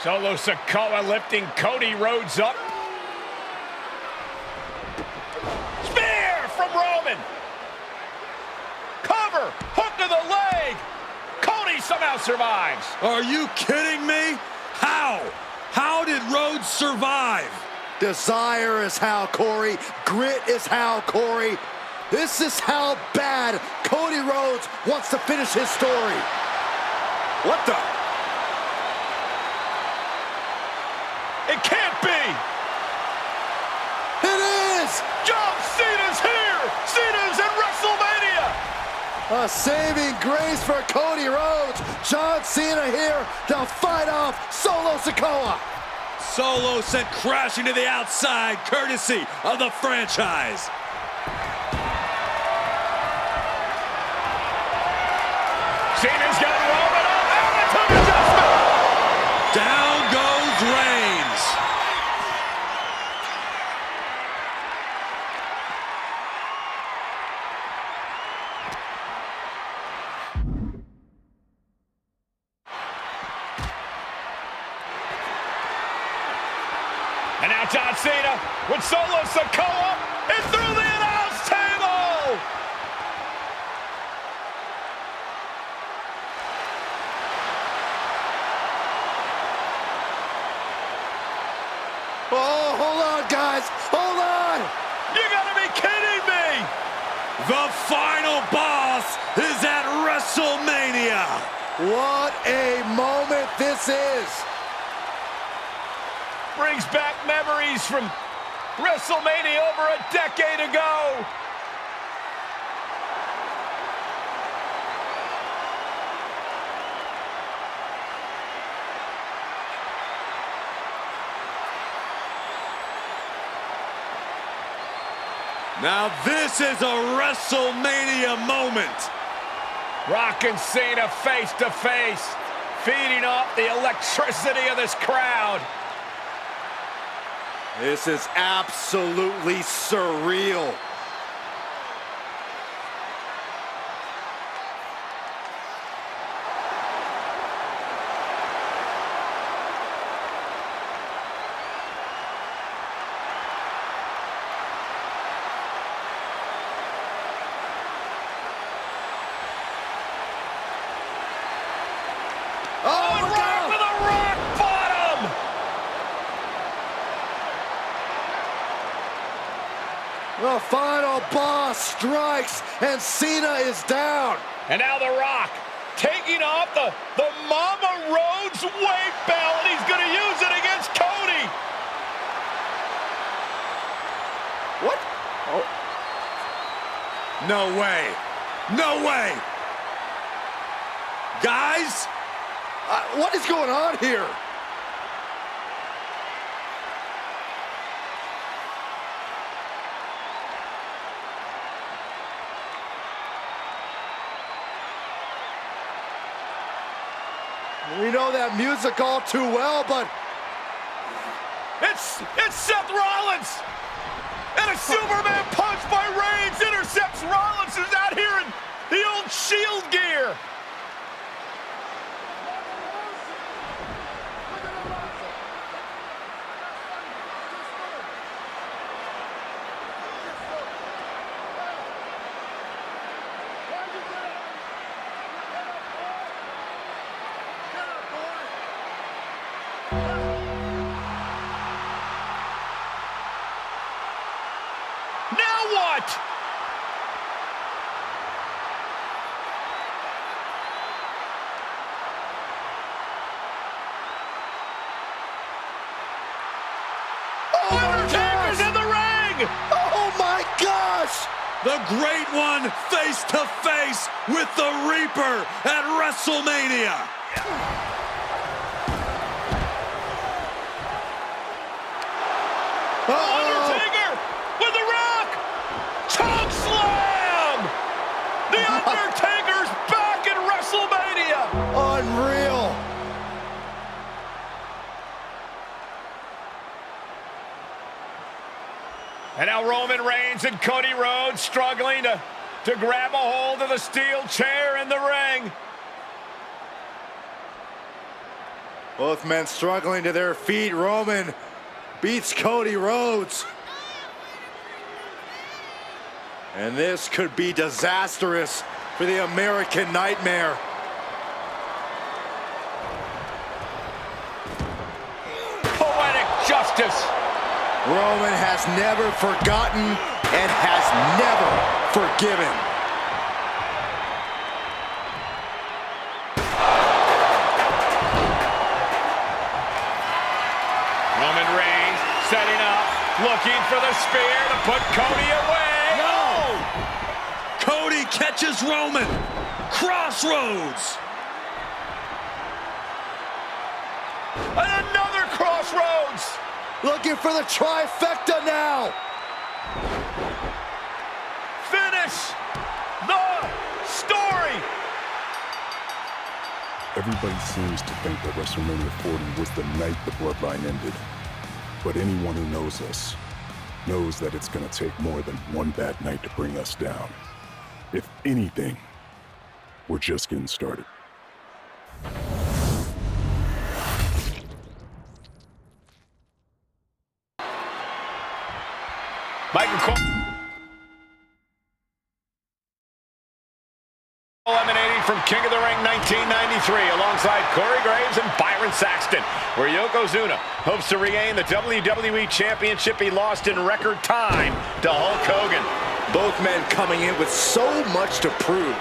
Solo Sikoa lifting Cody Rhodes up. Spear from Roman. Cover, hook to the leg. Cody somehow survives. Are you kidding me? How? How did Rhodes survive? Desire is how, Corey. Grit is how, Corey. This is how bad Cody Rhodes wants to finish his story. What the? It can't be. It is! John Cena's here. Cena's in WrestleMania. A saving grace for Cody Rhodes. John Cena here to fight off Solo Sikoa. Solo sent crashing to the outside, courtesy of the franchise. Cena's got Roman up. Attitude adjustment. Down goes Reigns. And now John Cena with Solo Sikoa and through the announce table. Oh, hold on, guys. Hold on. You gotta be kidding me. The final boss is at WrestleMania. What a moment this is. Brings back memories from WrestleMania over a decade ago. Now this is a WrestleMania moment. Rock and Cena face to face, feeding off the electricity of this crowd. This is absolutely surreal. Oh, Rock with a rock bottom! The final boss strikes, and Cena is down. And now The Rock taking off the Mama Rhodes weight belt, and he's going to use it against Cody. What? Oh. No way. No way. Guys, What is going on here? We know that music all too well, but It's Seth Rollins! And a Superman punch by Reigns intercepts Rollins, who's out here in the old Shield gear. Now what? Undertaker's in the ring! oh my gosh! the great one face to face with the Reaper at WrestleMania. Undertaker with the Rock! Choke slam! The Undertaker's back at WrestleMania! Unreal! And now Roman Reigns and Cody Rhodes struggling to grab a hold of the steel chair in the ring. Both men struggling to their feet. Roman beats Cody Rhodes. And this could be disastrous for the American Nightmare. Poetic justice. Roman has never forgotten and has never forgiven. Roman Reigns setting up, looking for the spear to put Cody away. No! Cody catches Roman. Crossroads. And another crossroads. Looking for the trifecta now. Finish the story. Everybody seems to think that WrestleMania 40 was the night the bloodline ended. But anyone who knows us knows that it's going to take more than one bad night to bring us down. If anything, we're just getting started. Michael Cole emanating from King of the Ring 1993 alongside Corey Graves and Byron Saxton, where Yokozuna hopes to regain the WWE Championship he lost in record time to Hulk Hogan. Both men coming in with so much to prove.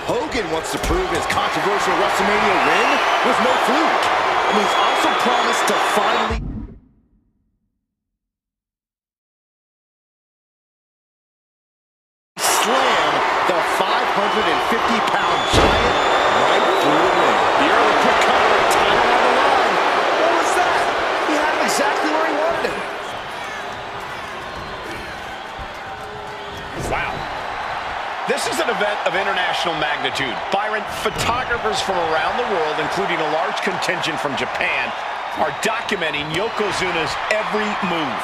Hogan wants to prove his controversial WrestleMania win was no fluke. And he's also promised to finally slam the 550-pound giant right through the ring. The early quick cover and title on the line. What was that? He had him exactly where he wanted him. Wow. This is an event of international magnitude. Byron, photographers from around the world, including a large contingent from Japan, are documenting Yokozuna's every move.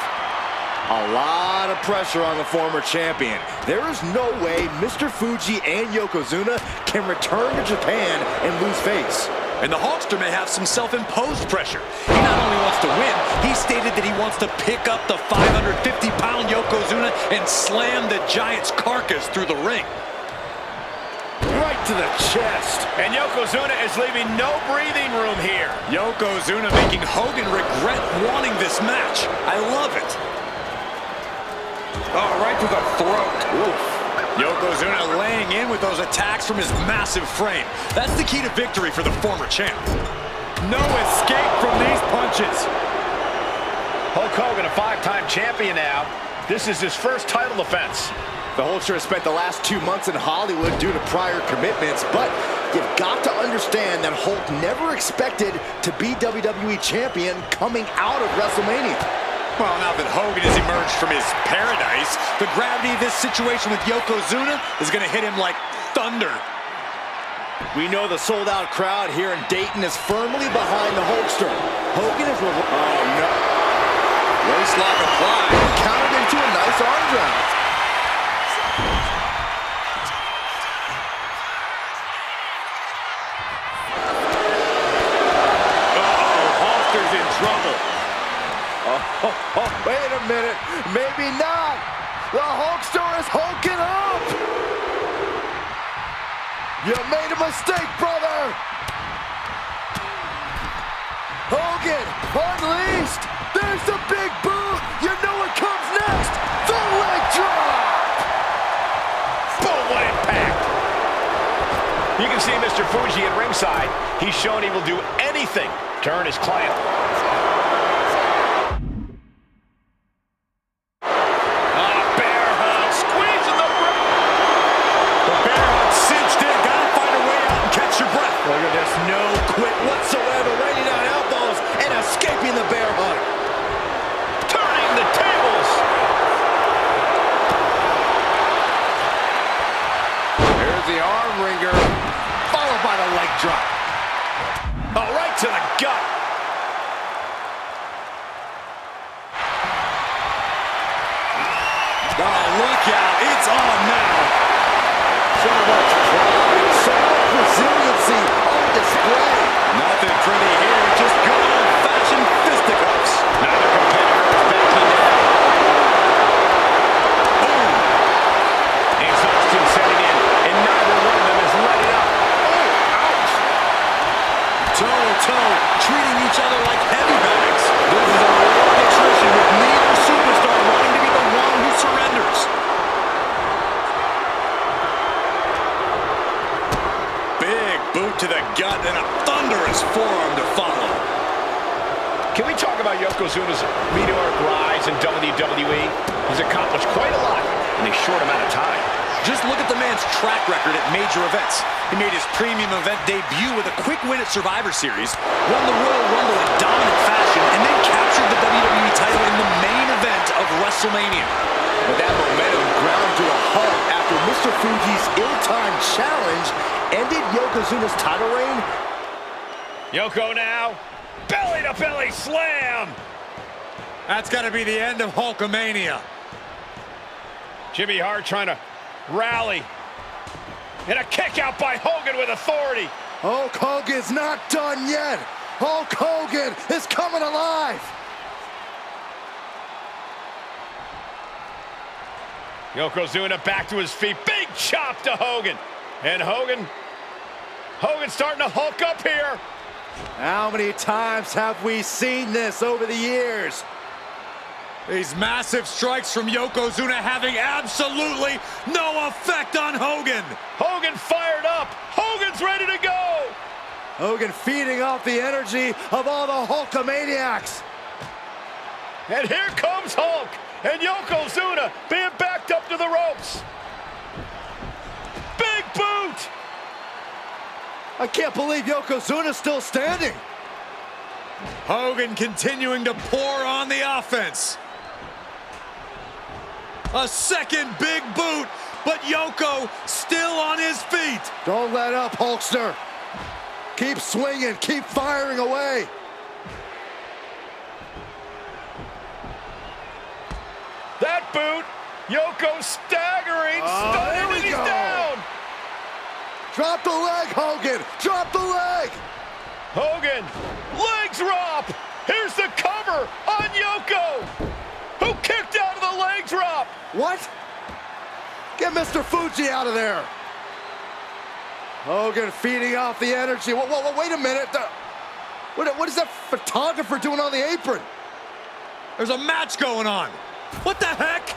A lot of pressure on the former champion. There is no way Mr. Fuji and Yokozuna can return to Japan and lose face. And the Hulkster may have some self-imposed pressure. He not only wants to win, he stated that he wants to pick up the 550-pound Yokozuna and slam the Giant's carcass through the ring. Right to the chest. And Yokozuna is leaving no breathing room here. Yokozuna making Hogan regret wanting this match. I love it. Oh, right to the throat. Oof. Yokozuna laying in with those attacks from his massive frame. That's the key to victory for the former champ. No escape from these punches. Hulk Hogan, a five-time champion now. This is his first title defense. The Hulkster has spent the last 2 months in Hollywood due to prior commitments, but you've got to understand that Hulk never expected to be WWE champion coming out of WrestleMania. Well, now that Hogan has emerged from his paradise, the gravity of this situation with Yokozuna is going to hit him like thunder. We know the sold-out crowd here in Dayton is firmly behind the Hulkster. Hogan is... Oh, no. Waist lock applied. Countered into a nice arm drag. Hulkster's in trouble. Oh, wait a minute. Maybe not. The Hulkster is hulking up. You made a mistake, brother. Hogan unleashed. There's the big boot. You know what comes next. The leg drop. Boom, what impact. You can see Mr. Fuji at ringside. He's shown he will do anything to earn his client. Oh, right to the gut. Oh, look out. It's on now. So much pride, so much resiliency on display. Nothing pretty here, just good toe-to-toe, treating each other like heavy bags. This is a war of attrition with neither superstar wanting to be the one who surrenders. Big boot to the gut and a thunderous forearm to follow. Can we talk about Yokozuna's meteoric rise in WWE? He's accomplished quite a lot in a short amount of time. Just look at the man's track record at major events. He made his premium event debut with a quick win at Survivor Series, won the Royal Rumble in dominant fashion, and then captured the WWE title in the main event of WrestleMania. But that momentum ground to a halt after Mr. Fuji's ill-timed challenge ended Yokozuna's title reign. Yoko now. Belly-to-belly slam. That's got to be the end of Hulkamania. Jimmy Hart trying to rally. And a kick out by Hogan with authority. Hulk Hogan's not done yet. Hulk Hogan is coming alive. Yokozuna back to his feet. Big chop to Hogan. And Hogan's starting to hulk up here. How many times have we seen this over the years? These massive strikes from Yokozuna having absolutely no effect on Hogan. Hogan fired up. Hogan's ready to go. Hogan feeding off the energy of all the Hulkamaniacs. And here comes Hulk. And Yokozuna being backed up to the ropes. Big boot. I can't believe Yokozuna's still standing. Hogan continuing to pour on the offense. A second big boot, but Yoko still on his feet. Don't let up, Hulkster. Keep swinging, keep firing away. That boot, Yoko staggering, stunning, and he's down. Drop the leg, Hogan, drop the leg. Hogan, leg drop. Here's the cover on Yoko, who kicked out of the leg drop. What? Get Mr. Fuji out of there. Hogan feeding off the energy. Whoa, wait a minute. What is that photographer doing on the apron? There's a match going on. What the heck?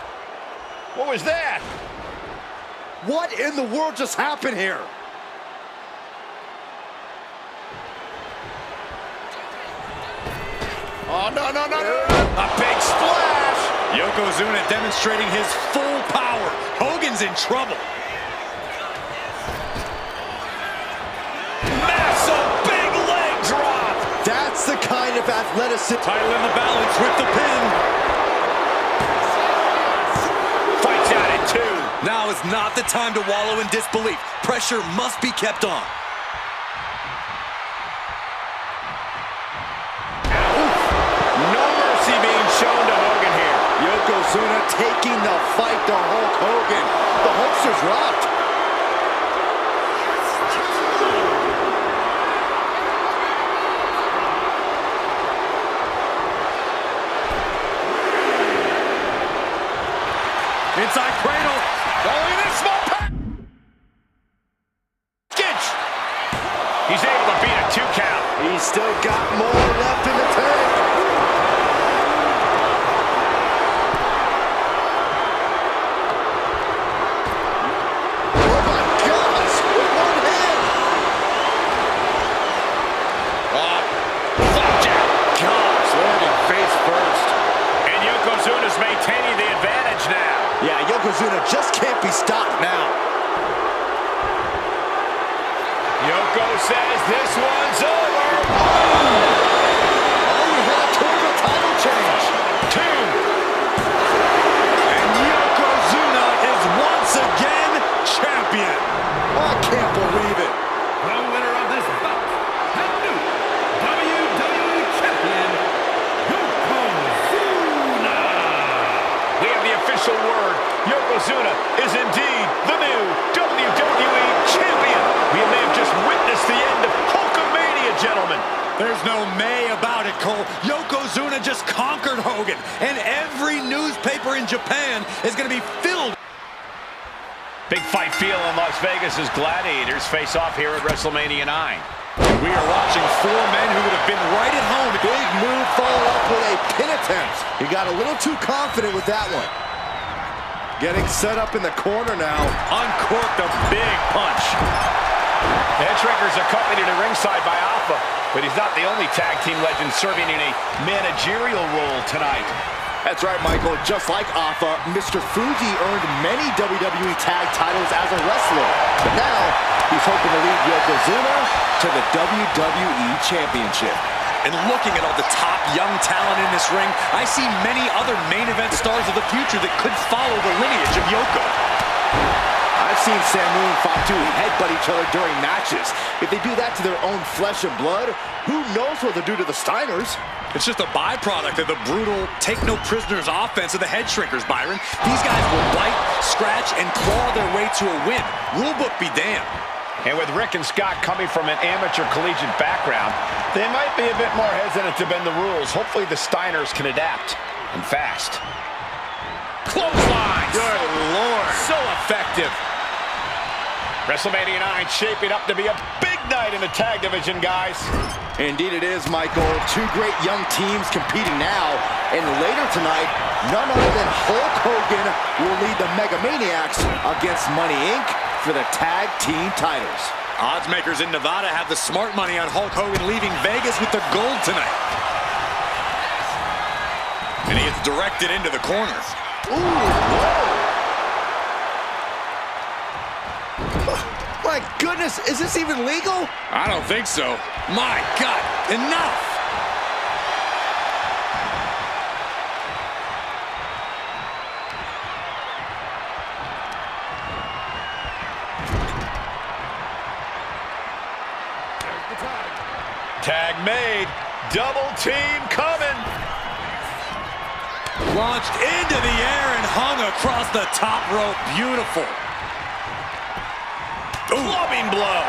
What was that? What in the world just happened here? Oh, no. A big splash. Yokozuna demonstrating his full power. Hogan's in trouble. Massive big leg drop. That's the kind of athleticism. Title in the balance with the pin. Fights out at 2. Now is not the time to wallow in disbelief. Pressure must be kept on. No mercy being shown to Hogan here. Yokozuna taking the fight to Hulk Hogan. The Hulkster's rocked. Inside cradle. Going in a small package. He's able to beat a 2 count. He's still got more left in the tank. Oh my gosh, with one hand. Flapjack. Gosh, landing face first. And Yokozuna's maintaining the advantage now. Yeah, Yokozuna just can't be stopped now. Yoko says this one's over. Oh, we had a total title change. 2. And Yokozuna is once again champion. I can't believe it. The winner of this bout, and new WWE Champion, Yokozuna. We have the official word. Yokozuna is indeed the new WWE Champion. We may have just witnessed the end of Hulkamania, gentlemen. There's no may about it, Cole. Yokozuna just conquered Hogan, and every newspaper in Japan is going to be filled. Big fight feel in Las Vegas as gladiators face off here at WrestleMania 9. And we are watching four men who would have been right at home. Big move followed up with a pin attempt. He got a little too confident with that one. Getting set up in the corner now. Uncorked a big punch. The Head Shrinkers accompanied at ringside by Alpha, but he's not the only tag team legend serving in a managerial role tonight. That's right, Michael. Just like Alpha, Mr. Fuji earned many WWE tag titles as a wrestler. But now, he's hoping to lead Yokozuna to the WWE Championship. And looking at all the top young talent in this ring, I see many other main event stars of the future that could follow the lineage of Yoko. I've seen Samu and Fatu headbutt each other during matches. If they do that to their own flesh and blood, who knows what they'll do to the Steiners? It's just a byproduct of the brutal take-no-prisoners offense of the Head Shrinkers, Byron. These guys will bite, scratch, and claw their way to a win. Rulebook be damned. And with Rick and Scott coming from an amateur collegiate background, they might be a bit more hesitant to bend the rules. Hopefully the Steiners can adapt, and fast. Clothesline! Good Lord. So effective. WrestleMania 9 shaping up to be a big night in the tag division, guys. Indeed it is, Michael. Two great young teams competing now. And later tonight, none other than Hulk Hogan will lead the Mega Maniacs against Money Inc. for the tag team titles. Odds makers in Nevada have the smart money on Hulk Hogan leaving Vegas with the gold tonight. And he gets directed into the corner. Ooh, whoa. My goodness, is this even legal? I don't think so. My God, enough! Tag made. Double team coming. Launched into the air and hung across the top rope. Beautiful. Clubbing blow.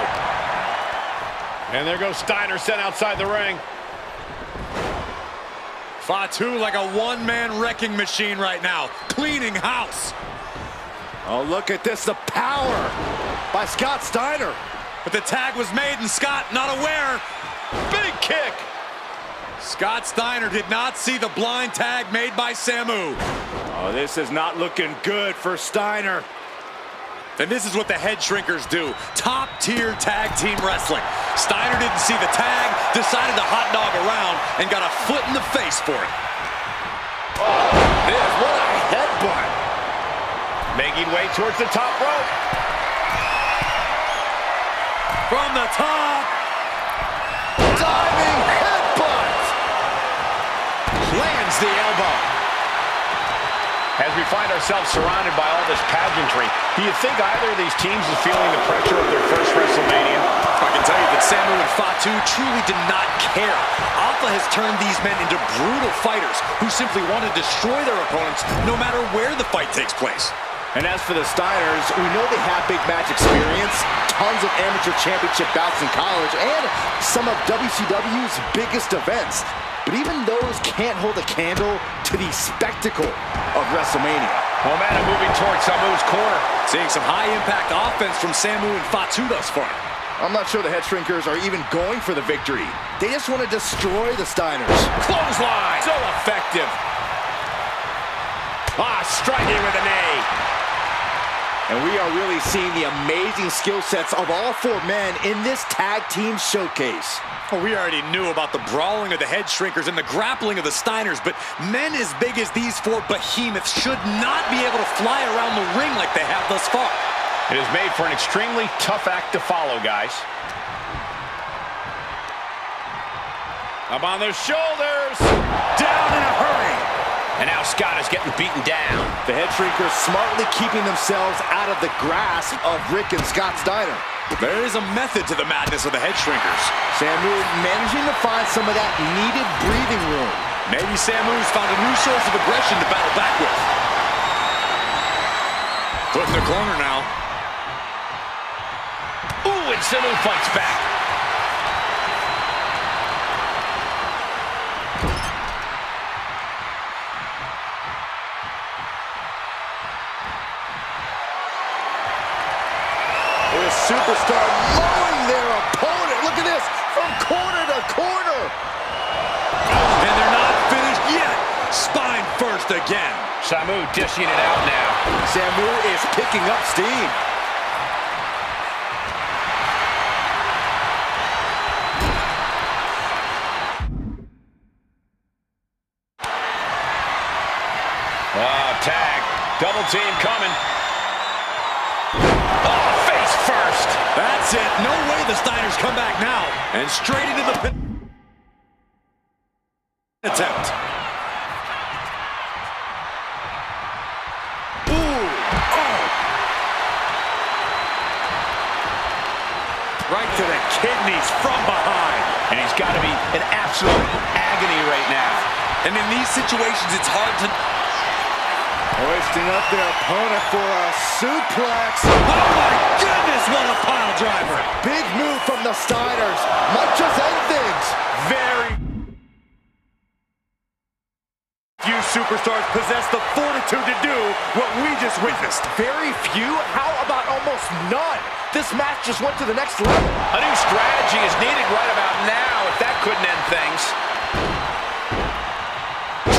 And there goes Steiner sent outside the ring. Fatu like a one-man wrecking machine right now. Cleaning house. Oh, look at this. The power by Scott Steiner. But the tag was made and Scott not aware. Big kick. Scott Steiner did not see the blind tag made by Samu. Oh, this is not looking good for Steiner. And this is what the Head Shrinkers do. Top-tier tag team wrestling. Steiner didn't see the tag, decided to hot dog around, and got a foot in the face for it. Oh, this, what a headbutt. Making way towards the top rope. From the top. Diving headbutt. Lands the elbow. As we find ourselves surrounded by all this pageantry, do you think either of these teams is feeling the pressure of their first WrestleMania? I can tell you that Samu and Fatu truly did not care. Alpha has turned these men into brutal fighters who simply want to destroy their opponents no matter where the fight takes place. And as for the Steiners, we know they have big match experience, tons of amateur championship bouts in college, and some of WCW's biggest events. But even those can't hold a candle to the spectacle of WrestleMania. Momentum moving towards Samu's corner. Seeing some high-impact offense from Samu and Fatu thus far. I'm not sure the Head Shrinkers are even going for the victory. They just want to destroy the Steiners. Clothesline. So effective. Striking with a knee. And we are really seeing the amazing skill sets of all four men in this tag team showcase. Well, we already knew about the brawling of the Head Shrinkers and the grappling of the Steiners, but men as big as these four behemoths should not be able to fly around the ring like they have thus far. It is made for an extremely tough act to follow, guys. Up on their shoulders. Down in a hurry. And now Scott is getting beaten down. The Head Shrinkers smartly keeping themselves out of the grasp of Rick and Scott Steiner. There is a method to the madness of the Head Shrinkers. Samu managing to find some of that needed breathing room. Maybe Samu's found a new source of aggression to battle back with. Put in the corner now. Ooh, and Samu fights back. Superstar mowing their opponent. Look at this. first again. Samu dishing it out now. Samu is picking up steam. Tag. Double team coming. Oh, face first. That's it. No way the Steiners come back now. And straight into the pin attempt. Ooh. Oh. Right to the kidneys from behind. And he's got to be in absolute agony right now. And in these situations, it's hard to... Hoisting up their opponent for a suplex. Oh my goodness, what a pile driver. Big move from the Steiners. Might just end things. Very few superstars possess the fortitude to do what we just witnessed. Very few? How about almost none? This match just went to the next level. A new strategy is needed right about now if that couldn't end things.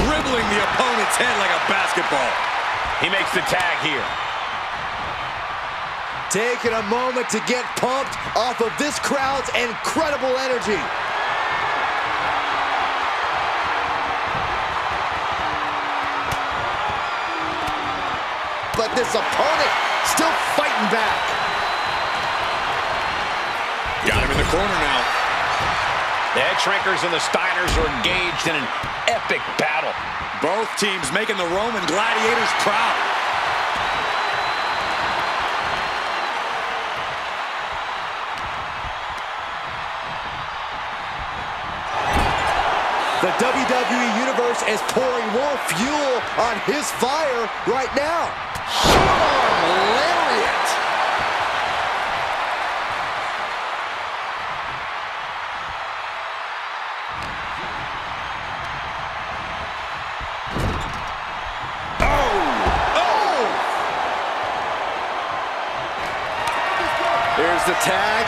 Dribbling the opponent's head like a basketball. He makes the tag here. Taking a moment to get pumped off of this crowd's incredible energy. But this opponent still fighting back. Got him in the corner now. The Head Shrinkers and the Steiners are engaged in an epic battle. Both teams making the Roman gladiators proud. The WWE Universe is pouring more fuel on his fire right now. Short-arm lariat. Here's the tag.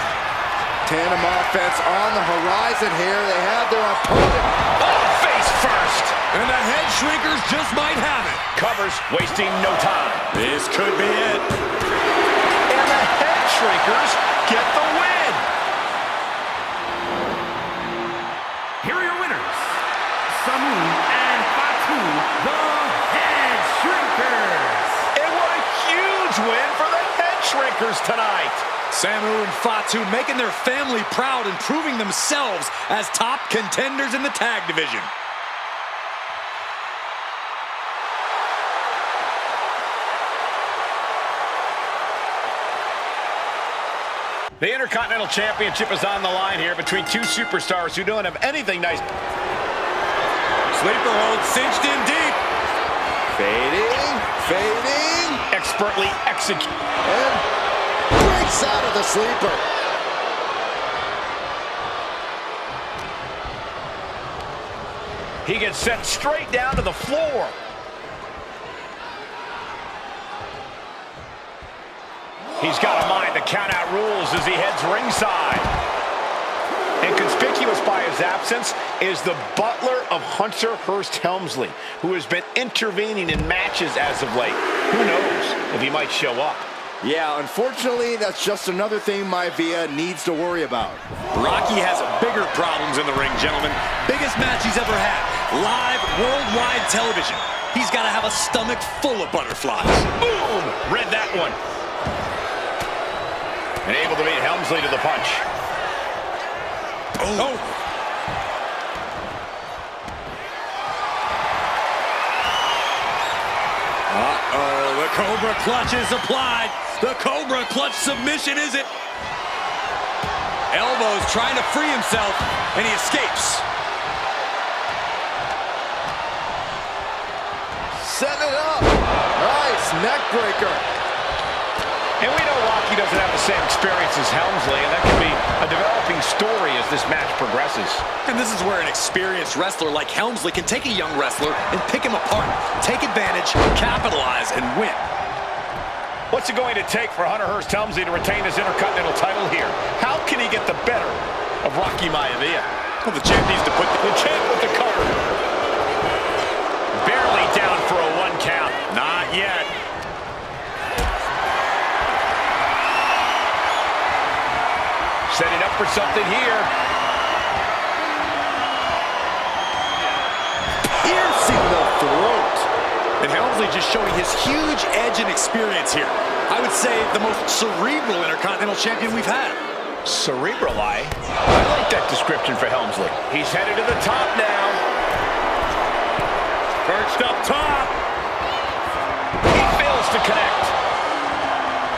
Tandem offense on the horizon here. They have their opponent. Oh, face first. And the Head Shrinkers just might have it. Covers, wasting no time. This could be it. And the Head Shrinkers get the win. Here are your winners, Samu and Fatu, the Head Shrinkers. And what a huge win for the Head Shrinkers tonight. Samu and Fatu making their family proud and proving themselves as top contenders in the tag division. The Intercontinental Championship is on the line here between two superstars who don't have anything nice. Sleeper hold cinched in deep. Fading, fading. Expertly executed. And breaks out of the sleeper. He gets sent straight down to the floor. He's got a mind to count out rules as he heads ringside. And conspicuous by his absence is the butler of Hunter Hearst Helmsley, who has been intervening in matches as of late. Who knows if he might show up. Yeah, unfortunately, that's just another thing Maivia needs to worry about. Rocky has bigger problems in the ring, gentlemen. Biggest match he's ever had. Live, worldwide television. He's got to have a stomach full of butterflies. Boom! Read that one. And able to beat Helmsley to the punch. Oh. Uh-oh, the Cobra clutch is applied. The Cobra clutch submission is it. Elbows trying to free himself, and he escapes. Set it up. Nice neck breaker. And we know Rocky doesn't have the same experience as Helmsley, and that can be a developing story as this match progresses. And this is where an experienced wrestler like Helmsley can take a young wrestler and pick him apart, take advantage, capitalize, and win. What's it going to take for Hunter Hearst Helmsley to retain his Intercontinental title here? How can he get the better of Rocky Maivia? Well, the champ needs to put the champ with the cover. Barely down for a for something here. Piercing the throat. And Helmsley just showing his huge edge and experience here. I would say the most cerebral Intercontinental Champion we've had. Cerebral, I like that description for Helmsley. He's headed to the top now. Perched up top. He fails to connect.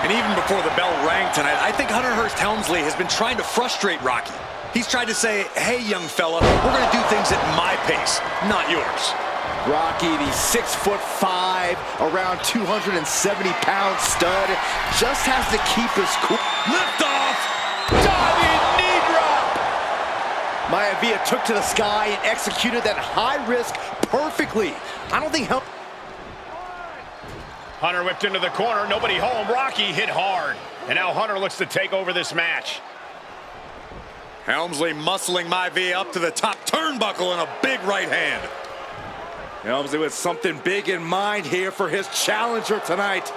And even before the bell rang tonight, I think Hunter Hearst Helmsley has been trying to frustrate Rocky. He's tried to say, hey, young fella, we're going to do things at my pace, not yours. Rocky, the 6'5", around 270-pound stud, just has to keep his cool. Lift off! Diving knee drop. Maivia took to the sky and executed that high risk perfectly. I don't think Hunter whipped into the corner, nobody home. Rocky hit hard. And now Hunter looks to take over this match. Helmsley muscling Maivia up to the top turnbuckle and a big right hand. Helmsley with something big in mind here for his challenger tonight.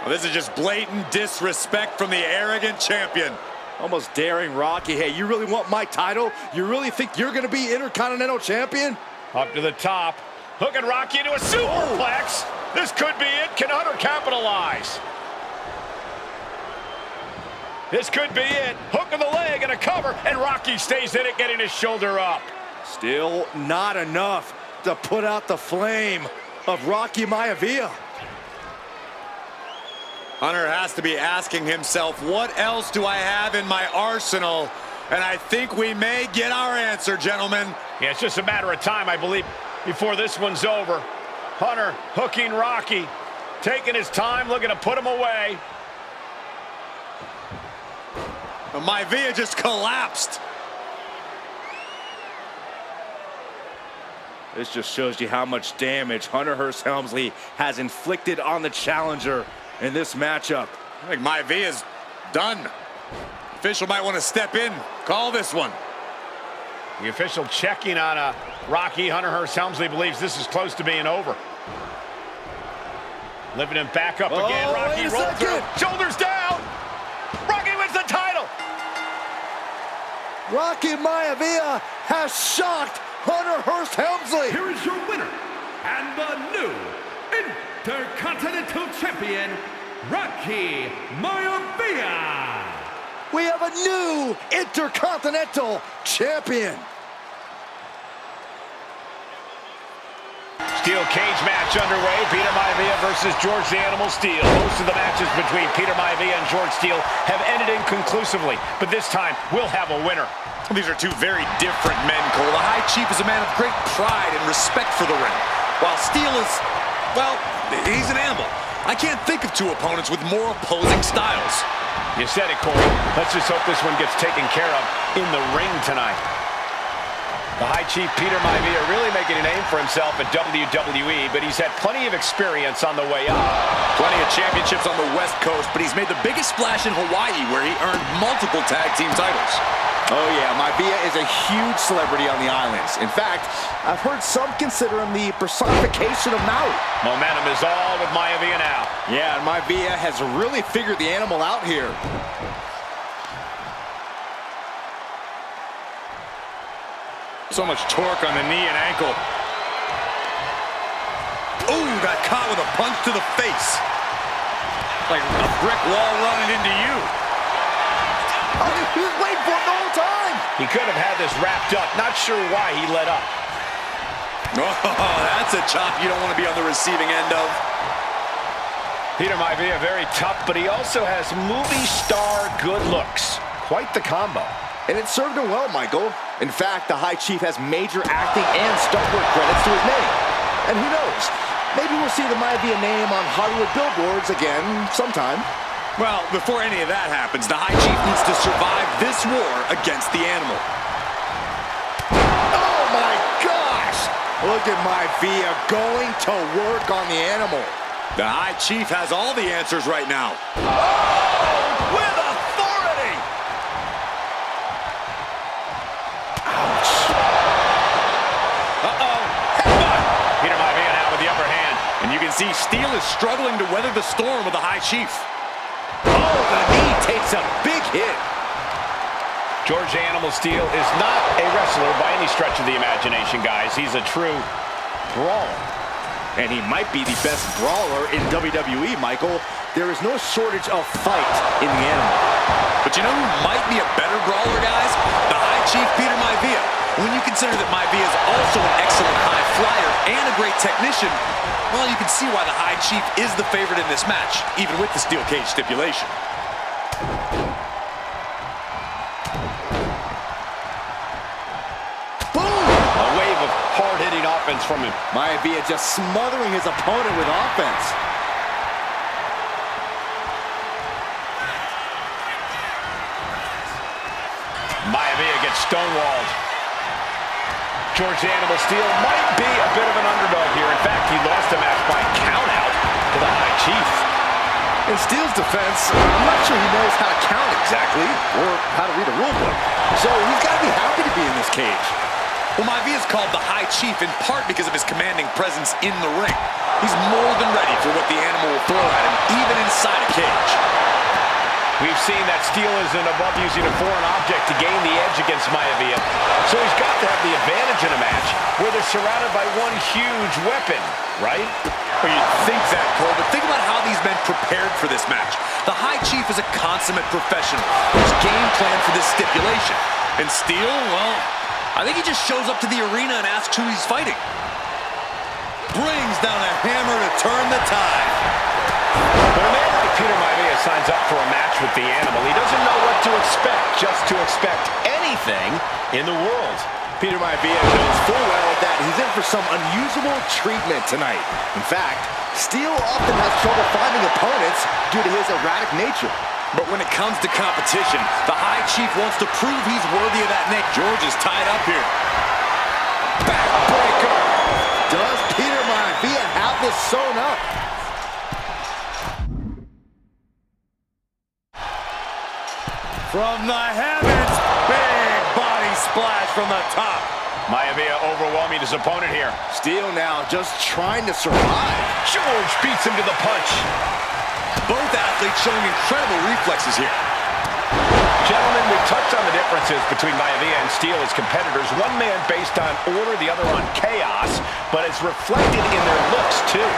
Well, this is just blatant disrespect from the arrogant champion. Almost daring Rocky. Hey, you really want my title? You really think you're going to be Intercontinental Champion? Up to the top. Hooking Rocky into a superplex. This could be it. Can Hunter capitalize? This could be it. Hook of the leg and a cover, and Rocky stays in it, getting his shoulder up. Still not enough to put out the flame of Rocky Maivia. Hunter has to be asking himself, what else do I have in my arsenal? And I think we may get our answer, gentlemen. Yeah, it's just a matter of time, I believe, before this one's over. Hunter hooking Rocky, taking his time, looking to put him away. Maivia just collapsed. This just shows you how much damage Hunter Hearst Helmsley has inflicted on the challenger in this matchup. I think Maivia's done. Official might want to step in, call this one. The official checking on Rocky. Hunter Hearst Helmsley believes this is close to being over. Lifting him back up again. Rocky rolls through. Shoulders down. Rocky wins the title. Rocky Maivia has shocked Hunter Hearst Helmsley. Here is your winner, and the new Intercontinental Champion, Rocky Maivia. We have a new Intercontinental Champion. Steel cage match underway. Peter Maivia versus George the Animal Steele. Most of the matches between Peter Maivia and George Steele have ended inconclusively, but this time we'll have a winner. These are two very different men, Cole. The High Chief is a man of great pride and respect for the ring, while Steele is, well, he's an animal. I can't think of two opponents with more opposing styles. You said it, Corey. Let's just hope this one gets taken care of in the ring tonight. The High Chief Peter Maivia really making a name for himself at WWE, but he's had plenty of experience on the way up. Plenty of championships on the West Coast, but he's made the biggest splash in Hawaii, where he earned multiple tag team titles. Oh yeah, Maivia is a huge celebrity on the islands. In fact, I've heard some consider him the personification of Maui. Momentum is all with Maivia now. Yeah, and Maivia has really figured the animal out here. So much torque on the knee and ankle. Ooh, got caught with a punch to the face. Like a brick wall running into you. Oh, he was waiting for it the whole time. He could have had this wrapped up. Not sure why he let up. Oh, that's a chop you don't want to be on the receiving end of. Peter Maivia, very tough, but he also has movie star good looks. Quite the combo. And it served him well, Michael. In fact, the High Chief has major acting and stunt work credits to his name. And who knows, maybe we'll see the Maivia name on Hollywood billboards again sometime. Well, before any of that happens, the High Chief needs to survive this war against the animal. Oh my gosh! Look at Maivia going to work on the animal. The High Chief has all the answers right now. Oh, with authority! Uh-oh. Headbutt. Peter Maivia now with the upper hand. see, Steel is struggling to weather the storm of the High Chief. Oh, the knee takes a big hit. George Animal Steel is not a wrestler by any stretch of the imagination, guys. He's a true brawler. And he might be the best brawler in WWE, Michael. There is no shortage of fight in the Animal. But you know who might be a better brawler, guys? The High Chief, Peter Maivia. When you consider that Maivia is also an excellent high flyer and a great technician, well, you can see why the High Chief is the favorite in this match, even with the steel cage stipulation. A wave of hard-hitting offense from him. Maivia just smothering his opponent with offense. Maivia gets stonewalled. George Animal Steel might be a bit of an underdog here. In fact, he lost the match by countout to the High Chief. In Steel's defense, I'm not sure he knows how to count exactly, or how to read a rule book. So he's got to be happy to be in this cage. Well, Maivia is called the High Chief in part because of his commanding presence in the ring. He's more than ready for what the Animal will throw at him, even inside a cage. We've seen that Steel isn't above using a foreign object to gain the edge against Maivia. So he's got to have the advantage in a match where they're surrounded by one huge weapon, right? Well, you'd think that, Cole, but think about how these men prepared for this match. The High Chief is a consummate professional who's game planned for this stipulation. And Steel, well, I think he just shows up to the arena and asks who he's fighting. Brings down a hammer to turn the tide. When a man like Peter Maivia signs up for a match with the Animal, he doesn't know what to expect, just to expect anything in the world. Peter Maivia knows full well that he's in for some unusual treatment tonight. In fact, Steel often has trouble finding opponents due to his erratic nature. But when it comes to competition, the High Chief wants to prove he's worthy of that nick. George is tied up here. Backbreaker! Does Peter Maivia have this sewn up? From the heavens, big body splash from the top. Maivia overwhelming his opponent here. Steel now just trying to survive. George beats him to the punch. Both athletes showing incredible reflexes here. Gentlemen, we've touched on the differences between Maivia and Steel as competitors. One man based on order, the other on chaos, but it's reflected in their looks, too.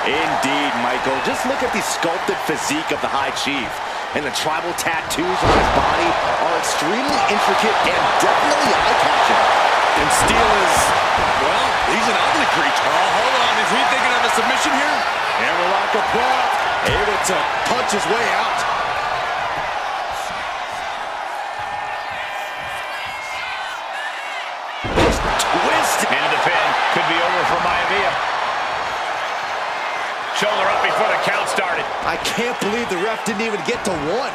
Indeed, Michael. Just look at the sculpted physique of the High Chief. And the tribal tattoos on his body are extremely intricate and definitely eye-catching. And Steel is, well, he's an ugly creature. Oh, hold on. Is he thinking of a submission here? Hammerlock apart. Able to punch his way out. Just twisted. Into the pin. Could be over for Maivia. Shoulder up before the count started. I can't believe the ref didn't even get to one.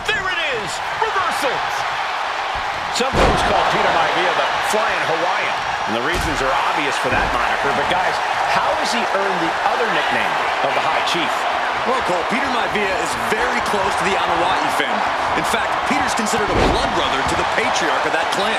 There it is. Reversal. Some folks call Peter Maivia the Flying Hawaiian. And the reasons are obvious for that moniker. But guys, how has he earned the other nickname of the High Chief? Well, Cole, Peter Maivia is very close to the Anoa'i family. In fact, Peter's considered a blood brother to the patriarch of that clan.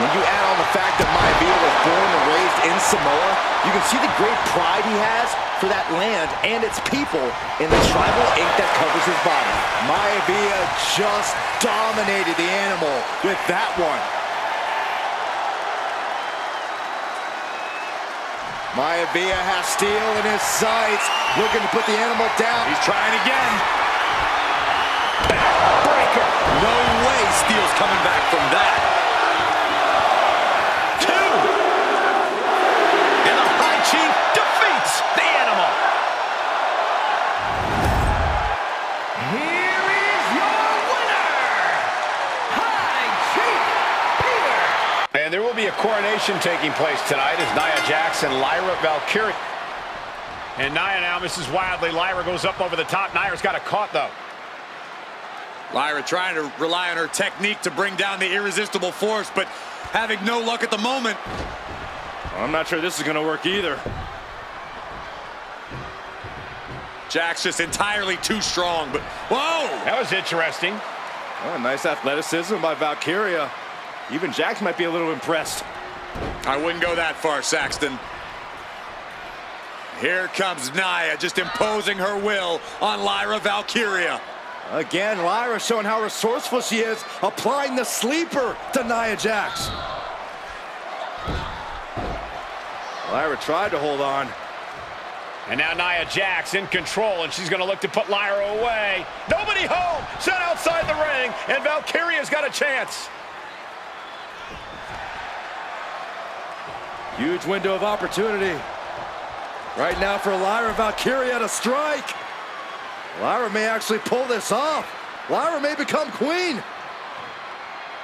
When you add on the fact that Maivia was born and raised in Samoa, you can see the great pride he has for that land and its people in the tribal ink that covers his body. Maivia just dominated the Animal with that one. Maivia has Steel in his sights, looking to put the Animal down. He's trying again. Backbreaker. No way Steel's coming back from that. Two. And the High Chief defeats the Animal. Here is your winner, High Chief Peter. And there will be a coronation taking place tonight as Nia Jax and Lyra Valkyrie. And Nia now misses wildly. Lyra goes up over the top. Nia's got it caught, though. Lyra trying to rely on her technique to bring down the irresistible force, but having no luck at the moment. I'm not sure this is going to work either. Jax just entirely too strong, but whoa! That was interesting. Oh, nice athleticism by Valkyria. Even Jax might be a little impressed. I wouldn't go that far, Saxton. Here comes Nia, just imposing her will on Lyra Valkyria. Again, Lyra showing how resourceful she is, applying the sleeper to Nia Jax. Lyra tried to hold on. And now Nia Jax in control, and she's going to look to put Lyra away. Nobody home, set outside the ring, and Valkyria's got a chance. Huge window of opportunity. Right now for Lyra Valkyria to strike. Lyra may actually pull this off. Lyra may become queen.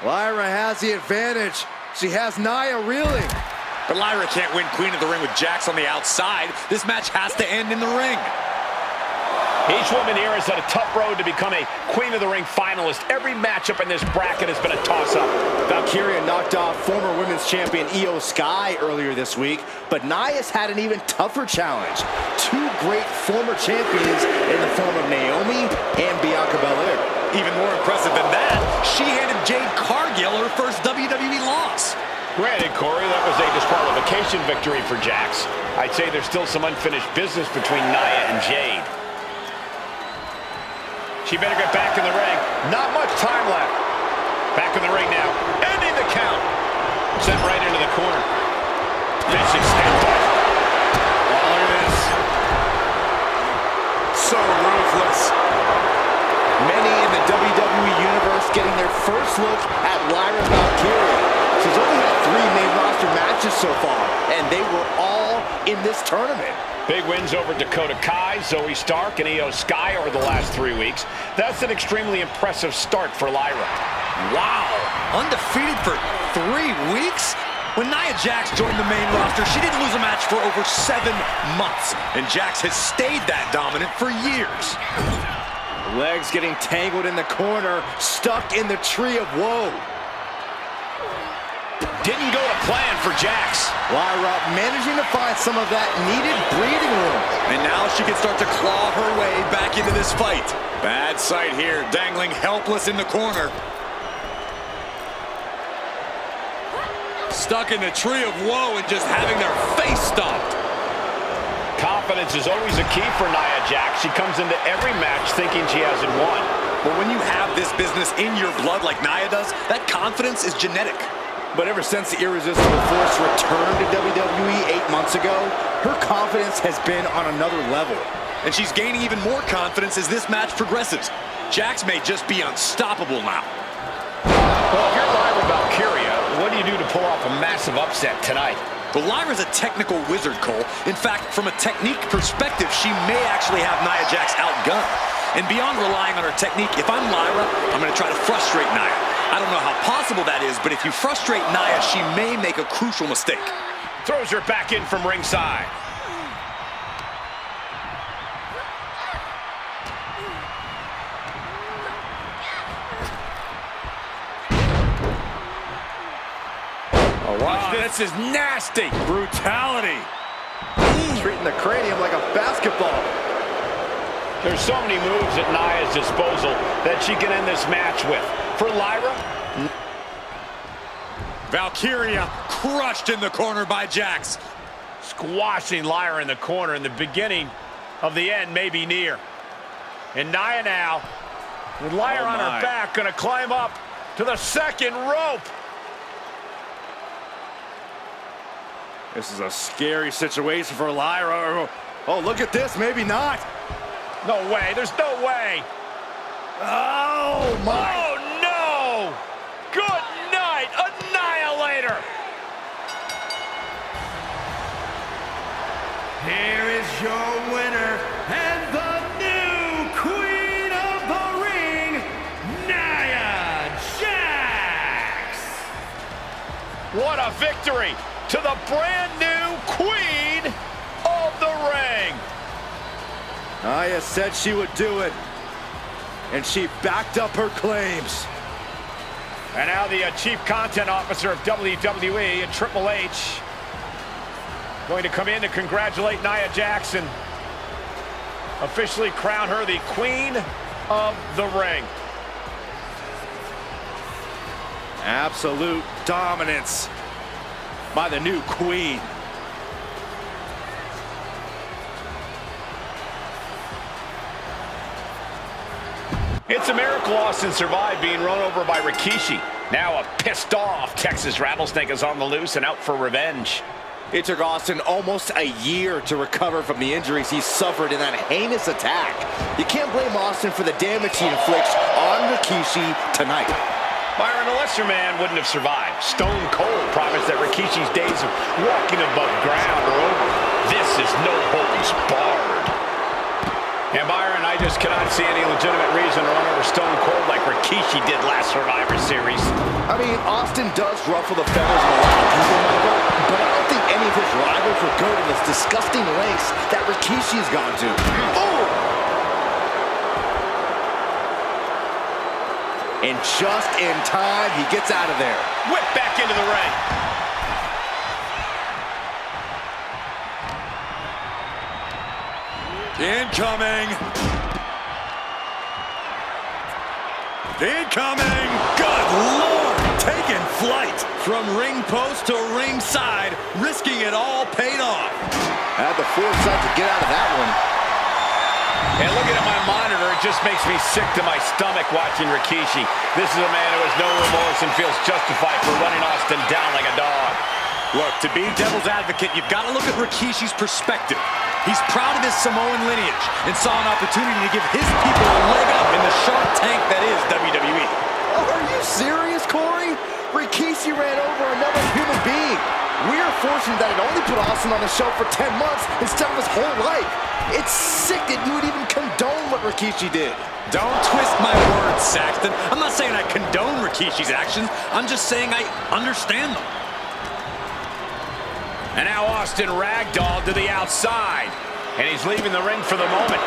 Lyra has the advantage. She has Nia reeling. But Lyra can't win Queen of the Ring with Jax on the outside. This match has to end in the ring. Each woman here has had a tough road to become a Queen of the Ring finalist. Every matchup in this bracket has been a toss-up. Valkyria knocked off former women's champion Io Sky earlier this week, but Nia's had an even tougher challenge. Two great former champions in the form of Naomi and Bianca Belair. Even more impressive than that, she handed Jade Cargill her first WWE loss. Granted, Corey, that was a disqualification victory for Jax. I'd say there's still some unfinished business between Nia and Jade. She better get back in the ring. Not much time left. Back in the ring now. Ending the count. Sent right into the corner. Vicious headbutt. Oh, look at this. So ruthless. Many in the WWE Universe getting their first look at Lyra Valkyria. She's only had 3 main roster matches so far, and they were all in this tournament. Big wins over Dakota Kai, Zoe Stark, and Io Sky over the last 3 weeks. That's an extremely impressive start for Lyra. Wow, undefeated for 3 weeks? When Nia Jax joined the main roster, she didn't lose a match for over 7 months, and Jax has stayed that dominant for years. Legs getting tangled in the corner, stuck in the tree of woe. Didn't go to plan for Jax. Lyra managing to find some of that needed breathing room. And now she can start to claw her way back into this fight. Bad sight here, dangling helpless in the corner. Stuck in the tree of woe and just having their face stomped. Confidence is always a key for Nia Jax. She comes into every match thinking she hasn't won. But when you have this business in your blood like Nia does, that confidence is genetic. But ever since the Irresistible Force returned to WWE 8 months ago, her confidence has been on another level. And she's gaining even more confidence as this match progresses. Jax may just be unstoppable now. Well, if you're Lyra Valkyria, what do you do to pull off a massive upset tonight? Well, Lyra's a technical wizard, Cole. In fact, from a technique perspective, she may actually have Nia Jax outgunned. And beyond relying on her technique, if I'm Lyra, I'm going to try to frustrate Nia. I don't know how possible that is, but if you frustrate Nia, she may make a crucial mistake. Throws her back in from ringside. Oh, watch this. This is nasty. Brutality. Treating the cranium like a basketball. There's so many moves at Nia's disposal that she can end this match with. For Lyra, Valkyria crushed in the corner by Jax. squashing Lyra in the corner, and the beginning of the end may be near. And Nia now, with Lyra on her back, going to climb up to the second rope. This is a scary situation for Lyra. Oh, look at this. Maybe not. No way. There's no way. Oh, my. Oh, no. Good night, Annihilator. Here is your winner and the new Queen of the Ring, Nia Jax. What a victory to the brand new Queen of the Ring. Nia said she would do it, and she backed up her claims. And now the Chief Content Officer of WWE and Triple H going to come in to congratulate Nia Jax, officially crown her the Queen of the Ring. Absolute dominance. by the new queen. It's a miracle Austin survived being run over by Rikishi. Now a pissed off Texas Rattlesnake is on the loose and out for revenge. It took Austin almost a year to recover from the injuries he suffered in that heinous attack. You can't blame Austin for the damage he inflicts on Rikishi tonight. Byron, a lesser man wouldn't have survived. Stone Cold promised that Rikishi's days of walking above ground are over. This is no holds barred. And Byron, I just cannot see any legitimate reason to run over Stone Cold like Rikishi did last Survivor Series. I mean, Austin does ruffle the feathers of a lot of people, Michael, but I don't think any of his rivals would go to this disgusting lengths that Rikishi's gone to. Oh! And just in time, he gets out of there. Whip back into the ring. Incoming. Incoming. Good Lord. Taking flight. From ring post to ringside, risking it all paid off. Had the foresight to get out of that one. And looking at my monitor, it just makes me sick to my stomach watching Rikishi. This is a man who has no remorse and feels justified for running Austin down like a dog. Look, to be devil's advocate, you've got to look at Rikishi's perspective. He's proud of his Samoan lineage and saw an opportunity to give his people a leg up in the shark tank that is WWE. Are you serious, Corey? Rikishi ran over another human being. We're fortunate that it only put Austin on the show for 10 months instead of his whole life. It's sick that you would even condone what Rikishi did. Don't twist my words, Saxton. I'm not saying I condone Rikishi's actions. I'm just saying I understand them. And now Austin ragdolled to the outside. And he's leaving the ring for the moment.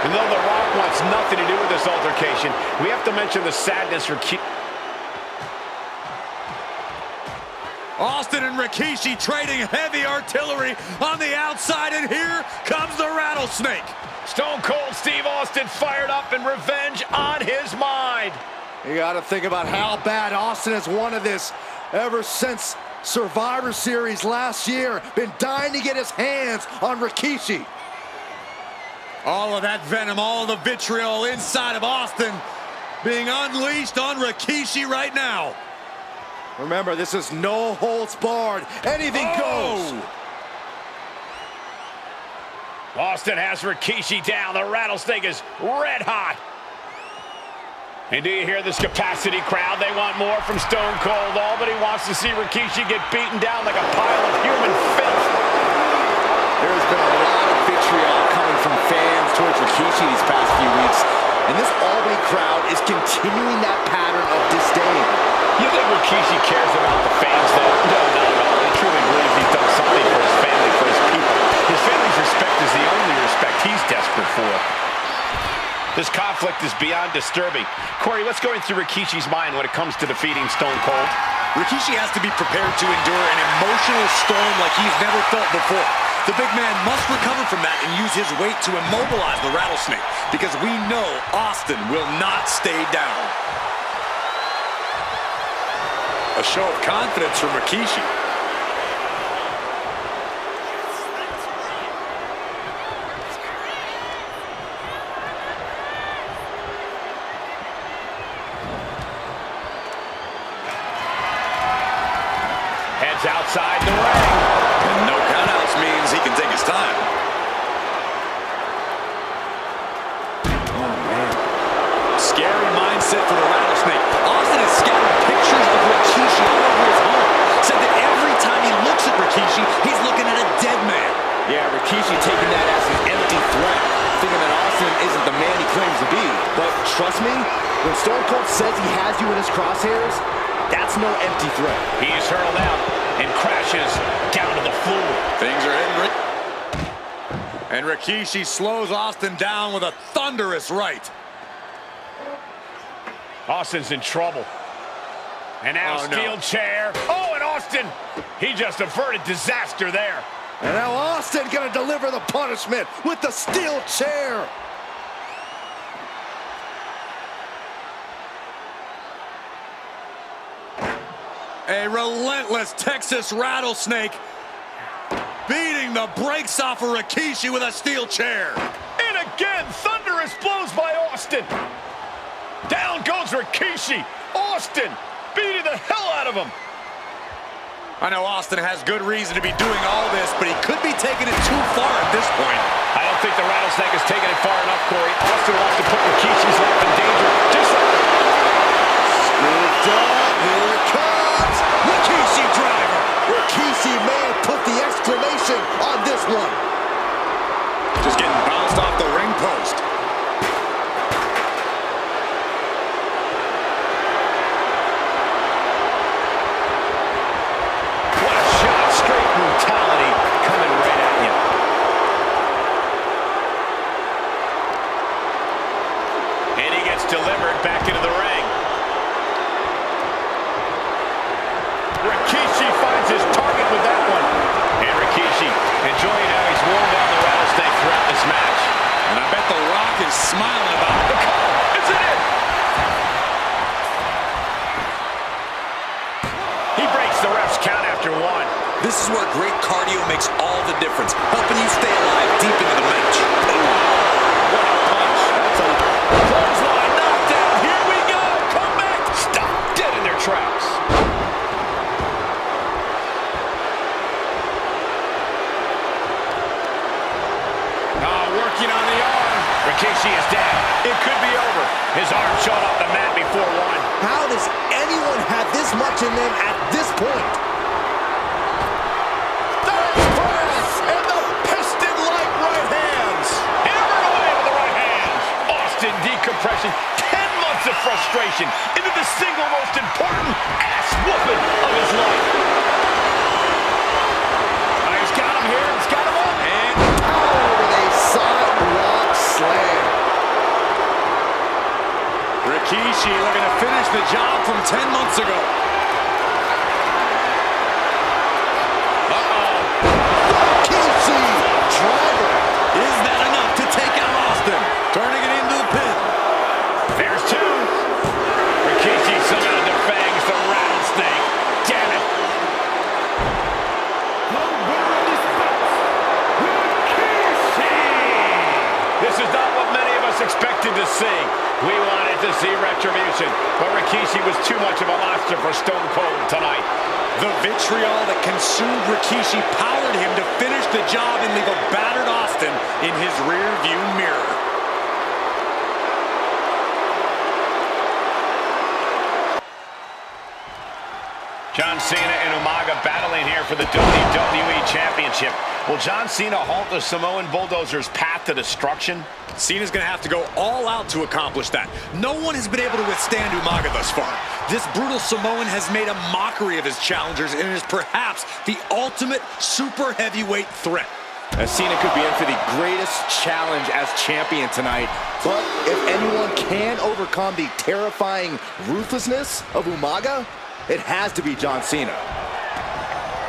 And though The Rock wants nothing to do with this altercation, we have to mention the sadness Austin and Rikishi trading heavy artillery on the outside, and here comes the Rattlesnake. Stone Cold Steve Austin fired up and revenge on his mind. You got to think about how bad Austin has wanted this ever since Survivor Series last year. Been dying to get his hands on Rikishi. All of that venom, all of the vitriol inside of Austin being unleashed on Rikishi right now. Remember, this is no holds barred. Anything goes. Austin has Rikishi down. The Rattlesnake is red hot. And do you hear this capacity crowd? They want more from Stone Cold. Albany wants to see Rikishi get beaten down like a pile of human filth. There's been a lot of vitriol coming from fans towards Rikishi these past few weeks. And this Albany crowd is continuing that pattern of disdain. You think Rikishi cares about the fans, though? No, not at all. He truly believes he's done something for his family, for his people. His family's respect is the only respect he's desperate for. This conflict is beyond disturbing. Corey, what's going through Rikishi's mind when it comes to defeating Stone Cold? Rikishi has to be prepared to endure an emotional storm like he's never felt before. The big man must recover from that and use his weight to immobilize the Rattlesnake, because we know Austin will not stay down. A show of confidence from Rikishi. Heads outside the ring. And no countouts means he can take his time. Oh, man. Scary mindset for the Rattlesnake. Austin has scattered pictures of Rikishi all over his home. Said that every time he looks at Rikishi, he's looking at a dead man. Yeah, Rikishi taking that as an empty threat, thinking that Austin isn't the man he claims to be. But trust me, when Stone Cold says he has you in his crosshairs, that's no empty threat. He's hurled out and crashes down to the floor. Things are hitting and Rikishi slows Austin down with a thunderous right. Austin's in trouble. And now steel chair. Oh, and Austin, he just averted disaster there. And now Austin gonna deliver the punishment with the steel chair. A relentless Texas rattlesnake beating the brakes off of Rikishi with a steel chair. And again, thunderous blows by Austin. Down goes Rikishi. Austin beating the hell out of him. I know Austin has good reason to be doing all this, but he could be taking it too far at this point. I don't think the rattlesnake has taken it far enough, Corey. Austin wants to put Rikishi's life in danger. Just like... Scooped up. Here it comes. Rikishi driver. Rikishi may have put the exclamation on this one. Just getting bounced off the ring post. What a shot. Straight brutality coming right at you. And he gets delivered back into the ring. Rikishi finds his target with that one. And Rikishi enjoying how he's worn down the rattlesnake throughout this match. And I bet The Rock is smiling about it. The cover, is it in? He breaks the ref's count after one. This is where great cardio makes all the difference, helping you stay alive deep into the match. What a punch. That's a clothesline knockdown. Here we go. Come back. Stop dead in their tracks. Working on the arm. Rikishi is down. It could be over. His arm shot off the mat before one. How does anyone have this much in them at this point? Third press and the piston-like right hands. Hammered away with the right hands. Austin decompression. 10 months of frustration into the single most important ass whooping of his life. He's got him here. He's got him up. And With a sidewalk slam. Rikishi looking to finish the job from 10 months ago. Rikishi driver. Is that enough to take out Austin? Turning it into the pin. there's two. Rikishi somehow defangs the rattlesnake. Damn it. The winner of this bout, Rikishi. This is not what many of us expected to see. We wanted to see retribution, but Rikishi was too much of a monster for Stone Cold tonight. The vitriol that consumed Rikishi powered him to finish the job and leave a battered Austin in his rear-view mirror. John Cena and Umaga battling here for the WWE Championship. Will John Cena halt the Samoan Bulldozer's path to destruction? Cena's going to have to go all out to accomplish that. No one has been able to withstand Umaga thus far. This brutal Samoan has made a mockery of his challengers and is perhaps the ultimate super heavyweight threat. As Cena could be in for the greatest challenge as champion tonight. But if anyone can overcome the terrifying ruthlessness of Umaga, it has to be John Cena.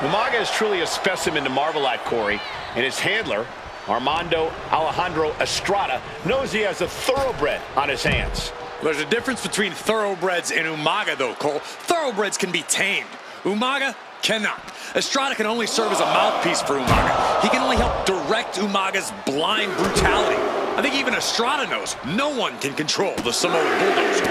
Umaga is truly a specimen to marvel at, Corey, and his handler, Armando Alejandro Estrada, knows he has a thoroughbred on his hands. There's a difference between thoroughbreds and Umaga, though, Cole. Thoroughbreds can be tamed. Umaga cannot. Estrada can only serve as a mouthpiece for Umaga. He can only help direct Umaga's blind brutality. I think even Estrada knows no one can control the Samoan Bulldozer.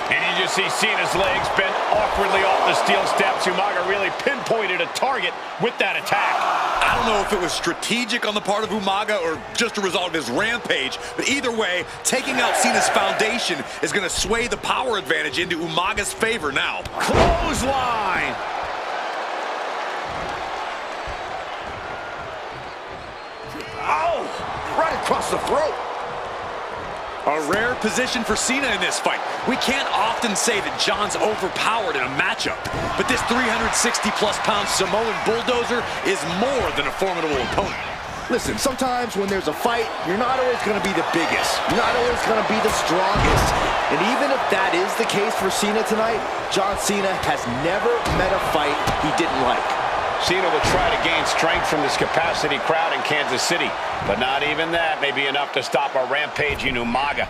And you just see Cena's legs bent awkwardly off the steel steps. Umaga really pinpointed a target with that attack. I don't know if it was strategic on the part of Umaga or just a result of his rampage, but either way, taking out Cena's foundation is going to sway the power advantage into Umaga's favor now. Clothesline. Oh, right across the throat. A rare position for Cena in this fight. We can't often say that John's overpowered in a matchup, but this 360-plus pound Samoan Bulldozer is more than a formidable opponent. Listen, sometimes when there's a fight, you're not always going to be the biggest. You're not always going to be the strongest. And even if that is the case for Cena tonight, John Cena has never met a fight he didn't like. Cena will try to gain strength from this capacity crowd in Kansas City, but not even that may be enough to stop a rampaging Umaga.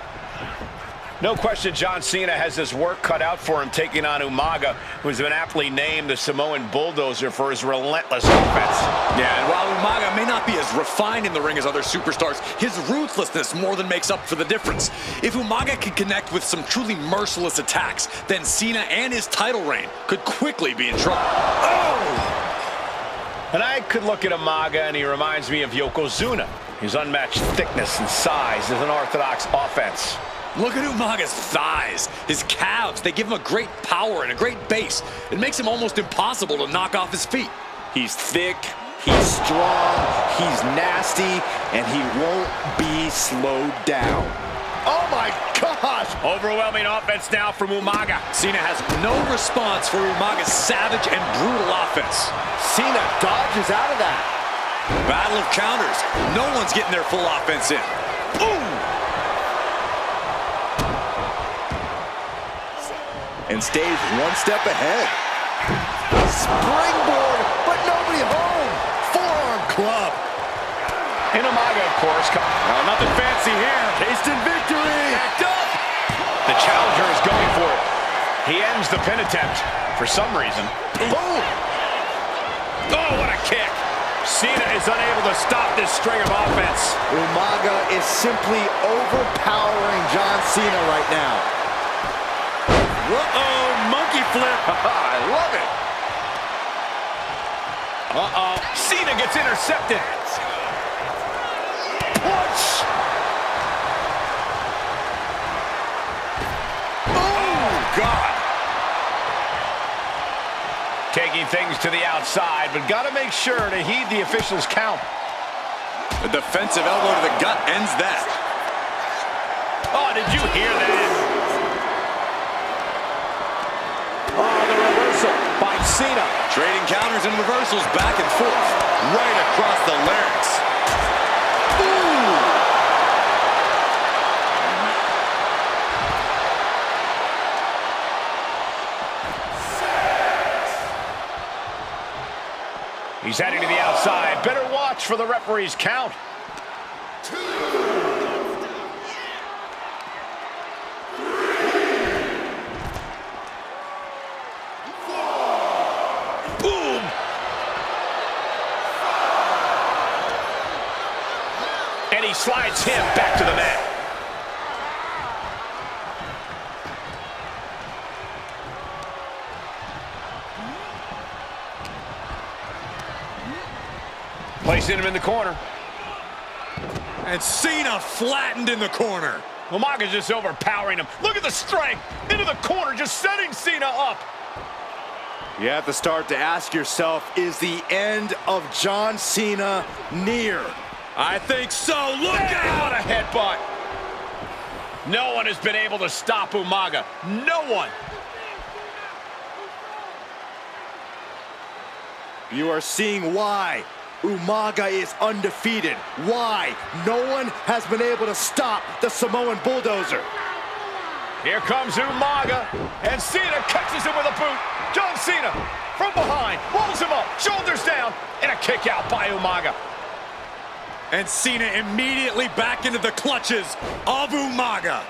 No question John Cena has his work cut out for him taking on Umaga, who's been aptly named the Samoan Bulldozer for his relentless offense. Yeah, and while Umaga may not be as refined in the ring as other superstars, his ruthlessness more than makes up for the difference. If Umaga can connect with some truly merciless attacks, then Cena and his title reign could quickly be in trouble. Oh! And I could look at Umaga and he reminds me of Yokozuna. His unmatched thickness and size is an orthodox offense. Look at Umaga's thighs, his calves. They give him a great power and a great base. It makes him almost impossible to knock off his feet. He's thick, he's strong, he's nasty, and he won't be slowed down. Oh my gosh! Overwhelming offense now from Umaga. Cena has no response for Umaga's savage and brutal offense. Cena dodges out of that. Battle of counters. No one's getting their full offense in. Ooh! And stays one step ahead. Springboard, but nobody home. Forearm club. And Umaga, of course, nothing fancy here. Tasting victory. Backed up. The challenger is going for it. He ends the pin attempt for some reason. Boom. Oh, what a kick. Cena is unable to stop this string of offense. Umaga is simply overpowering John Cena right now. Uh-oh, monkey flip. I love it. Uh-oh. Cena gets intercepted. Push. Oh, God. Taking things to the outside, but got to make sure to heed the official's count. A defensive elbow to the gut ends that. Oh, did you hear that? By Cena. Trading counters and reversals back and forth. Right across the larynx. Ooh! He's heading to the outside. Better watch for the referee's count. Boom! And he slides him back to the mat. Placing him in the corner. And Cena flattened in the corner. Umaga's just overpowering him. Look at the strength. Into the corner, just setting Cena up. You have to start to ask yourself, is the end of John Cena near? I think so. Look What out! a headbutt. No one has been able to stop Umaga. No one. You are seeing why Umaga is undefeated. Why no one has been able to stop the Samoan Bulldozer. Here comes Umaga, and Cena catches him with a boot. John Cena from behind, rolls him up, shoulders down, and a kick out by Umaga. And Cena immediately back into the clutches of Umaga.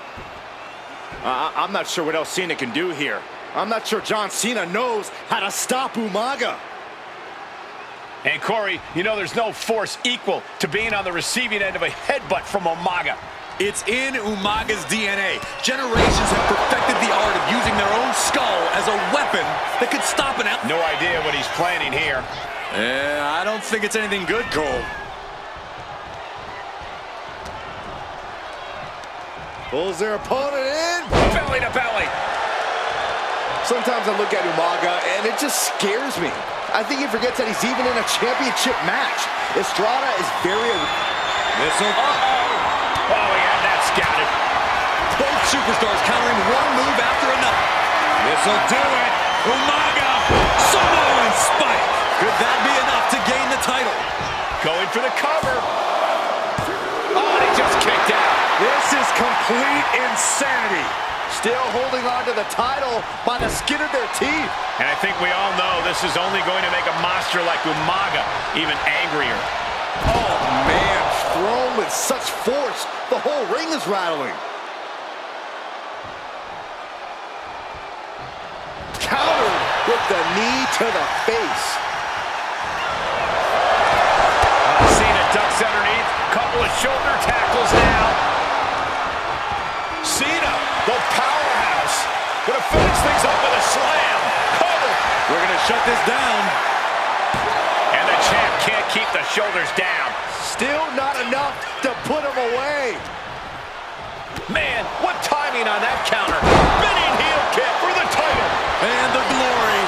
I'm not sure what else Cena can do here. I'm not sure John Cena knows how to stop Umaga. And Corey, you know there's no force equal to being on the receiving end of a headbutt from Umaga. It's in Umaga's DNA. Generations have perfected the art of using their own skull as a weapon that could stop an out. No idea what he's planning here. I don't think it's anything good, Cole. Pulls their opponent in. Belly to belly. Sometimes I look at Umaga and it just scares me. I think he forgets that he's even in a championship match. Estrada is very... Oh, he had that scouted. Both superstars countering one move after another. This'll do it. Umaga, Samoan spike. Could that be enough to gain the title? Going for the cover. Oh, and he just kicked out. This is complete insanity. Still holding on to the title by the skin of their teeth. And I think we all know this is only going to make a monster like Umaga even angrier. Oh, man, thrown with such force, the whole ring is rattling. countered with the knee to the face. Cena ducks underneath. Couple of shoulder tackles now. Cena, the powerhouse, gonna finish things up with a slam. Cover. We're gonna shut this down. And the champ can't keep the shoulders down. Still not enough to put him away. Man, what timing on that counter. Spinning heel kick for the title. And the glory.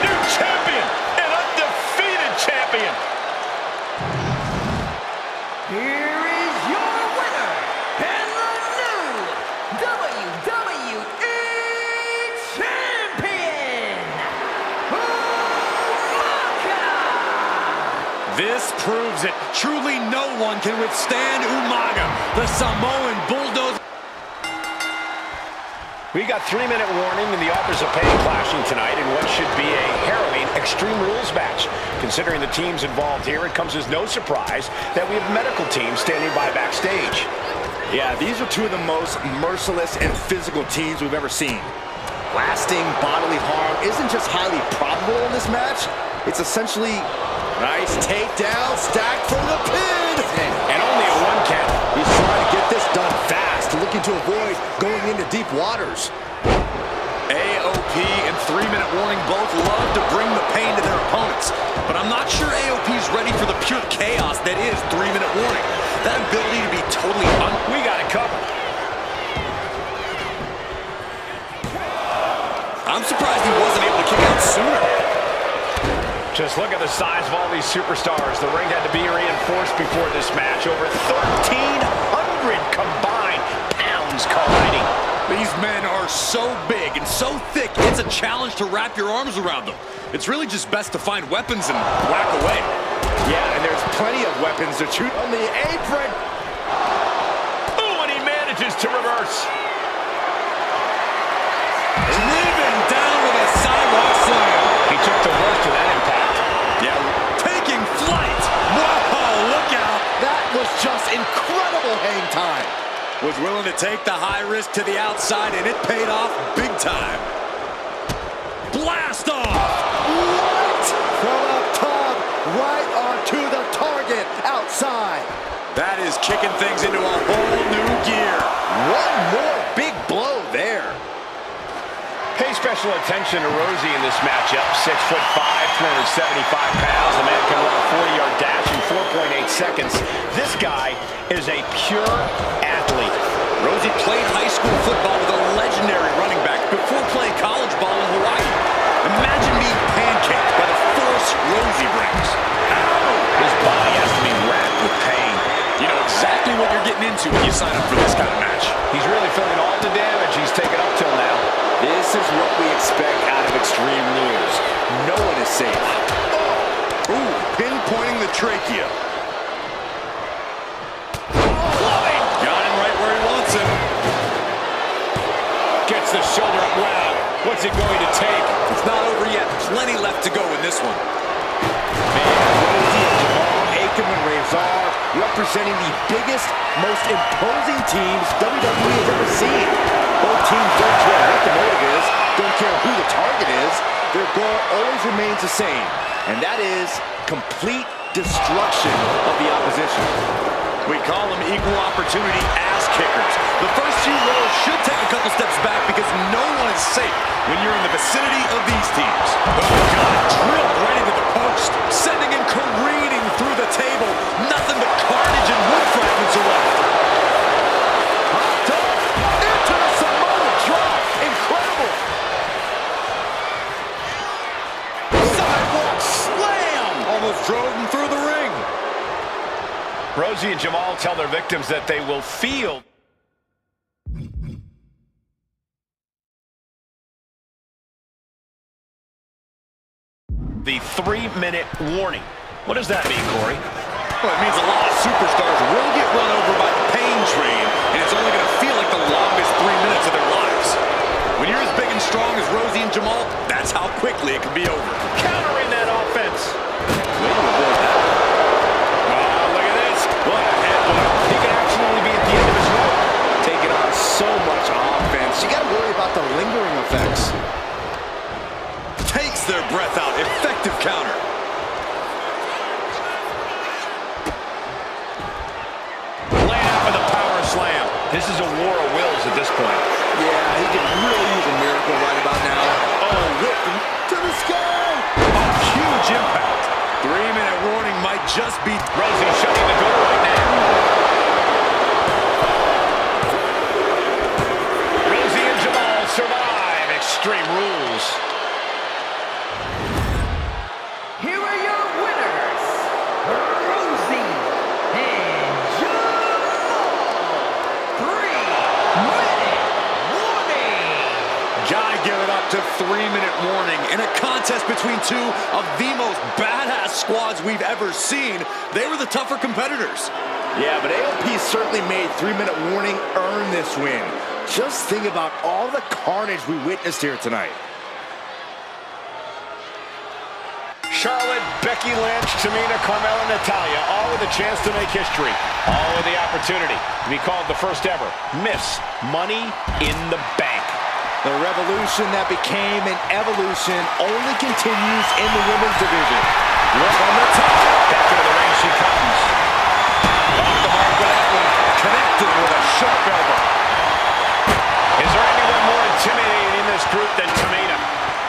New champion, an undefeated champion. Here is your winner, and the new WWE Champion, Umaga! This proves it. Truly no one can withstand Umaga, the Samoan bulldozer. We got 3-minute warning and the authors of pain clashing tonight in what should be a harrowing Extreme Rules match. Considering the teams involved here, it comes as no surprise that we have medical teams standing by backstage. Yeah, these are two of the most merciless and physical teams we've ever seen. Lasting bodily harm isn't just highly probable in this match. It's essentially nice takedown, stacked for the pin. And only a 1 count. He's trying to get this done fast, looking to avoid going into deep waters. AOP and 3-minute warning both love to bring the pain to their opponents. But I'm not sure AOP's ready for the pure chaos that is 3-minute warning. That ability to be totally We got it covered. I'm surprised he wasn't able to kick out sooner. Just look at the size of all these superstars. The ring had to be reinforced before this match. Over 1,300 combined pounds colliding. These men are so big and so thick, it's a challenge to wrap your arms around them. It's really just best to find weapons and whack away. Yeah, and there's plenty of weapons to shoot on the apron. Oh, and he manages to reverse. Driven down with a sidewalk slam. He took the worst of that impact. Yeah, taking flight. Whoa, look out. That was just incredible hang time. Was willing to take the high risk to the outside, and it paid off big time. Blast off! What? From up top, right onto the target outside. That is kicking things into a whole new gear. One more big blow there. Pay special attention to Rosie in this matchup. 6'5", 375 pounds. The man can run a 40-yard dash in 4.8 seconds. This guy is a pure athlete. Rosie played high school football with a legendary running back before playing college ball in Hawaii. Imagine being pancaked by the force Rosie brings. His body has to be racked with pain. You know exactly what you're getting into when you sign up for this kind of match. He's really feeling all the damage he's taken up till now. This is what we expect out of Extreme Rules. No one is safe. Ooh, pinpointing the trachea. Got him right where he wants him. Gets the shoulder up. Wow, what's it going to take? It's not over yet. Plenty left to go in this one. Razor representing the biggest, most imposing teams WWE has ever seen. Both teams don't care what the motive is, don't care who the target is. Their goal always remains the same, and that is complete destruction of the opposition. We call them equal opportunity ass kickers. The first few rows should take a couple steps back because no one is safe when you're in the vicinity of these teams. Oh, God, drilled right into the post, sending him careening through the table. Nothing but carnage and wood fragments are left. Hopped up into the Samoa drop. Incredible. Sidewalk slam! Almost drove him through the ring. Rosie and Jamal tell their victims that they will feel the 3-minute warning. What does that mean, Corey? Well, it means a lot of superstars will get run over by the pain train, and it's only going to feel like the longest 3 minutes of their lives. When you're as big and strong as Rosie and Jamal, that's how quickly it can be over. Countering that offense. Way to avoid that. Oh, look at this. What a headbutt. He could actually be at the end of his rope. Taking on so much offense. just beat... Rosie shutting the door right now. Rosie and Jamal survive Extreme Rules. Here are your winners, Rosie and Jamal. 3-minute warning. Gotta give it up to 3-minute warning. In a contest between two of the most badass squads we've ever seen, they were the tougher competitors. Yeah, but AOP certainly made 3-minute warning earn this win. Just think about all the carnage we witnessed here tonight. Charlotte, Becky Lynch, Tamina, Carmella, Natalya, all with a chance to make history. All with the opportunity to be called the first ever Miss Money in the Bank. The revolution that became an evolution only continues in the women's division. Look on the top. Back into the ring she comes. Off the mark with that one. Connected with a sharp elbow. Is there anyone more intimidating in this group than Tamina?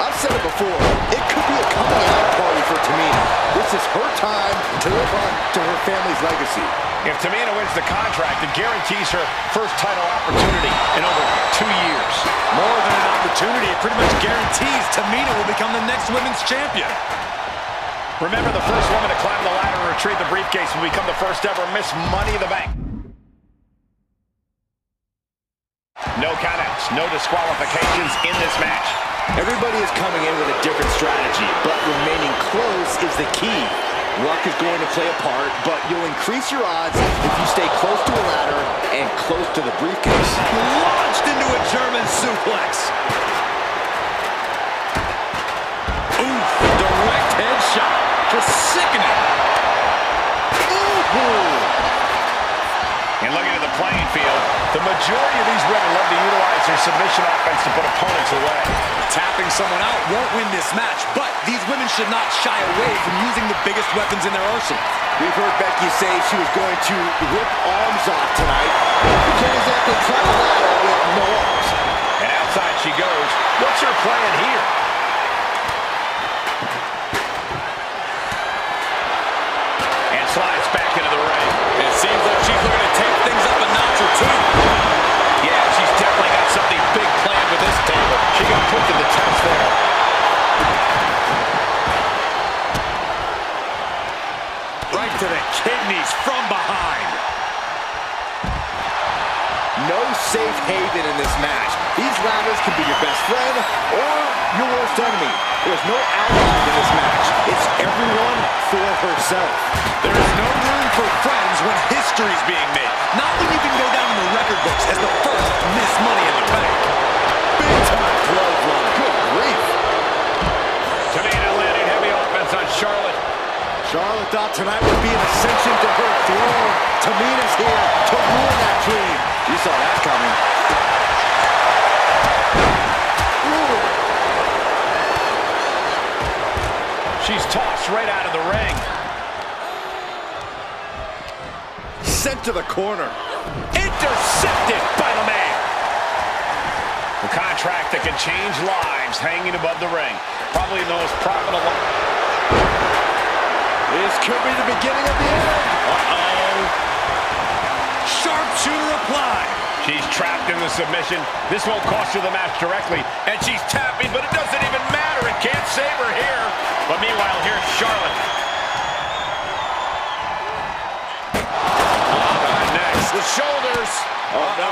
I've said it before, it could be a coming out party for Tamina. This is her time to live up to her family's legacy. If Tamina wins the contract, it guarantees her first title opportunity in over 2 years. More than an opportunity, it pretty much guarantees Tamina will become the next women's champion. Remember, the first woman to climb the ladder and retrieve the briefcase will become the first ever Miss Money in the Bank. No countouts, no disqualifications in this match. Everybody is coming in with a different strategy, but remaining close is the key. Luck is going to play a part, but you'll increase your odds if you stay close to a ladder and close to the briefcase. Launched into a German suplex. Oof, direct headshot. Just sickening. Ooh. And looking at the playing field, the majority of these women love to utilize their submission offense to put opponents away. Tapping someone out won't win this match, but these women should not shy away from using the biggest weapons in their arsenal. We've heard Becky say she was going to rip arms off tonight. You can't exactly climb a ladder with no arms. And outside she goes. What's her plan here? And slides back into the ring. It seems like she's looking to take things up a notch or two. Yeah, she's definitely got something big planned with this table. She got put to the test there. Right to the kidneys from behind. No safe haven in this match. These ladders can be your best friend or your worst enemy. There's no ally in this match. It's everyone for herself. There is no room for friends when history's being made. Not when you can go down in the record books as the first Miss Money in the Bank. Big time clothesline. Good grief. Tamina landing heavy offense on Charlotte. Charlotte thought tonight would be an ascension to her throne. Tamina's here to ruin that dream. You saw that coming. Ooh. She's tossed right out of the ring. Sent to the corner. Intercepted by the man. The contract that can change lives hanging above the ring. Probably the most profitable. This could be the beginning of the end. Uh-oh. Sharpshooter applied. She's trapped in the submission. This won't cost her the match directly. And she's tapping, but it doesn't even matter. It can't save her here. But meanwhile, here's Charlotte. Next. The shoulders. Oh, no.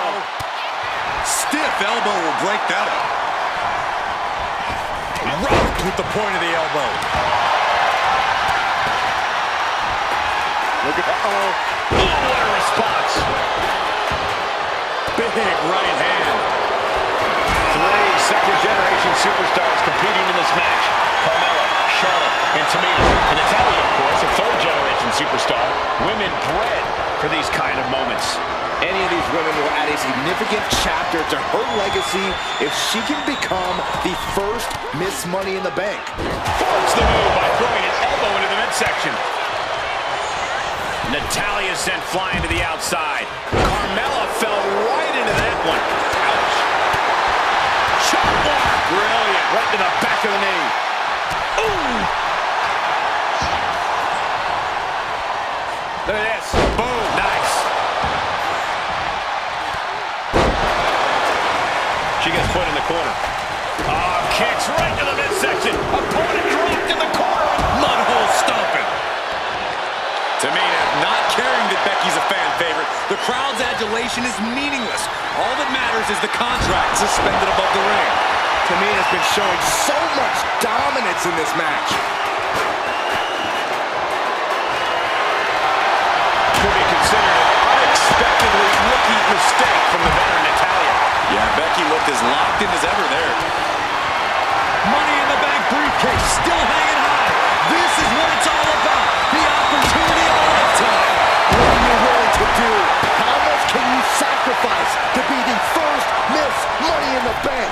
Stiff elbow will break that up. Rocked with the point of the elbow. Look at that. Oh, what a response. Big right hand. 3 second-generation superstars competing in this match. Carmella, Charlotte, and Tamina. And Natalya, of course, a third-generation superstar. Women bred for these kind of moments. Any of these women will add a significant chapter to her legacy if she can become the first Miss Money in the Bank. Force the move by throwing an elbow into the midsection. Natalya sent flying to the outside. Carmella fell right into that one. Ouch. Chop block. Brilliant. Right to the back of the knee. Ooh. right to the midsection. Opponent dropped in the corner. Mudhole stomping. Tamina not caring that Becky's a fan favorite. The crowd's adulation is meaningless. All that matters is the contract suspended above the ring. Tamina's been showing so much dominance in this match. Could be considered an unexpectedly rookie mistake from the veteran Natalia. Yeah, Becky looked as locked in as ever there. Money in the Bank briefcase still hanging high. This is what it's all about. The opportunity of a lifetime. What are you willing to do? How much can you sacrifice to be the first Miss Money in the Bank?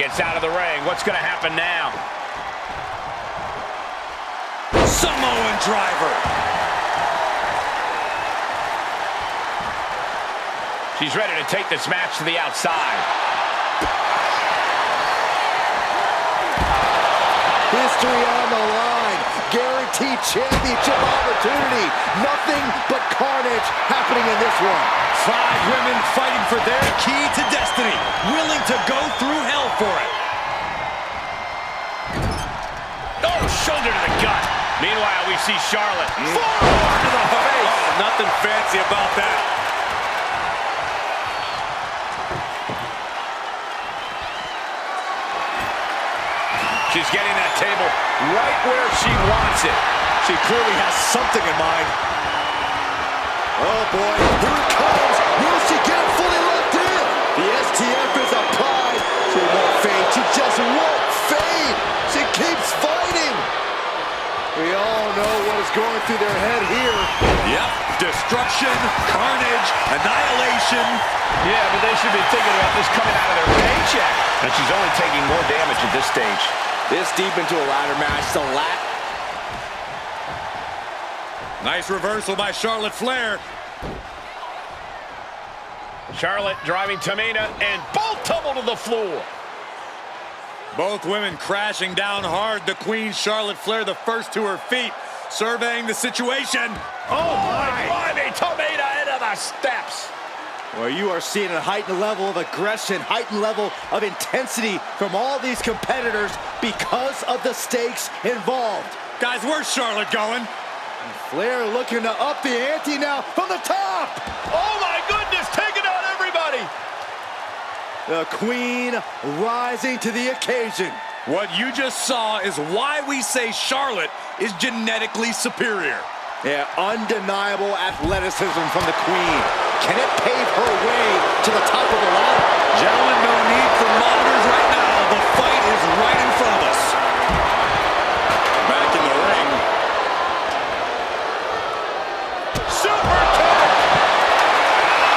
Gets out of the ring. What's going to happen now? Samoan driver. She's ready to take this match to the outside. History on the line. Guaranteed championship opportunity. Nothing but carnage happening in this one. 5 women fighting for their key to destiny. Willing to go through hell for it. Oh, shoulder to the gut. Meanwhile, we see Charlotte. Forward to the face. Oh, nothing fancy about that. She's getting that table right where she wants it. She clearly has something in mind. Oh boy, here it comes. Will she get it fully locked in? The STF is applied. She won't fade. She just won't fade. She keeps fighting. We all know what is going through their head here. Yep, destruction, carnage, annihilation. Yeah, but they should be thinking about this coming out of their paycheck. And she's only taking more damage at this stage. This deep into a ladder match, the Nice reversal by Charlotte Flair. Charlotte driving Tamina, and both tumble to the floor. Both women crashing down hard. The Queen, Charlotte Flair, the first to her feet, surveying the situation. Oh my! Climbing Tamina into the steps. Well, you are seeing a heightened level of aggression, heightened level of intensity from all these competitors because of the stakes involved. Guys, where's Charlotte going? Flair looking to up the ante now from the top. Oh my goodness, taking out everybody. The Queen rising to the occasion. What you just saw is why we say Charlotte is genetically superior. Yeah, undeniable athleticism from the Queen. Can it pave her way to the top of the ladder? Gentlemen, no need for monitors right now. The fight is right in front of us. Back in the ring. Super kick!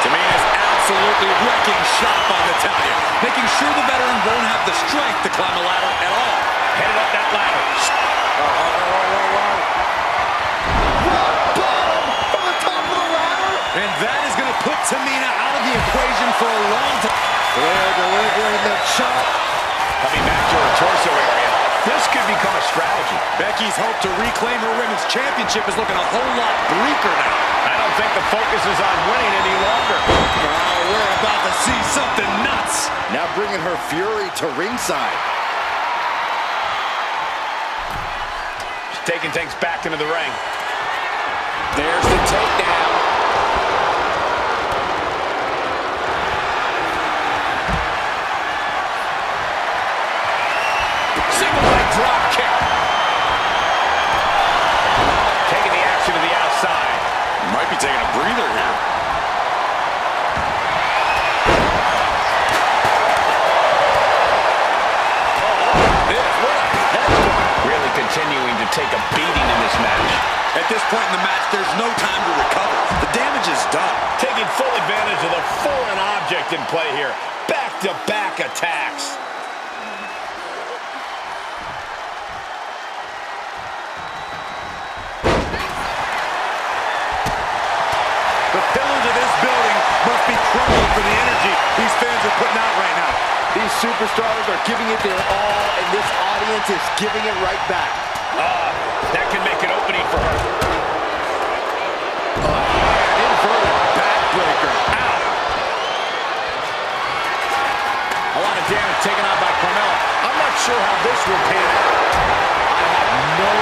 Tamina's absolutely wrecking shop on Natalia, making sure the veteran won't have the strength to climb a ladder at all. Headed up that ladder. And that is going to put Tamina out of the equation for a long time. Flair delivering the chop. Coming back to her torso area. This could become a strategy. Becky's hope to reclaim her women's championship is looking a whole lot bleaker now. I don't think the focus is on winning any longer. Oh, we're about to see something nuts. Now bringing her fury to ringside. She's taking things back into the ring. There's the takedown. Single leg drop kick. Taking the action to the outside. Might be taking a breather here. Really continuing to take a beating in this match. At this point in the match, there's no time to recover. The damage is done. Taking full advantage of the foreign object in play here. Back-to-back attacks. The pillars of this building must be crumbling for the energy these fans are putting out right now. These superstars are giving it their all, and this audience is giving it right back. That can make an opening for her. Inverted backbreaker. Ow. taken on by Carmella. I'm not sure how this will pan out. I have no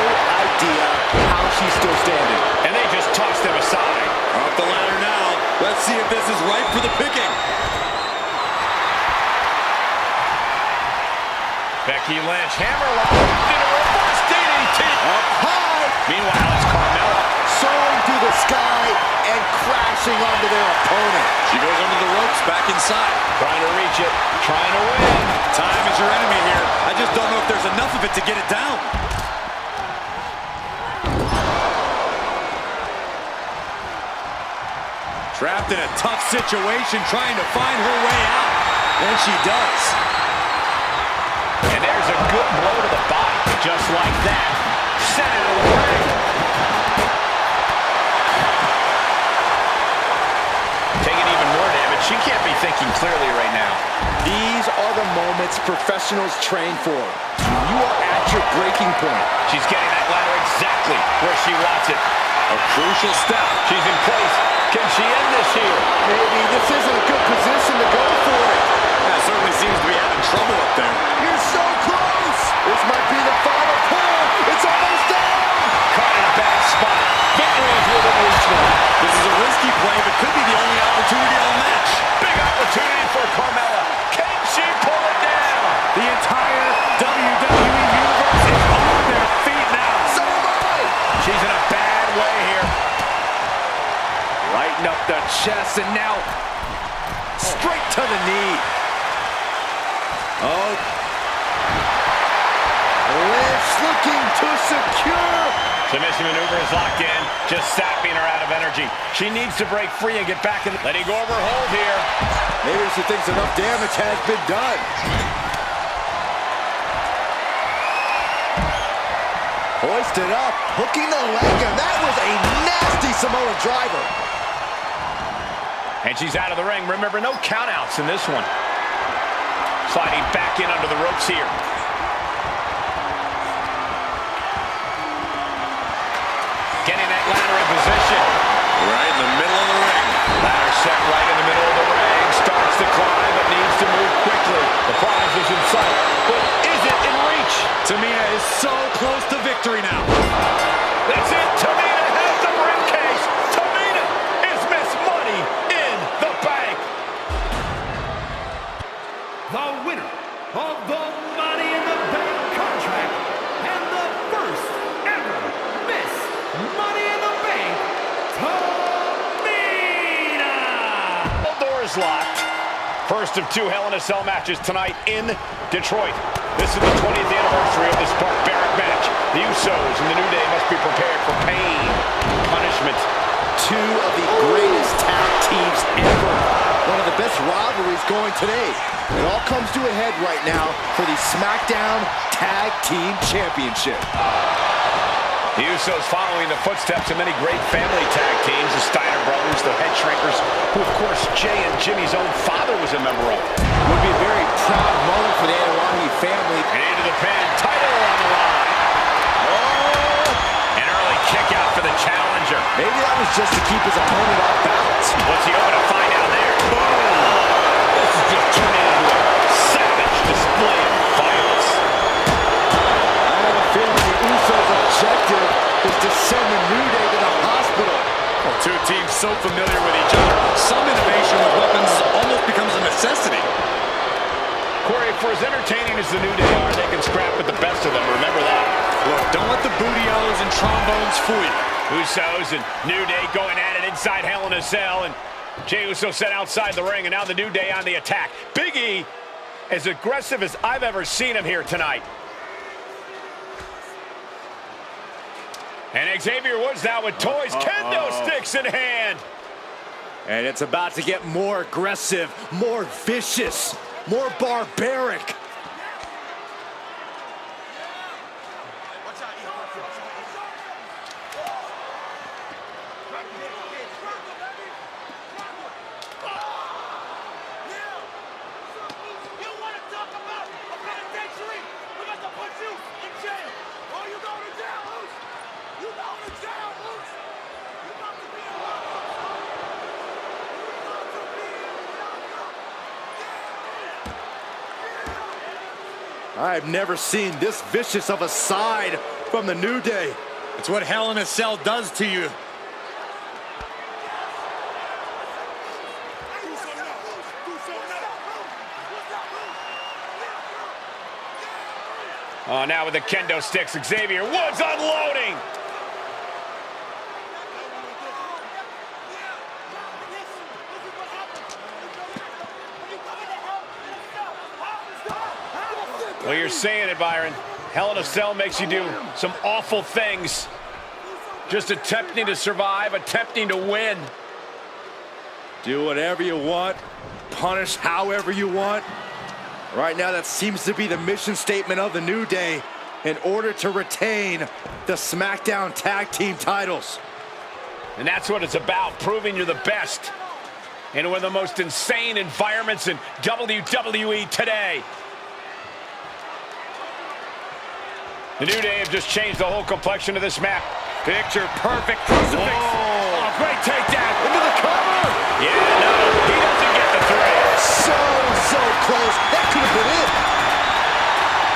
idea how she's still standing. And they just tossed him aside. Up the ladder now. Let's see if this is ripe for the picking. Becky Lynch, hammerlock, did a reverse DDT. Up high. Meanwhile, it's Carmella. Soaring through the sky and crashing onto their opponent. She goes under the ropes, back inside. Trying to reach it, trying to win. Time is your enemy here. I just don't know if there's enough of it to get it down. Trapped in a tough situation, trying to find her way out. And she does. And there's a good blow to the body, just like that. Sent into the ring. Taking even more damage. She can't be thinking clearly right now. These are the moments professionals train for. You are at your breaking point. She's getting that ladder exactly where she wants it. A crucial step. She's in place. Can she end this here? Maybe this isn't a good position to go for it. That certainly seems to be having trouble up there. You're so close. This might be the final pull. It's almost down. Caught in a bad spot. Victory is within reach now. This is a risky play, but could be the only opportunity of the match. Big opportunity for Carmella. Can she pull it down? The entire WWE Universe is on their feet now. So am I. She's in a bad way here. Lighten up the chest and now straight to the knee. Oh. Lynch looking to secure. Submission maneuver is locked in, just sapping her out of energy. She needs to break free and get back in. Letting go of her hold here. Maybe she thinks enough damage has been done. Hoisted up, hooking the leg, and that was a nasty Samoan driver. And she's out of the ring. Remember, no countouts in this one. Sliding back in under the ropes here. Getting that ladder in position. Right in the middle of the ring. Ladder set right in the middle of the ring. Starts to climb, but needs to move quickly. The prize is in sight, but is it in reach? Tamina is so close to victory now. That's it. Tamina has the briefcase. Tamina is Miss Money in the Bank. The winner of the Money in the Bank contract and the first ever Miss Money in the Bank, Tamina! All doors locked. First of two Hell in a Cell matches tonight in Detroit. This is the 20th anniversary of this barbaric match. The Usos and the New Day must be prepared for pain, punishment. Two of the greatest tag teams ever. One of the best rivalries going today. It all comes to a head right now for the SmackDown Tag Team Championship. The Usos following the footsteps of many great family tag teams, the Steiner brothers, the Head Shrinkers, who of course Jay and Jimmy's own father was a member of. Would be a very proud moment for the Anoa'i family. And into the pin, title on the line. Oh! An early kick out for the challenger. Maybe that was just to keep his opponent off balance. What's he hoping to find out there? Boom! This is just turning into a savage display of violence. I have a feeling the Usos' objective is to send the New Day to the hospital. Well, two teams so familiar with each other. Some innovation with weapons almost becomes a necessity. Corey, for as entertaining as the New Day are, they can scrap with the best of them. Remember that. Look, don't let the booty-os and trombones fool you. Usos and New Day going at it inside Hell in a Cell, and Jey Uso set outside the ring, and now the New Day on the attack. Big E, as aggressive as I've ever seen him here tonight. And Xavier Woods now with toys, kendo sticks in hand. And it's about to get more aggressive, more vicious, more barbaric. I've never seen this vicious of a side from the New Day. It's what Hell in a Cell does to you. Oh, now with the kendo sticks, Xavier Woods unloading. Well, you're saying it, Byron. Hell in a Cell makes you do some awful things. Just attempting to survive, attempting to win. Do whatever you want, punish however you want. Right now, that seems to be the mission statement of the New Day in order to retain the SmackDown Tag Team titles. And that's what it's about, proving you're the best in one of the most insane environments in WWE today. The New Day have just changed the whole complexion of this map. Picture perfect crucifix. Oh, Great takedown. Into the cover. yeah, no, he doesn't get the three. So close. That could have been it.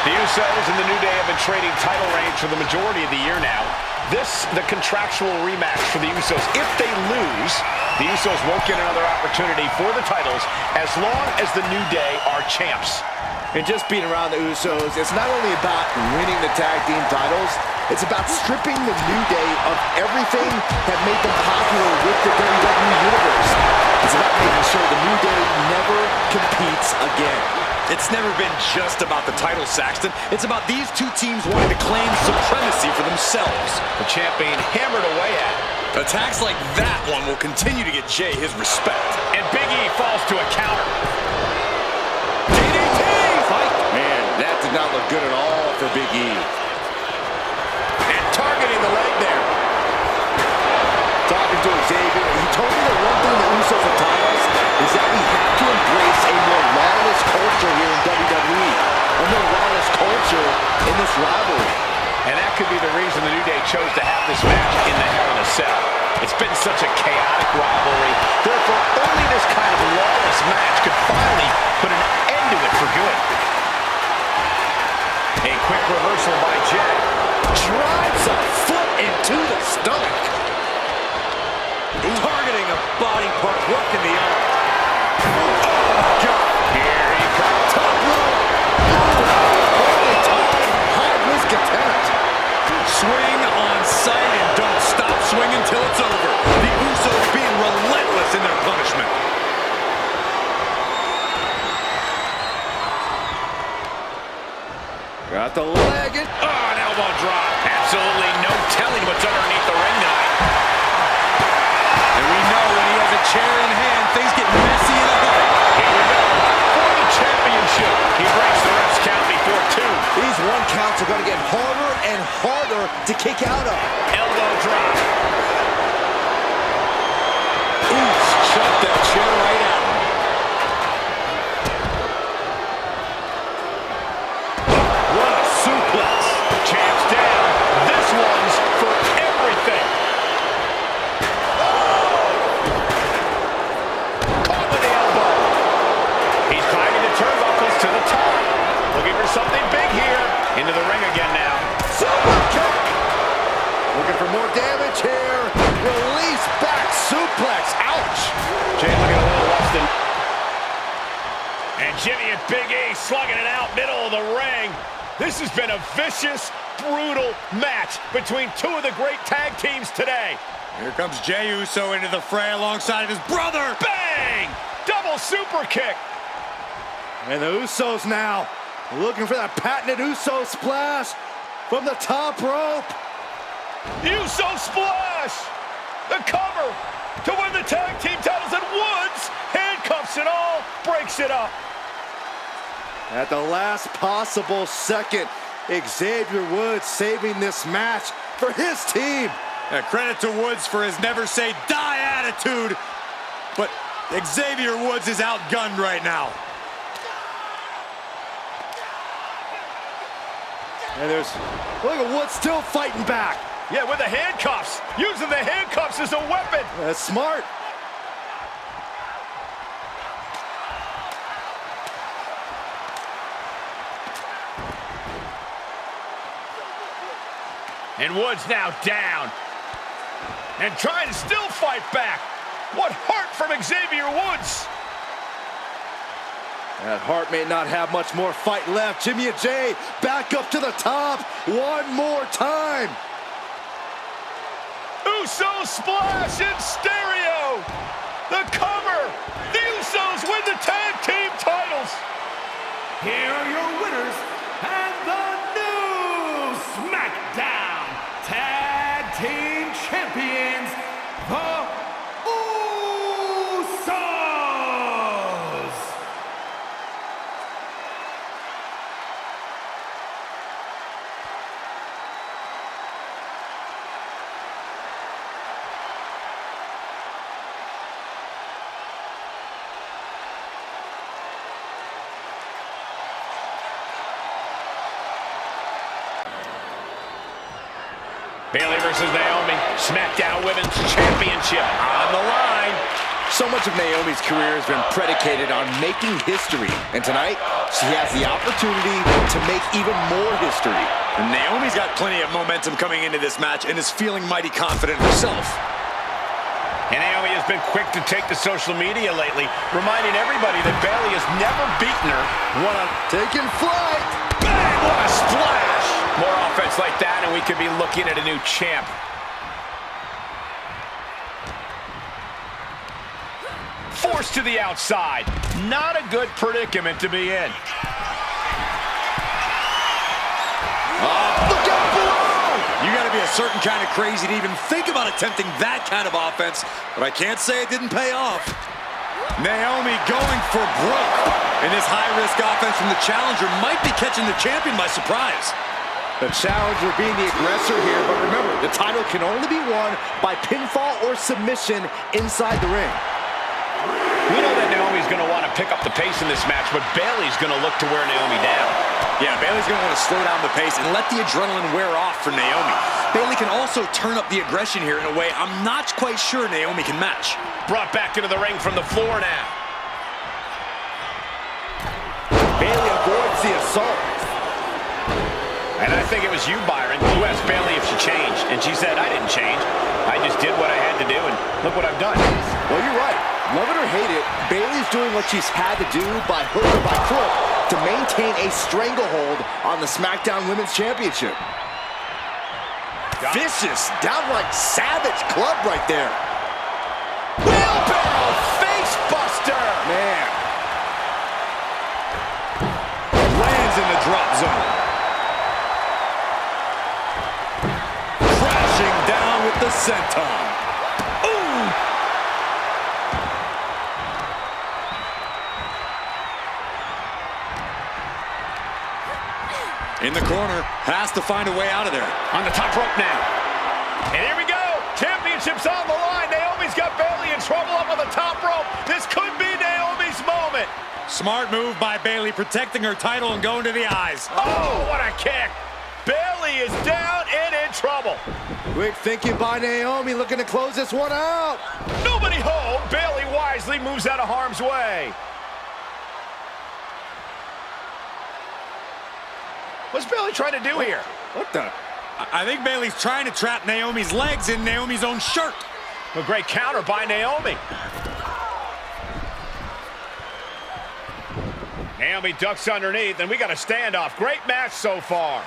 The Usos and the New Day have been trading title reigns for the majority of the year now. This, the contractual rematch for the Usos. If they lose, the Usos won't get another opportunity for the titles as long as the New Day are champs. And just being around the Usos, it's not only about winning the tag team titles, it's about stripping the New Day of everything that made them popular with the WWE Universe. It's about making sure the New Day never competes again. It's never been just about the title, Saxton. It's about these two teams wanting to claim supremacy for themselves. The champ being hammered away at. Attacks like that one will continue to get Jay his respect. And Big E falls to a counter. DDT! Fight. Man, that did not look good at all for Big E. And targeting the leg there. Talking to Xavier, he told me the one thing the Usos have taught us is that we have to embrace a more lawless culture here in WWE. A more lawless culture in this rivalry. And that could be the reason the New Day chose to have this match in the Hell in a Cell. It's been such a chaotic rivalry. Therefore, only this kind of lawless match could finally put an end to it for good. A quick reversal by Jay. Drives a foot into the stomach. Targeting a body part, working the arm. Oh, God. Here he comes. Top rope. Holy time. High-risk attempt. Swing on sight and don't stop swinging till it's over. The Usos being relentless in their punishment. Got the leg and Oh, an elbow drop. Absolutely no telling what's underneath the ring tonight. And we know when he has a chair in hand, things get messy in a hurry. Here we go. For the championship. He breaks the ref's count before two. these one counts are going to get harder and harder to kick out of. Elbow drop. Ooh, shut that chair right out. What a suplex. Champ's down. This one's for everything. Caught with the elbow. He's climbing the turnbuckles to the top. Looking for something big here. Into the ring again now. Super kick. Looking for more damage here. Release back suplex. Ouch. Jay looking a little less than... And Jimmy and Big E slugging it out middle of the ring. This has been a vicious, brutal match between two of the great tag teams today. Here comes Jey Uso into the fray alongside of his brother. Bang! Double super kick. And the Usos now looking for that patented Uso splash from the top rope. Uso splash! The cover to win the tag team titles, and Woods, handcuffs and all, breaks it up. At the last possible second, Xavier Woods saving this match for his team. Credit to Woods for his never say die attitude, but Xavier Woods is outgunned right now. And there's, look at Woods still fighting back. Yeah, with the handcuffs. Using the handcuffs as a weapon. That's smart. And Woods now down. And trying to still fight back. What heart from Xavier Woods. That Hart may not have much more fight left. Jimmy and Jay back up to the top one more time. Uso splash in stereo. The cover. The Usos win the tag team titles. Here are your winners and the new SmackDown Tag Team Champions, the Usos. Bayley versus Naomi, SmackDown Women's Championship on the line. So much of Naomi's career has been predicated on making history. And tonight, she has the opportunity to make even more history. And Naomi's got plenty of momentum coming into this match and is feeling mighty confident herself. And Naomi has been quick to take to social media lately, reminding everybody that Bayley has never beaten her. Taking flight. Bang! What a splash! More offense like that, and we could be looking at a new champ. Forced to the outside. Not a good predicament to be in. Look out below! You got to be a certain kind of crazy to even think about attempting that kind of offense, but I can't say it didn't pay off. Naomi going for broke, and this high-risk offense from the challenger might be catching the champion by surprise. The challenger being the aggressor here, but remember, the title can only be won by pinfall or submission inside the ring. We know that Naomi's going to want to pick up the pace in this match, but Bayley's going to look to wear Naomi down. Yeah, Bayley's going to want to slow down the pace and let the adrenaline wear off for Naomi. Bayley can also turn up the aggression here in a way I'm not quite sure Naomi can match. Brought back into the ring from the floor now. Bayley avoids the assault. And I think it was you, Byron, who asked Bayley if she changed. And she said, I didn't change. I just did what I had to do, and look what I've done. Well, you're right. Love it or hate it, Bayley's doing what she's had to do by hook or by crook to maintain a stranglehold on the SmackDown Women's Championship. Vicious, downright savage club right there. Wheelbarrow face buster! Man. Lands in the drop zone. Crashing down with the senton. Ooh! In the corner, has to find a way out of there. On the top rope now. And here we go. Championship's on the line. Naomi's got Bayley in trouble up on the top rope. This could be Naomi's moment. Smart move by Bayley, protecting her title and going to the eyes. Oh, what a kick. Bayley is down and in trouble. Quick thinking by Naomi, looking to close this one out. Nobody home. Bayley wisely moves out of harm's way. What's Bayley trying to do here? What the? I think Bayley's trying to trap Naomi's legs in Naomi's own shirt. A great counter by Naomi. Naomi ducks underneath, and we got a standoff. Great match so far.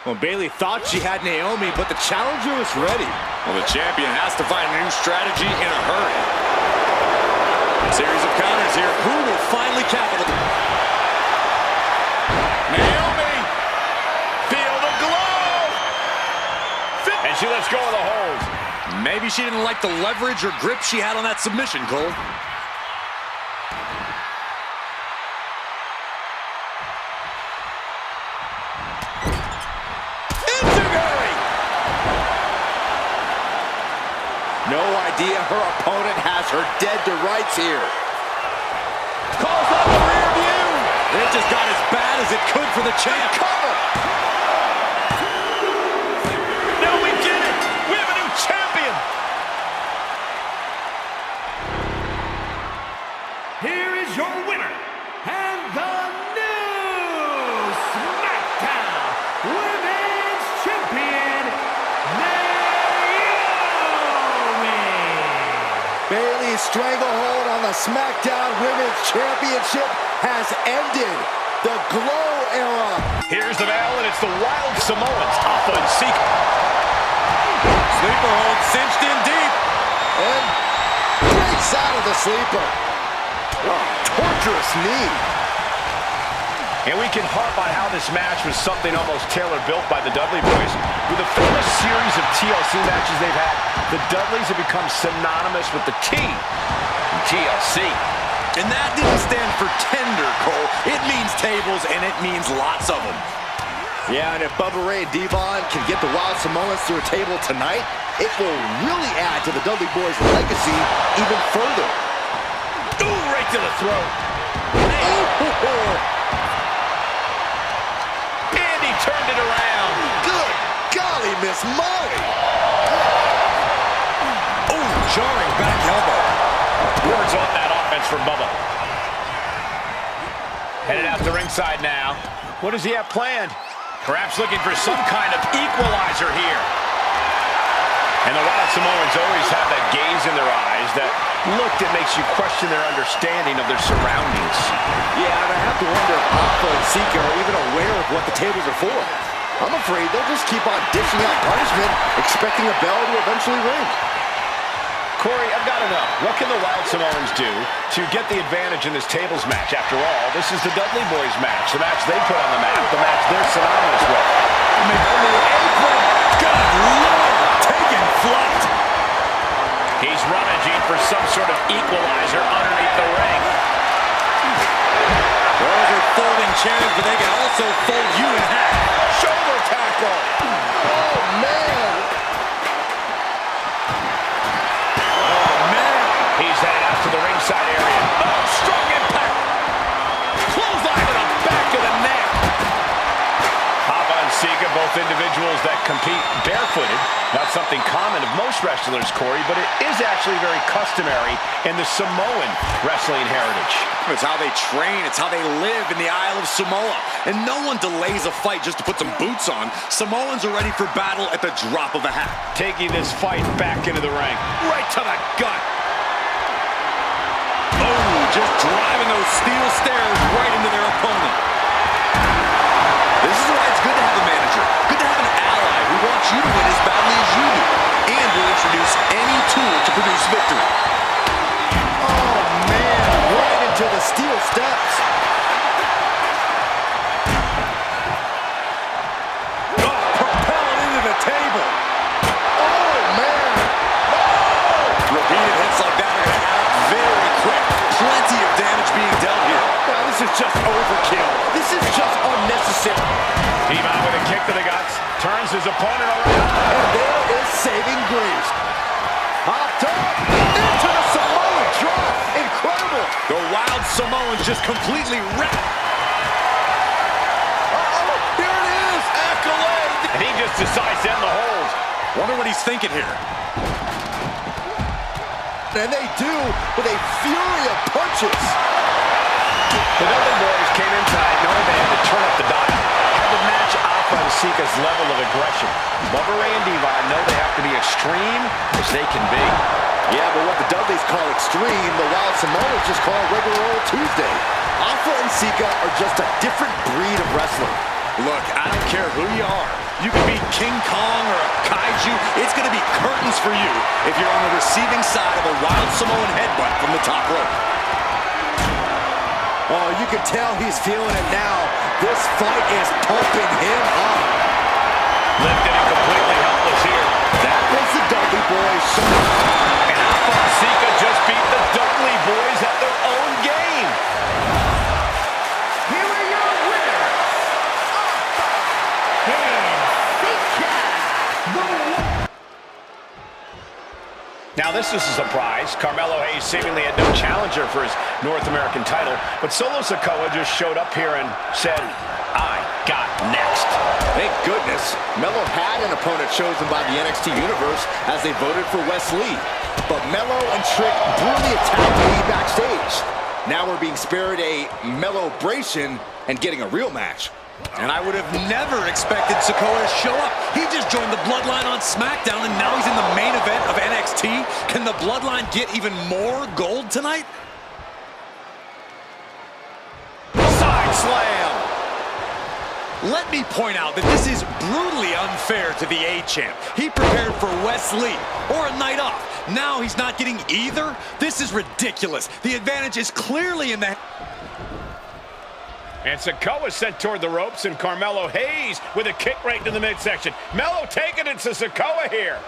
Well, Bayley thought she had Naomi, but the challenger was ready. Well, the champion has to find a new strategy in a hurry. Series of counters here. Who will finally capitalize? Naomi! Feel the glow! And she lets go of the hold. Maybe she didn't like the leverage or grip she had on that submission, Cole. No idea her opponent has her dead to rights here. Calls out the rear view. It just got as bad as it could for the champ. Cover. Now we did it. We have a new champion. Here is your winner and the new SmackDown Women's Champion, stranglehold on the SmackDown Women's Championship has ended. The Glow era. Here's the bell, and it's the Wild Samoans, Alpha and Sika. Sleeper hold cinched in deep. And breaks out of the sleeper. Oh, torturous knee. And we can harp on how this match was something almost tailor-built by the Dudley Boys. With the famous series of TLC matches they've had, the Dudleys have become synonymous with the T in TLC. And that didn't stand for tender, Cole. It means tables, and it means lots of them. Yeah, and if Bubba Ray and Devon can get the Wild Samoans through a table tonight, it will really add to the Dudley Boys' legacy even further. Ooh, right to the throat. And he turned it around. Good golly, Miss Molly. Oh, jarring back elbow. Words on that offense from Bubba. Headed out to ringside now. What does he have planned? Perhaps looking for some kind of equalizer here. And the Wild Samoans always have that gaze in their eyes, that look that makes you question their understanding of their surroundings. Yeah, and I have to wonder if Alpha and Sika are even aware of what the tables are for. I'm afraid they'll just keep on dishing out punishment, expecting a bell to eventually ring. Corey, I've got to know, what can the Wild Samoans do to get the advantage in this tables match? After all, this is the Dudley Boys match, the match they put on the map, the match they're synonymous with. Good Lord, taking flight. He's rummaging for some sort of equalizer underneath the ring. Those are folding chairs, but they can also fold you in half. Shoulder tackle. Oh, man. He's headed out to the ringside area. Oh, strong impact. Clothesline to the back of the neck. Alpha and Sika, both individuals that compete barefooted. Not something common of most wrestlers, Corey, but it is actually very customary in the Samoan wrestling heritage. It's how they train. It's how they live in the Isle of Samoa. And no one delays a fight just to put some boots on. Samoans are ready for battle at the drop of a hat. Taking this fight back into the ring. Right to the gut. Oh, just driving those steel stairs right into their opponent. This is why it's good to have a manager. Good to have an ally who wants you to win as badly as you do. And will introduce any tool to produce victory. Oh, man. Right into the steel steps. Oh, propelled into the table. Oh, man. Repeated hits like that are going to add up very quick. Plenty of damage being dealt here. Now, this is just overkill. This is just unnecessary. Devon with a kick to the guts. Turns his opponent around. And there is saving grace. Hop top. Into the Samoan drop. Incredible. The Wild Samoans just completely wrecked. Uh-oh. Here it is. Accolade. And he just decides to end the hold. Wonder what he's thinking here. And they do with a fury of punches. The Dudley Boys came in tonight knowing they had to turn up the dial. Had to match Alpha and Sika's level of aggression. Bubba Ray and Devon know they have to be extreme as they can be. Yeah, but what the Dudleys call extreme, the Wild Samoans just call regular old Tuesday. Alpha and Sika are just a different breed of wrestler. Look, I don't care who you are. You can be King Kong or a kaiju. It's going to be curtains for you if you're on the receiving side of a Wild Samoan headbutt from the top rope. Oh, you can tell he's feeling it now. This fight is pumping him up. Lifted and completely helpless here. That was the Dudley Boys show. And Alpha and Sika just beat the Dudley Boys at their own game. Here are your winners, Alpha and Sika. Now this is a surprise. Carmelo Hayes seemingly had no challenger for his North American title, but Solo Sikoa just showed up here and said, I got next. Thank goodness. Melo had an opponent chosen by the NXT Universe as they voted for Wes Lee. But Melo and Trick brutally attacked Lee backstage. Now we're being spared a Melo-bration and getting a real match. And I would have never expected Sikoa to show up. He just joined the Bloodline on SmackDown, and now he's in the main event of NXT. Can the Bloodline get even more gold tonight? Side slam. Let me point out that this is brutally unfair to the A-Champ. He prepared for Wes Lee or a night off. Now he's not getting either? This is ridiculous. The advantage is clearly in the... And Sikoa sent toward the ropes, and Carmelo Hayes with a kick right into the midsection. Melo taking it to Sikoa here.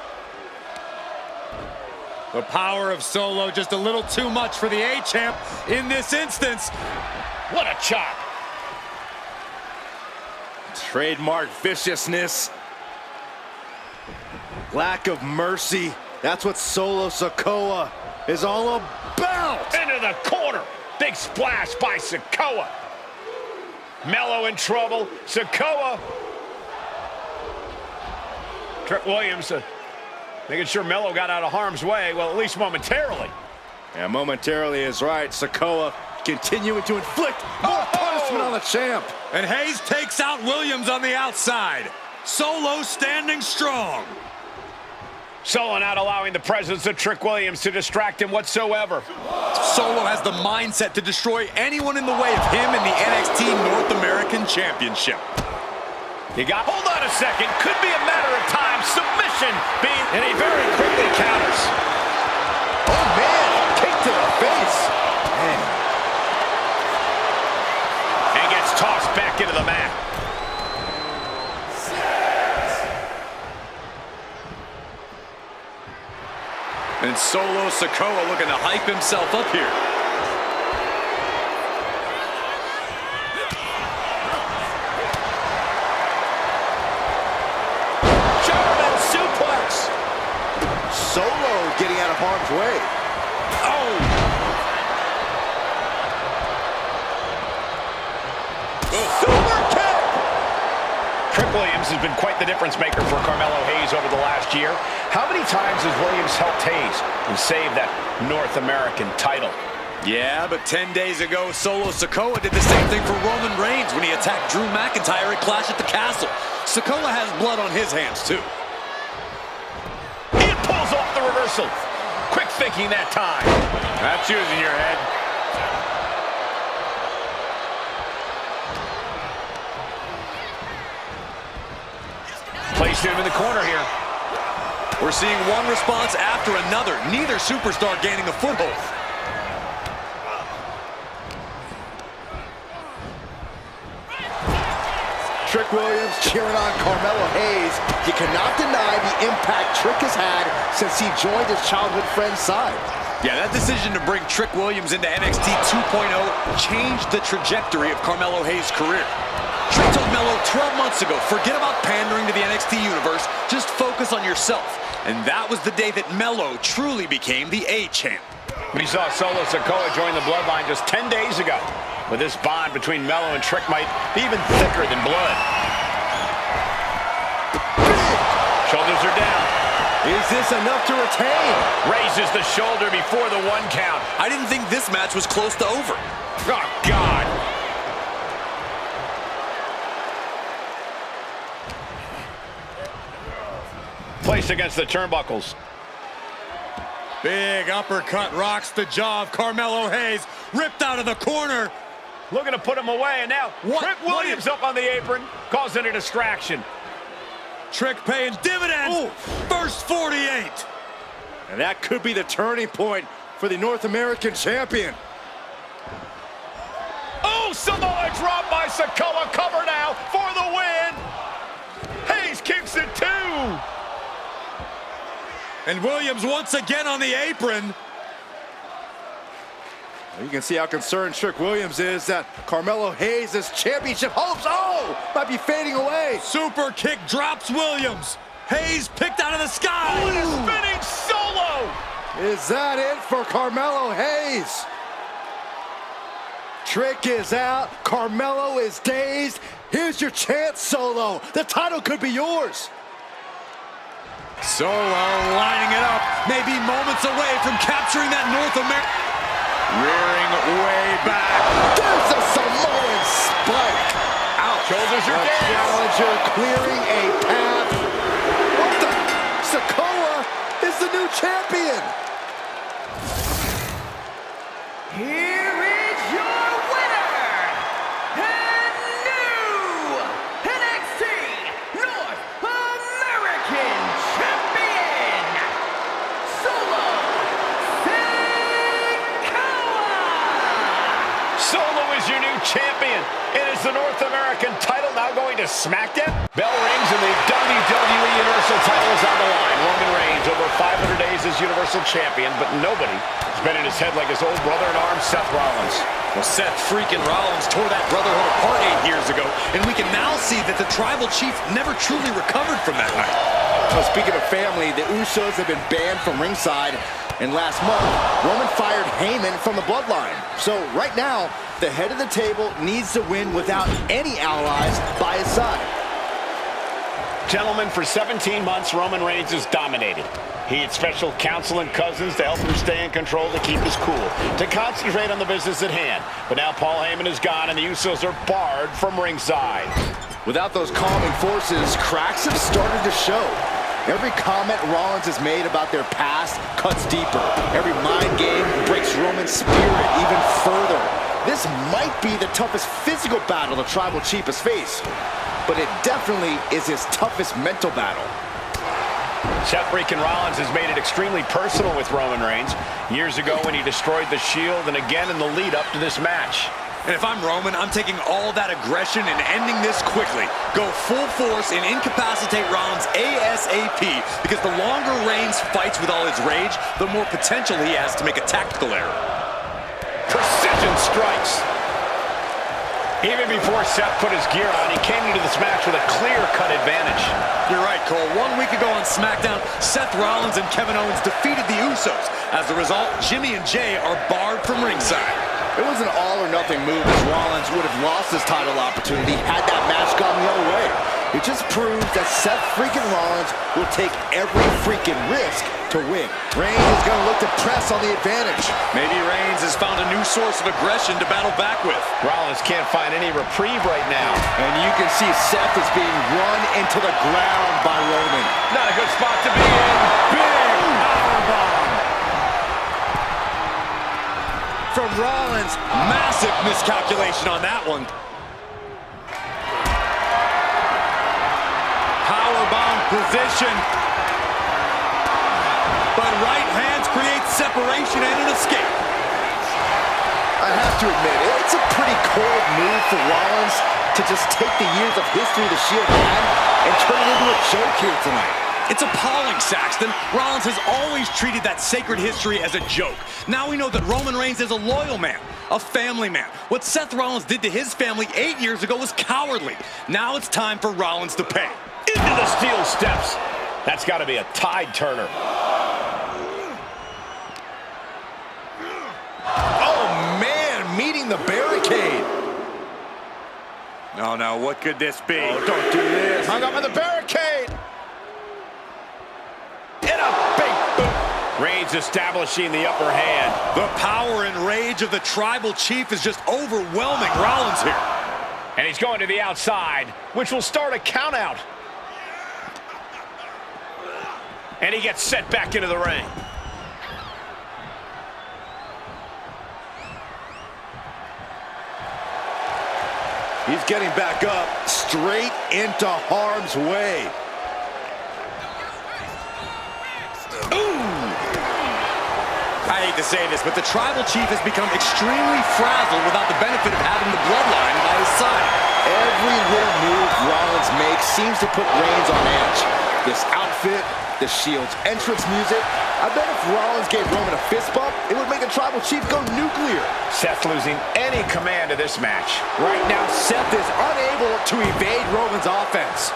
The power of Solo just a little too much for the A-Champ in this instance. What a chop. Trademark viciousness. Lack of mercy. That's what Solo Sikoa is all about. Into the corner. Big splash by Sikoa. Melo in trouble. Sikoa. Trick Williams making sure Melo got out of harm's way. Well, at least momentarily. Yeah, momentarily is right. Sikoa continuing to inflict more punishment on the champ. And Hayes takes out Williams on the outside. Solo standing strong. Solo not allowing the presence of Trick Williams to distract him whatsoever. Solo has the mindset to destroy anyone in the way of him in the NXT North American Championship. Hold on a second. Could be a matter of time. Submission being... And he very quickly counters. Oh, man. Kick to the face. Man. And gets tossed back into the mat. And Solo Sikoa looking to hype himself up here. German suplex. Solo getting out of harm's way. Oh! Super kick. Trick Williams has been quite the difference maker for Carmelo Hayes over the last year. How many times has Williams helped Hayes and saved that North American title? Yeah, but 10 days ago, Solo Sikoa did the same thing for Roman Reigns when he attacked Drew McIntyre at Clash at the Castle. Sikoa has blood on his hands, too. He pulls off the reversal. Quick thinking that time. That's using your head. Placed him in the corner here. We're seeing one response after another. Neither superstar gaining a foothold. Trick Williams cheering on Carmelo Hayes. You cannot deny the impact Trick has had since he joined his childhood friend's side. Yeah, that decision to bring Trick Williams into NXT 2.0 changed the trajectory of Carmelo Hayes' career. Trick told Melo 12 months ago, forget about pandering to the NXT universe, just focus on yourself. And that was the day that Melo truly became the A-Champ. We saw Solo Sikoa join the Bloodline just 10 days ago. But this bond between Melo and Trick might be even thicker than blood. Shoulders are down. Is this enough to retain? Raises the shoulder before the 1 count. I didn't think this match was close to over. Oh, God. Placed against the turnbuckles. Big uppercut rocks the jaw of Carmelo Hayes. Ripped out of the corner. Looking to put him away, and now Trick Williams up on the apron, causing a distraction. Trick paying dividends. Ooh. First 48. And that could be the turning point for the North American champion. Oh, Samoa drop by Sikoa. Cover now for the win. Hayes kicks it too. And Williams once again on the apron. You can see how concerned Trick Williams is that Carmelo Hayes' championship hopes, might be fading away. Super kick drops Williams. Hayes picked out of the sky. Spinning Solo. Is that it for Carmelo Hayes? Trick is out. Carmelo is dazed. Here's your chance, Solo. The title could be yours. Solo lining it up. Maybe moments away from capturing that North American. Rearing way back. There's a Samoan spike. Ouch. Shoulders are The down. challenger clearing a path. What the? Sikoa is the new champion. Here is your winner, and new NXT North American Champion, Solo Sikoa! Solo is your new champion. It is the North American title now going to SmackDown. Bell rings and the WWE Universal title is on the line. Roman Reigns over 500 days as Universal Champion, but nobody has been in his head like his old brother-in-arms, Seth Rollins. Well, Seth freaking Rollins tore that brotherhood apart 8 years ago, and we can now see that the Tribal Chief never truly recovered from that night. Well, speaking of family, the Usos have been banned from ringside, and last month, Roman fired Heyman from the Bloodline. So right now, the head of the table needs to win without any allies by his side. Gentlemen, for 17 months, Roman Reigns has dominated. He had special counsel and cousins to help him stay in control, to keep his cool, to concentrate on the business at hand. But now Paul Heyman is gone, and the Usos are barred from ringside. Without those calming forces, cracks have started to show. Every comment Rollins has made about their past cuts deeper. Every mind game breaks Roman's spirit even further. This might be the toughest physical battle the Tribal Chief has faced, but it definitely is his toughest mental battle. Seth freaking Rollins has made it extremely personal with Roman Reigns. Years ago when he destroyed the Shield, and again in the lead up to this match. And if I'm Roman, I'm taking all that aggression and ending this quickly. Go full force and incapacitate Rollins ASAP, because the longer Reigns fights with all his rage, the more potential he has to make a tactical error. Precision strikes. Even before Seth put his gear on, he came into this match with a clear-cut advantage. You're right, Cole. 1 week ago on SmackDown, Seth Rollins and Kevin Owens defeated the Usos. As a result, Jimmy and Jay are barred from ringside. It was an all-or-nothing move, as Rollins would have lost his title opportunity had that match gone the other way. It just proves that Seth freaking Rollins will take every freaking risk to win. Reigns is going to look to press on the advantage. Maybe Reigns has found a new source of aggression to battle back with. Rollins can't find any reprieve right now. And you can see Seth is being run into the ground by Roman. Not a good spot to be in. Big powerbomb. From Rollins, massive miscalculation on that one. Powerbomb position. But right hands create separation and an escape. I have to admit, it's a pretty cold move for Rollins to just take the years of history the Shield had and turn it into a joke here tonight. It's appalling, Saxton. Rollins has always treated that sacred history as a joke. Now we know that Roman Reigns is a loyal man, a family man. What Seth Rollins did to his family 8 years ago was cowardly. Now it's time for Rollins to pay. Into the steel steps. That's got to be a tide turner. Oh, man, meeting the barricade. Oh, no, what could this be? Oh, don't do this. Hung up on the barricade. And a big boot. Reigns establishing the upper hand. The power and rage of the Tribal Chief is just overwhelming Rollins here. And he's going to the outside, which will start a countout. And he gets set back into the ring. He's getting back up, straight into harm's way. I hate to say this, but the Tribal Chief has become extremely frazzled without the benefit of having the Bloodline by his side. Every little move Rollins makes seems to put Reigns on edge. This outfit, the Shield's entrance music. I bet if Rollins gave Roman a fist bump, it would make the Tribal Chief go nuclear. Seth losing any command of this match. Right now, Seth is unable to evade Roman's offense.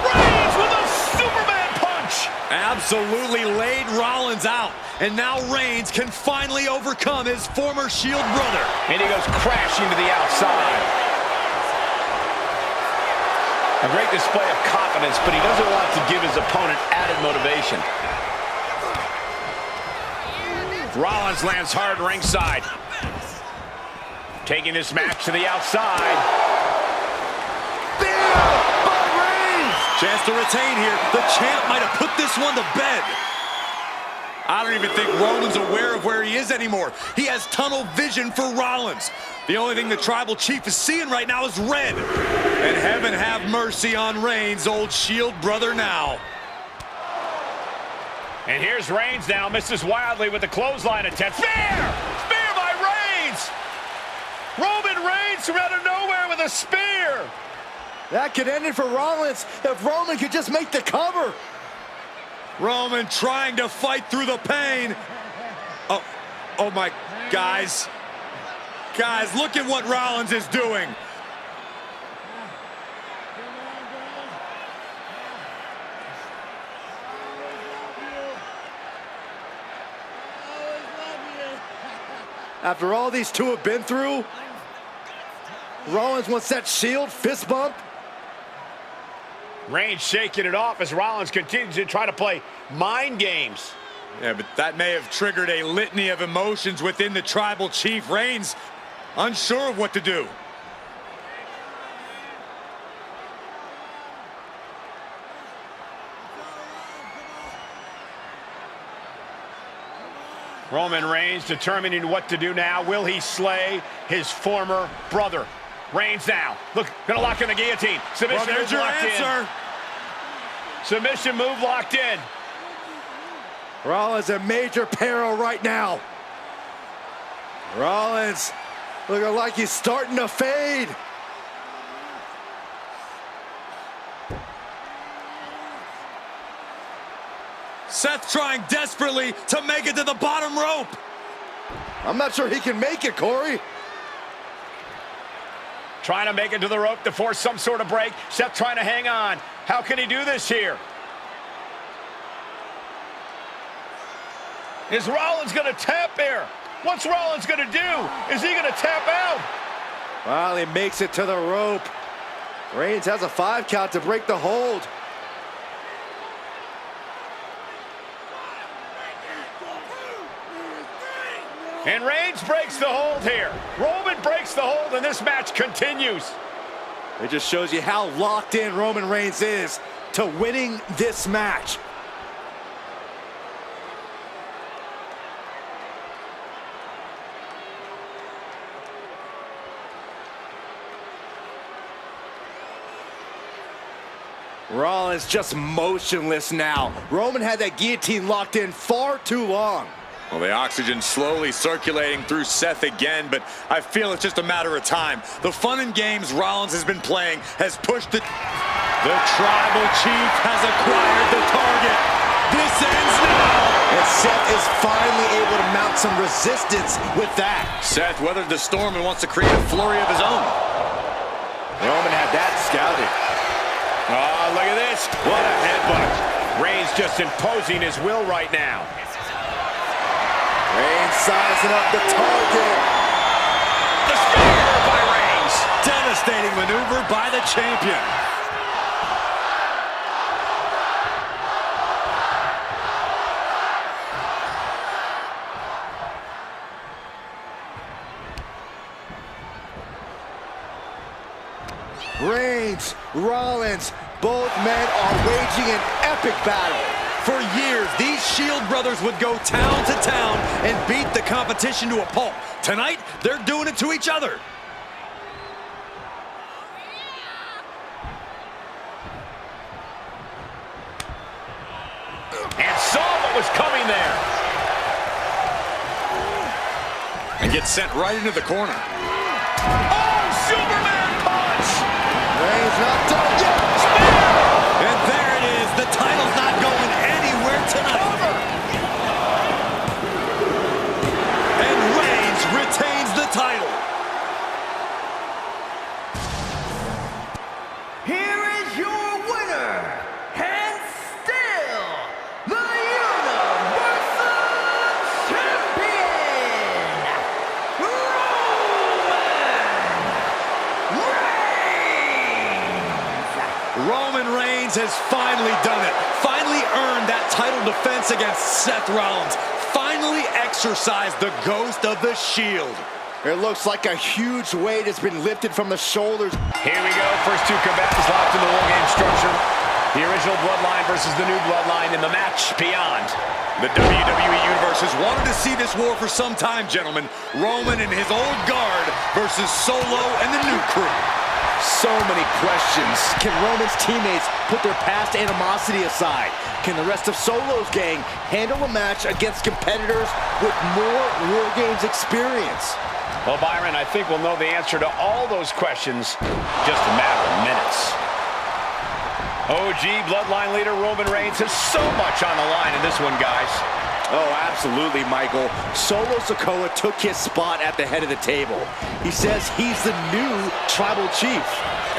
Reigns with a Superman punch. Absolutely laid Rollins out. And now Reigns can finally overcome his former Shield brother. And he goes crashing to the outside. A great display of confidence, but he doesn't want to give his opponent added motivation. Rollins lands hard ringside. Taking this match to the outside. Chance to retain here. The champ might have put this one to bed. I don't even think Roman's aware of where he is anymore. He has tunnel vision for Rollins. The only thing the Tribal Chief is seeing right now is red. And heaven have mercy on Reigns, old Shield brother now. And here's Reigns now, misses wildly with the clothesline attempt. Spear! Spear by Reigns! Roman Reigns from out of nowhere with a spear! That could end it for Rollins if Roman could just make the cover. Roman trying to fight through the pain. Oh my, guys. Guys, look at what Rollins is doing. After all these two have been through, Rollins wants that Shield fist bump. Reigns shaking it off as Rollins continues to try to play mind games. Yeah, but that may have triggered a litany of emotions within the Tribal Chief. Reigns unsure of what to do. Roman Reigns determining what to do now. Will he slay his former brother? Reigns now. Look, gonna lock in the guillotine. Submission Well, there's your locked answer. in. Submission move locked in. Rollins in major peril right now. Rollins looking like he's starting to fade. Seth trying desperately to make it to the bottom rope. I'm not sure he can make it, Corey. Trying to make it to the rope to force some sort of break. Seth trying to hang on. How can he do this here? Is Rollins going to tap here? What's Rollins going to do? Is he going to tap out? Well, he makes it to the rope. Reigns has a 5 count to break the hold. And Reigns breaks the hold here. Roman breaks the hold, and this match continues. It just shows you how locked in Roman Reigns is to winning this match. Rollins just motionless now. Roman had that guillotine locked in far too long. Well, the oxygen slowly circulating through Seth again, but I feel it's just a matter of time. The fun and games Rollins has been playing has pushed the Tribal Chief has acquired the target. This ends now. And Seth is finally able to mount some resistance with that. Seth weathered the storm and wants to create a flurry of his own. Roman had that scouted. Oh, look at this. What a headbutt. Reigns just imposing his will right now. Reigns sizing up the target. The spear by Reigns. Devastating maneuver by the champion. Reigns, Rollins, both men are waging an epic battle. For years, these Shield brothers would go town to town and beat the competition to a pulp. Tonight, they're doing it to each other. And saw what was coming there. And gets sent right into the corner. Oh, Superman punch! Reigns not done yet. And there it is. The title's not going anywhere tonight. And Reigns retains the title. Here is your winner, and still the Universal Champion, Roman Reigns has finally done it. Finally earned that title defense against Seth Rollins. Finally exercised the ghost of the Shield. It looks like a huge weight has been lifted from the shoulders. Here we go. First two combatants locked in the war game structure. The original bloodline versus the new bloodline in the match beyond. The WWE Universe has wanted to see this war for some time, gentlemen. Roman and his old guard versus Solo and the new crew. So many questions. Can Roman's teammates put their past animosity aside? Can the rest of Solo's gang handle a match against competitors with more War Games experience? Well, Byron, I think we'll know the answer to all those questions just a matter of minutes. OG Bloodline leader Roman Reigns has so much on the line in this one, guys. Oh, absolutely, Michael. Solo Sikoa took his spot at the head of the table. He says he's the new tribal chief.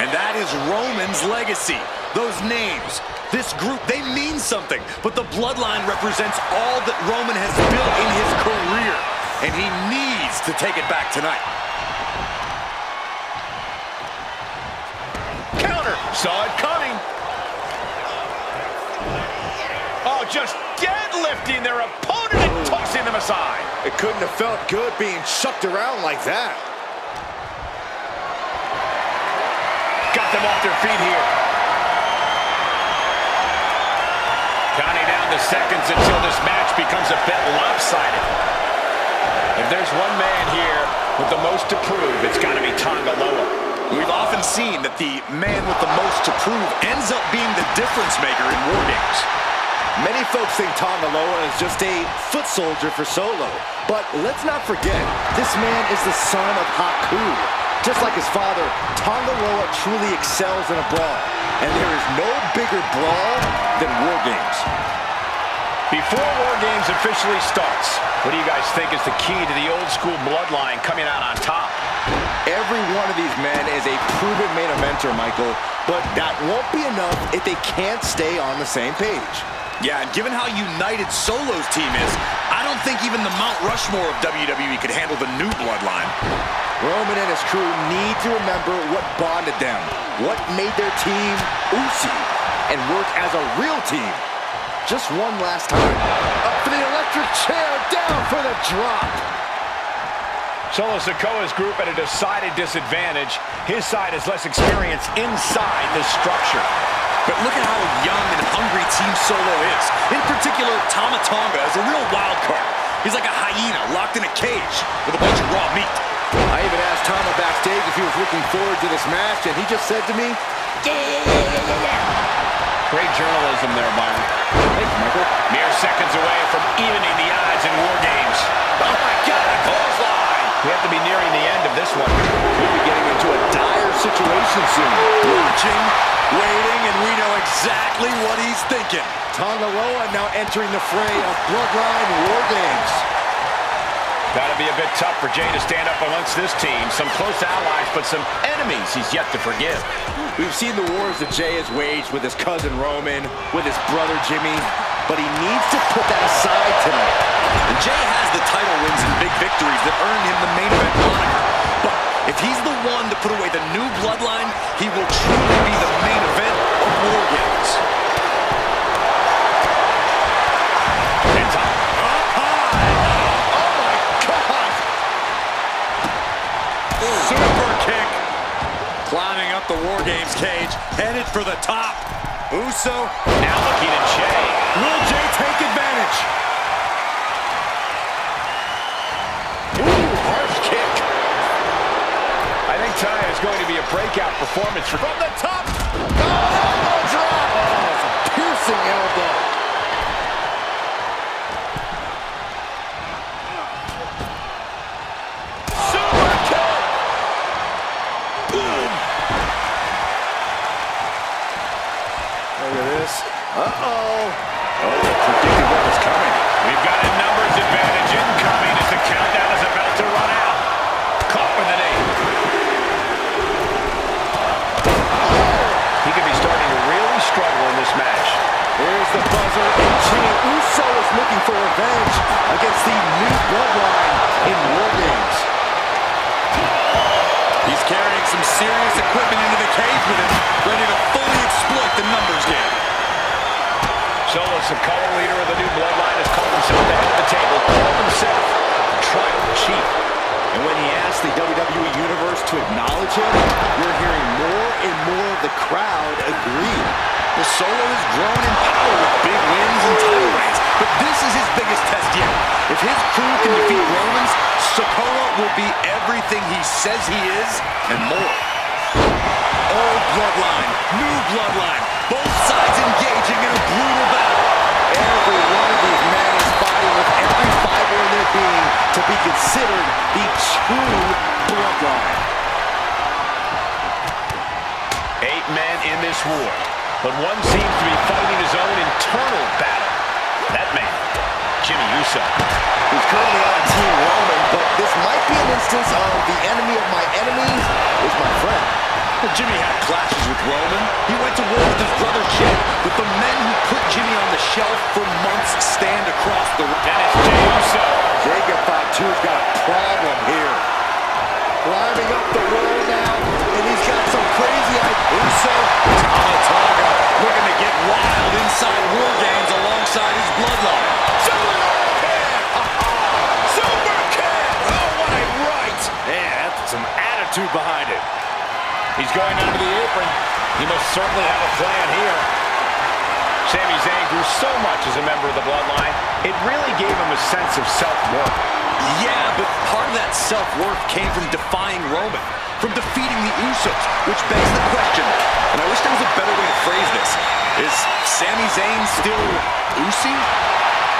And that is Roman's legacy. Those names, this group, they mean something. But the Bloodline represents all that Roman has built in his career. And he needs to take it back tonight. Counter. Saw it coming. Oh, just deadlifting their opponent and tossing them aside. It couldn't have felt good being chucked around like that. Got them off their feet here. Counting down the seconds until this match becomes a bit lopsided. If there's one man here with the most to prove, it's got to be Tonga Loa. We've often seen that the man with the most to prove ends up being the difference maker in War Games. Many folks think Tonga Loa is just a foot soldier for Solo. But let's not forget, this man is the son of Haku. Just like his father, Tonga Loa truly excels in a brawl. And there is no bigger brawl than War Games. Before War Games officially starts, what do you guys think is the key to the old school bloodline coming out on top? Every one of these men is a proven main eventer, Michael. But that won't be enough if they can't stay on the same page. Yeah, and given how united Solo's team is, I don't think even the Mount Rushmore of WWE could handle the new bloodline. Roman and his crew need to remember what bonded them, what made their team Usi, and work as a real team. Just one last time. Up for the electric chair, down for the drop. Solo Sikoa's group at a decided disadvantage. His side has less experience inside this structure. But look at how young and hungry Team Solo is. In particular, Tama Tonga is a real wild card. He's like a hyena locked in a cage with a bunch of raw meat. I even asked Tama backstage if he was looking forward to this match, and he just said to me, yeah. Great journalism there, Byron. Thank you, Michael. Mere seconds away from evening the odds in War Games. Oh my God, a clothesline! We have to be nearing the end of this one. We'll be getting into a dire situation soon. Watching, waiting, and we know exactly what he's thinking. Tonga Loa now entering the fray of Bloodline War Games. Gotta be a bit tough for Jay to stand up amongst this team. Some close allies, but some enemies he's yet to forgive. We've seen the wars that Jay has waged with his cousin Roman, with his brother Jimmy, but he needs to put that aside tonight. And Jay has the title wins and big victories that earned him the main event moniker. But if he's the one to put away the new bloodline, he will truly be the main event of War Games. It's up high. Oh my God! Super kick. Climbing up the War Games cage, headed for the top. Uso Now looking at Jay. Will Jay take advantage? Ooh, harsh kick. I think tonight is going to be a breakout performance for... From the top. Oh, drop. Oh, it's a piercing elbow. Super kick. Boom. Look at this. Uh-oh. Oh, they predicted what was coming. We've got a numbers advantage incoming as the countdown is about to run out. Caught with an knee. He could be starting to really struggle in this match. Here's the buzzer, and Jimmy Uso is looking for revenge against the new bloodline in War Games. He's carrying some serious equipment into the cage with him, ready to fully exploit the numbers game. Solo Sikoa, leader of the new bloodline, has called himself the head of the table, called himself tribal chief. And when he asked the WWE Universe to acknowledge him, we're hearing more and more of the crowd agree. Well, Solo has grown in power with big wins and title reigns, but this is his biggest test yet. If his crew can defeat Roman's, Sikoa will be everything he says he is and more. Old bloodline, new bloodline, both sides engaging in a brutal battle. Every one of these men is fighting with every fiber in their being to be considered the true bloodline. 8 men in this war, but one seems to be fighting his own internal battle. That man, Jimmy Uso. He's currently on Team Roman, but this might be an instance of the enemy of my enemy is my friend. Well, Jimmy had clashes with Roman. He went to war with his brother Jey, but the men who put Jimmy on the shelf for months stand across the ring. And it's Jey Uso. Jacob thought two's got a problem here. Climbing up the wall now, and he's got some crazy ideas. Uso, Tama looking to get wild inside War Games alongside his bloodline. Super kick! Oh, what a right! Man, that's some attitude behind it. He's going onto the apron. He must certainly have a plan here. Sami Zayn grew so much as a member of the Bloodline, it really gave him a sense of self-worth. Yeah, but part of that self-worth came from defying Roman, from defeating the Usos, which begs the question, and I wish there was a better way to phrase this, is Sami Zayn still Usi?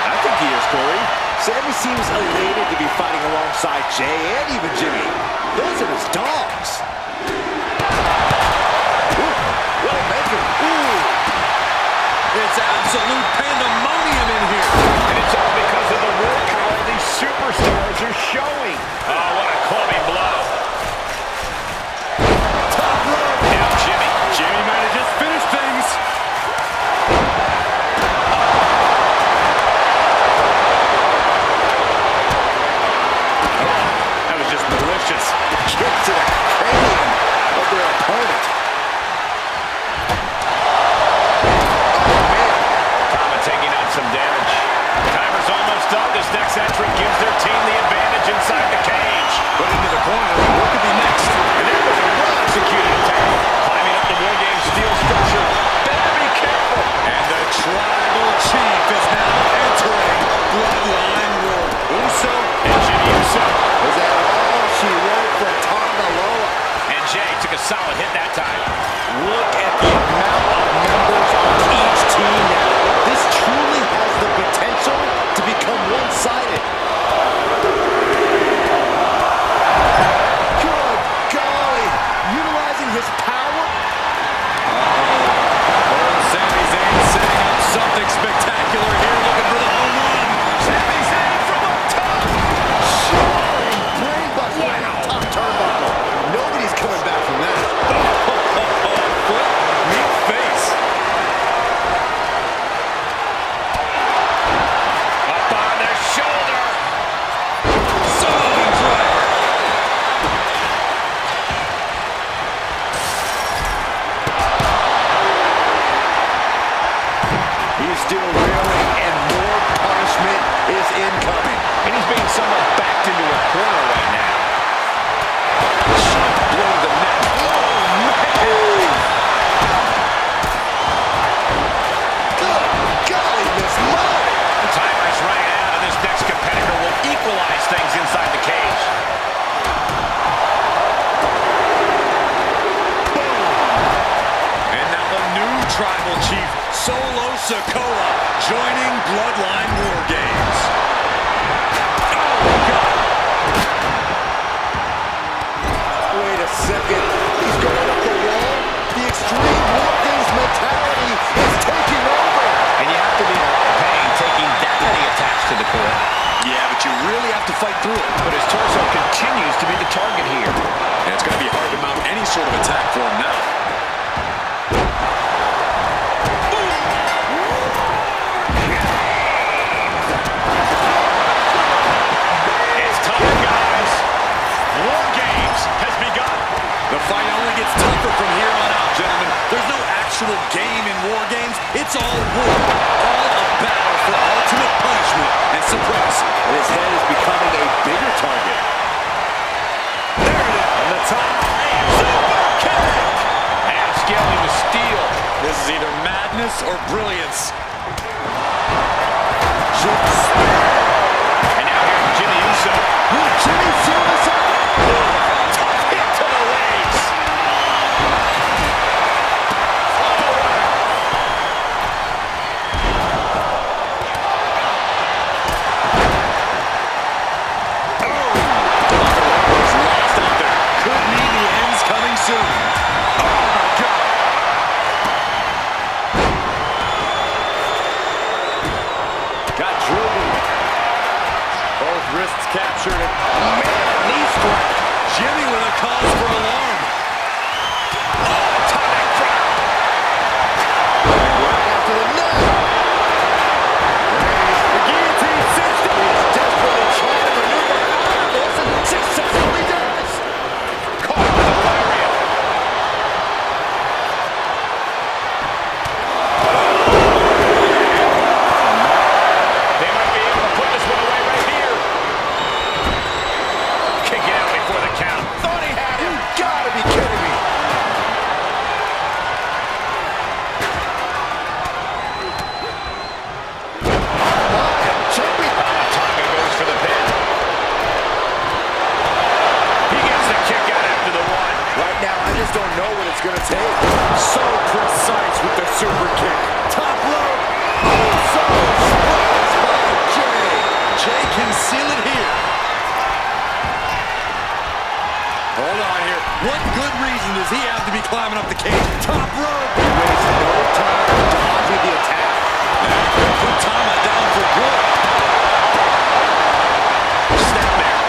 I think he is, Corey. Sami seems elated to be fighting alongside Jey and even Jimmy. Those are his dogs. What a maker. It's absolute pandemonium in here. And it's all because of the willpower these superstars are showing. Oh, what a clubbing blow. Top rope. Now Jimmy. Jimmy might have just finished things. That was just malicious. Kick to the cranium of their opponent. Taking on some damage. Timer's almost up. This next entrant gives their team the advantage inside the cage. Put into the corner. What could be next? And there was a well-executed attack. Climbing up the War Games steel structure. Better be careful. And the Tribal Chief is now entering Bloodline War. Uso and Jimmy Uso. Was that all she wrote for Tonga Loa? And Jey took a solid hit that time. Look at the amount of members on each team now. This truly has the potential to become one-sided. Good golly. Utilizing his power. Sami Zayn setting up something spectacular here, looking for the home run. Sami Zayn from up top. Showing brainbuster on the top turnbuckle. Nobody's coming back from that. Foot, meat face. Up on the shoulder. Sullivan driver. He's still reeling, and more punishment is incoming. And he's being somewhat backed into a corner right now. Sharp blow to the neck. Good golly, Miss Molly. The timer's running out, and this next competitor will equalize things inside the cage. And now the new Tribal Chief, Solo Sikoa, joining Bloodline War Games. Oh, God. Wait a second. He's going up the wall. The extreme War Games mentality is taking over. And you have to be in a lot of pain taking that many attacks to the core. Yeah, but you really have to fight through it. But his torso continues to be the target here. And it's going to be hard to mount any sort of attack for him now. It's time, guys. War Games has begun. The fight only gets tougher from here on out, gentlemen. There's no actual game in War Games. It's all war. All a battle for ultimate punishment and supremacy. And his head is becoming a bigger target. There it is. On the top. Super kick. And scaling the steel. This is either madness toughness or brilliance. And now here's Jimmy Uso. Will Jimmy seal this up? Tough hit to the legs. Soon. Oh, my God. Got driven. Both wrists captured. Man, knee strike. Jimmy with a cause for alarm. Oh, atomic drop. Right after the net. The guillotine system is desperately trying to maneuver out of this and successfully does. Caught with a lariat. They might be able to put this one away right here. Kick it out before the count. Thought he had him. You gotta be kidding me. Jumping. Tonga goes for the pin. He gets the kick out after the one. Right now, I just don't know what it's gonna take. So precise with the super kick. Top rope. Oh, so surprised by Jay. Jay can seal it here. Hold on here. What good reason does he have to be climbing up the cage? Top rope. He wastes no time dodging the attack. That could put Tama down for good. Snapback.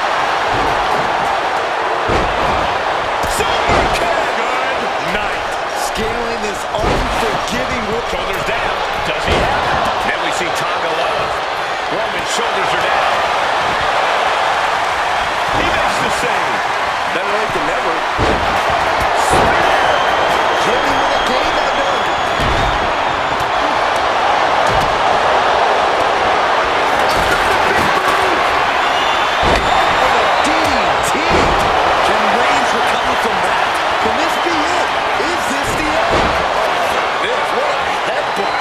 Super kick. Good night. Scaling this unforgiving rope. Shoulders down. Does he have it? Then we see Tonga low. Roman's shoulders are down. He makes the save. Better late than never. Jimmy with a game ender. DDT. Can Reigns recover from that? Can this be it? Is this the end? This, what a Headbutt.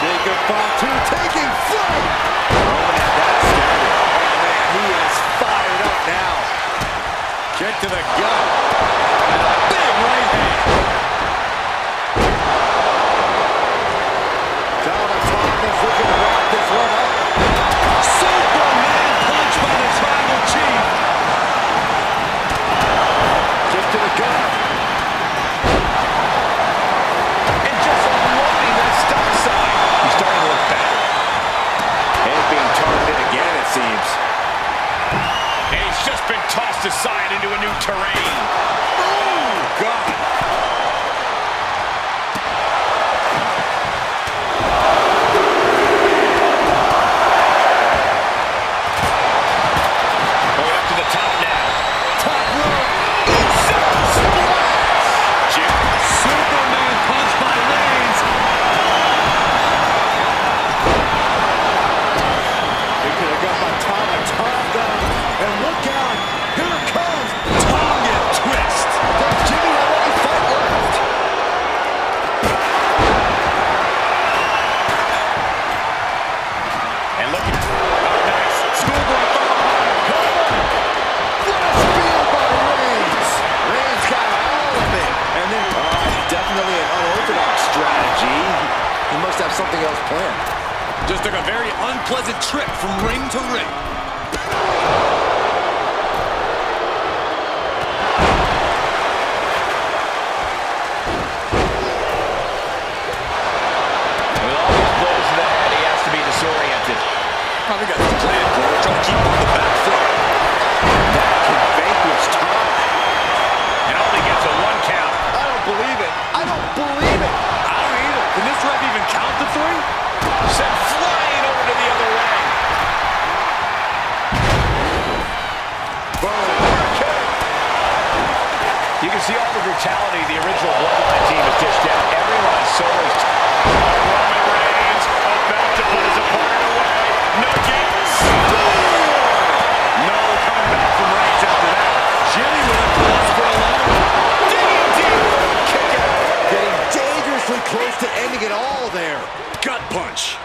Jacob Fatu taking flight. Roman had that scouted. Oh, man, he is fired up now. kick to the gut. And a big right hand. Thomas looking to wrap this one up. Superman punch by the tribal chief. Kick to the gut. And just unloading that stop sign. He's starting to look bad. And being targeted again, it seems. And he's just been tossed aside into a new terrain. Oh, God. Going up to the top now. Top rope. Jim. Superman punch by Reigns. He could have got my Tonga. And look out. Here it comes. Tonga twist. Does Jimmy have any fight left? And look at oh, nice. Schoolboy throw. What a spear by Reigns. Reigns got all of it. And then, definitely an unorthodox strategy. He must have something else planned. Just took a very unpleasant trip from ring to ring. With all these blows to the head, he has to be disoriented. Probably got his plan for it, trying to keep him on the back foot. That can vanquish Tom. And only gets a 1 count. I don't believe it. I don't believe it. I don't either. Can this ref even count to 3? Sent flying over to the other ring. Boom. You can see all the brutality the original Bloodline team has dished out. Everyone is so Roman Reigns about to put his opponent away. No games. ending it all there. Gut punch.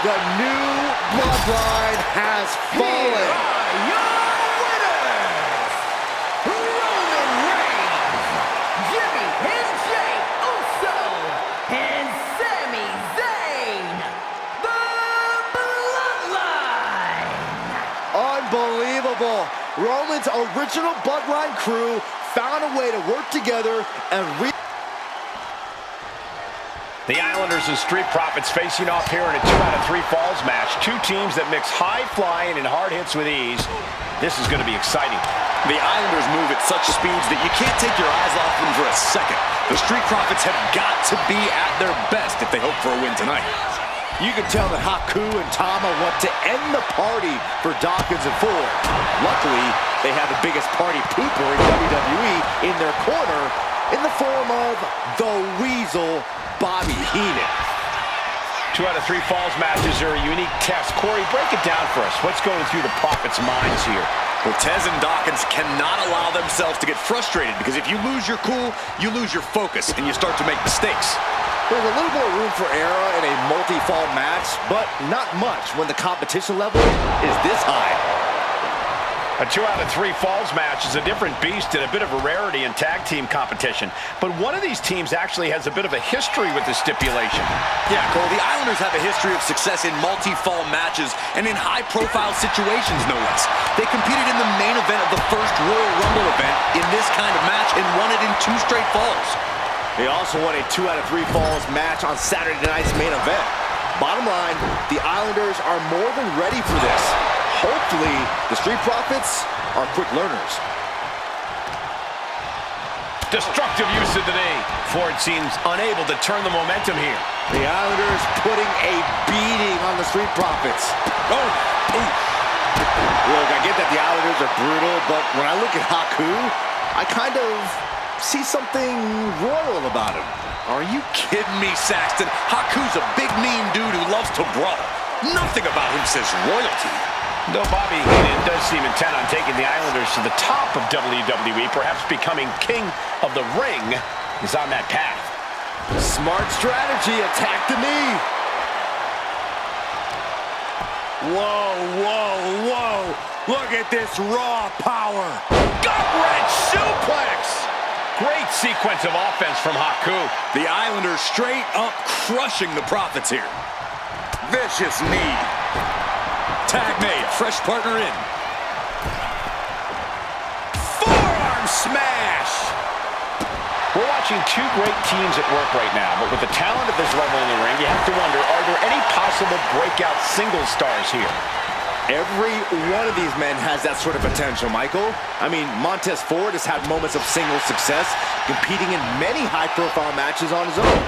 The new bloodline has fallen. Your winners, Roman Reigns, Jimmy and Jey Uso, and Sami Zayn, the Bloodline. Unbelievable. Roman's original bloodline crew found a way to work together and The Islanders and Street Profits facing off here in a 2 out of 3 falls match. Two teams that mix high flying and hard hits with ease. This is going to be exciting. The Islanders move at such speeds that you can't take your eyes off them for a second. The Street Profits have got to be at their best if they hope for a win tonight. You can tell that Haku and Tama want to end the party for Dawkins and Ford. Luckily, they have the biggest party pooper in WWE in their corner in the form of the Weasel, Bobby Heenan. 2 out of 3 falls matches are a unique test. Corey, break it down for us. What's going through the Profits' minds here? Well, Tez and Dawkins cannot allow themselves to get frustrated because if you lose your cool, you lose your focus and you start to make mistakes. There's a little more room for error in a multi-fall match, but not much when the competition level is this high. A 2 out of 3 falls match is a different beast and a bit of a rarity in tag team competition. But one of these teams actually has a bit of a history with this stipulation. Yeah, Cole, the Islanders have a history of success in multi-fall matches and in high-profile situations, no less. They competed in the main event of the first Royal Rumble event in this kind of match and won it in 2 straight falls. They also won a 2 out of 3 falls match on Saturday night's main event. Bottom line, the Islanders are more than ready for this. Hopefully, the Street Profits are quick learners. Destructive use of the knee. Ford seems unable to turn the momentum here. The Islanders putting a beating on the Street Profits. Oh, ooh. Look, I get that the Islanders are brutal, but when I look at Haku, I kind of see something royal about him. Are you kidding me, Saxton? Haku's a big, mean dude who loves to brawl. Nothing about him says royalty. Though Bobby Heenan does seem intent on taking the Islanders to the top of WWE, perhaps becoming king of the ring, is on that path. Smart strategy, attack the knee. Whoa, whoa, whoa. Look at this raw power. Gut-wrench suplex. Great sequence of offense from Haku. The Islanders straight up crushing the Profits here. Vicious knee. Tag made, fresh partner in. Forearm smash! We're watching two great teams at work right now, but with the talent at this level in the ring, you have to wonder, are there any possible breakout single stars here? Every one of these men has that sort of potential, Michael. I mean, Montez Ford has had moments of single success, competing in many high-profile matches on his own.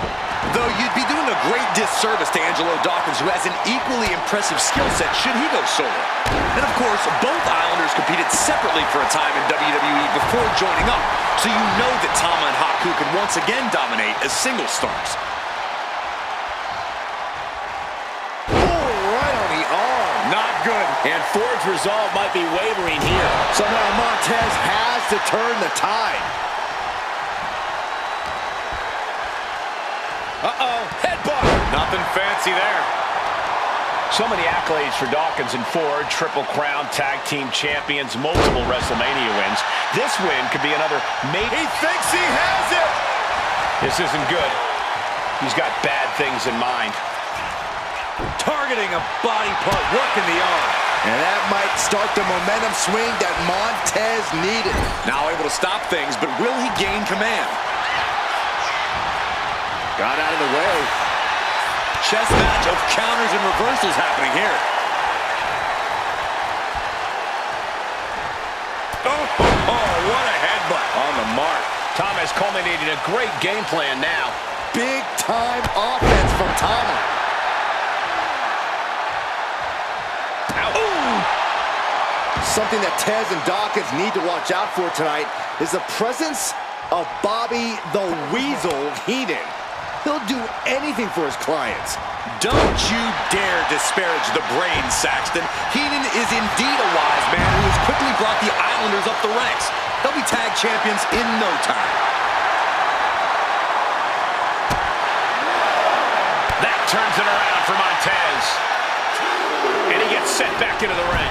Though you'd be doing a great disservice to Angelo Dawkins, who has an equally impressive skill set should he go solo. And of course, both Islanders competed separately for a time in WWE before joining up, so you know that Tama and Haku can once again dominate as single stars. Not good. And Ford's resolve might be wavering here. Somehow Montez has to turn the tide. Uh-oh, headbutt. Nothing fancy there. So many accolades for Dawkins and Ford. Triple Crown Tag Team Champions, multiple WrestleMania wins. This win could be another maybe. He thinks he has it. This isn't good. He's got bad things in mind. Targeting a body part, working the arm. And that might start the momentum swing that Montez needed. Now able to stop things, but will he gain command? Got out of the way. Chess match of counters and reversals happening here. Oh, what a headbutt. On the mark. Tom has culminated a great game plan now. big-time offense from Tama. Something that Tez and Dawkins need to watch out for tonight is the presence of Bobby the Weasel Heenan. He'll do anything for his clients. Don't you dare disparage the brain, Saxton. Heenan is indeed a wise man who has quickly brought the Islanders up the ranks. They'll be tag champions in no time. That turns it around for Montez. And he gets sent back into the ring.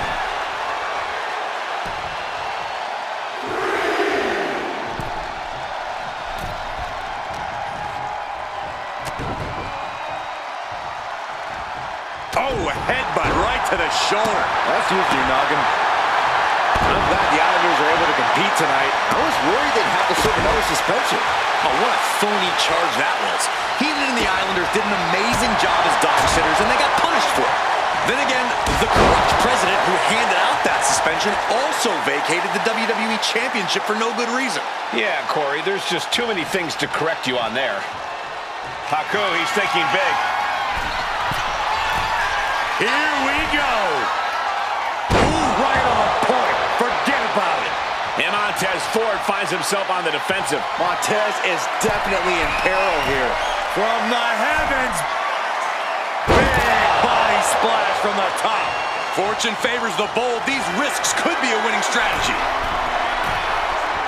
Oh, headbutt right to the shoulder. That's usually your noggin. I'm glad the Islanders are able to compete tonight. I was worried they'd have to serve another suspension. Oh, what a phony charge that was. Heenan and the Islanders did an amazing job as dog sitters, and they got punished for it. Then again, the corrupt president who handed out that suspension also vacated the WWE Championship for no good reason. Yeah, Corey, there's just too many things to correct you on there. Haku, he's thinking big. Here we go. Ooh, right on point. Forget about it. And Montez Ford finds himself on the defensive. Montez is definitely in peril here. From the heavens. Big body splash from the top. Fortune favors the bold. These risks could be a winning strategy.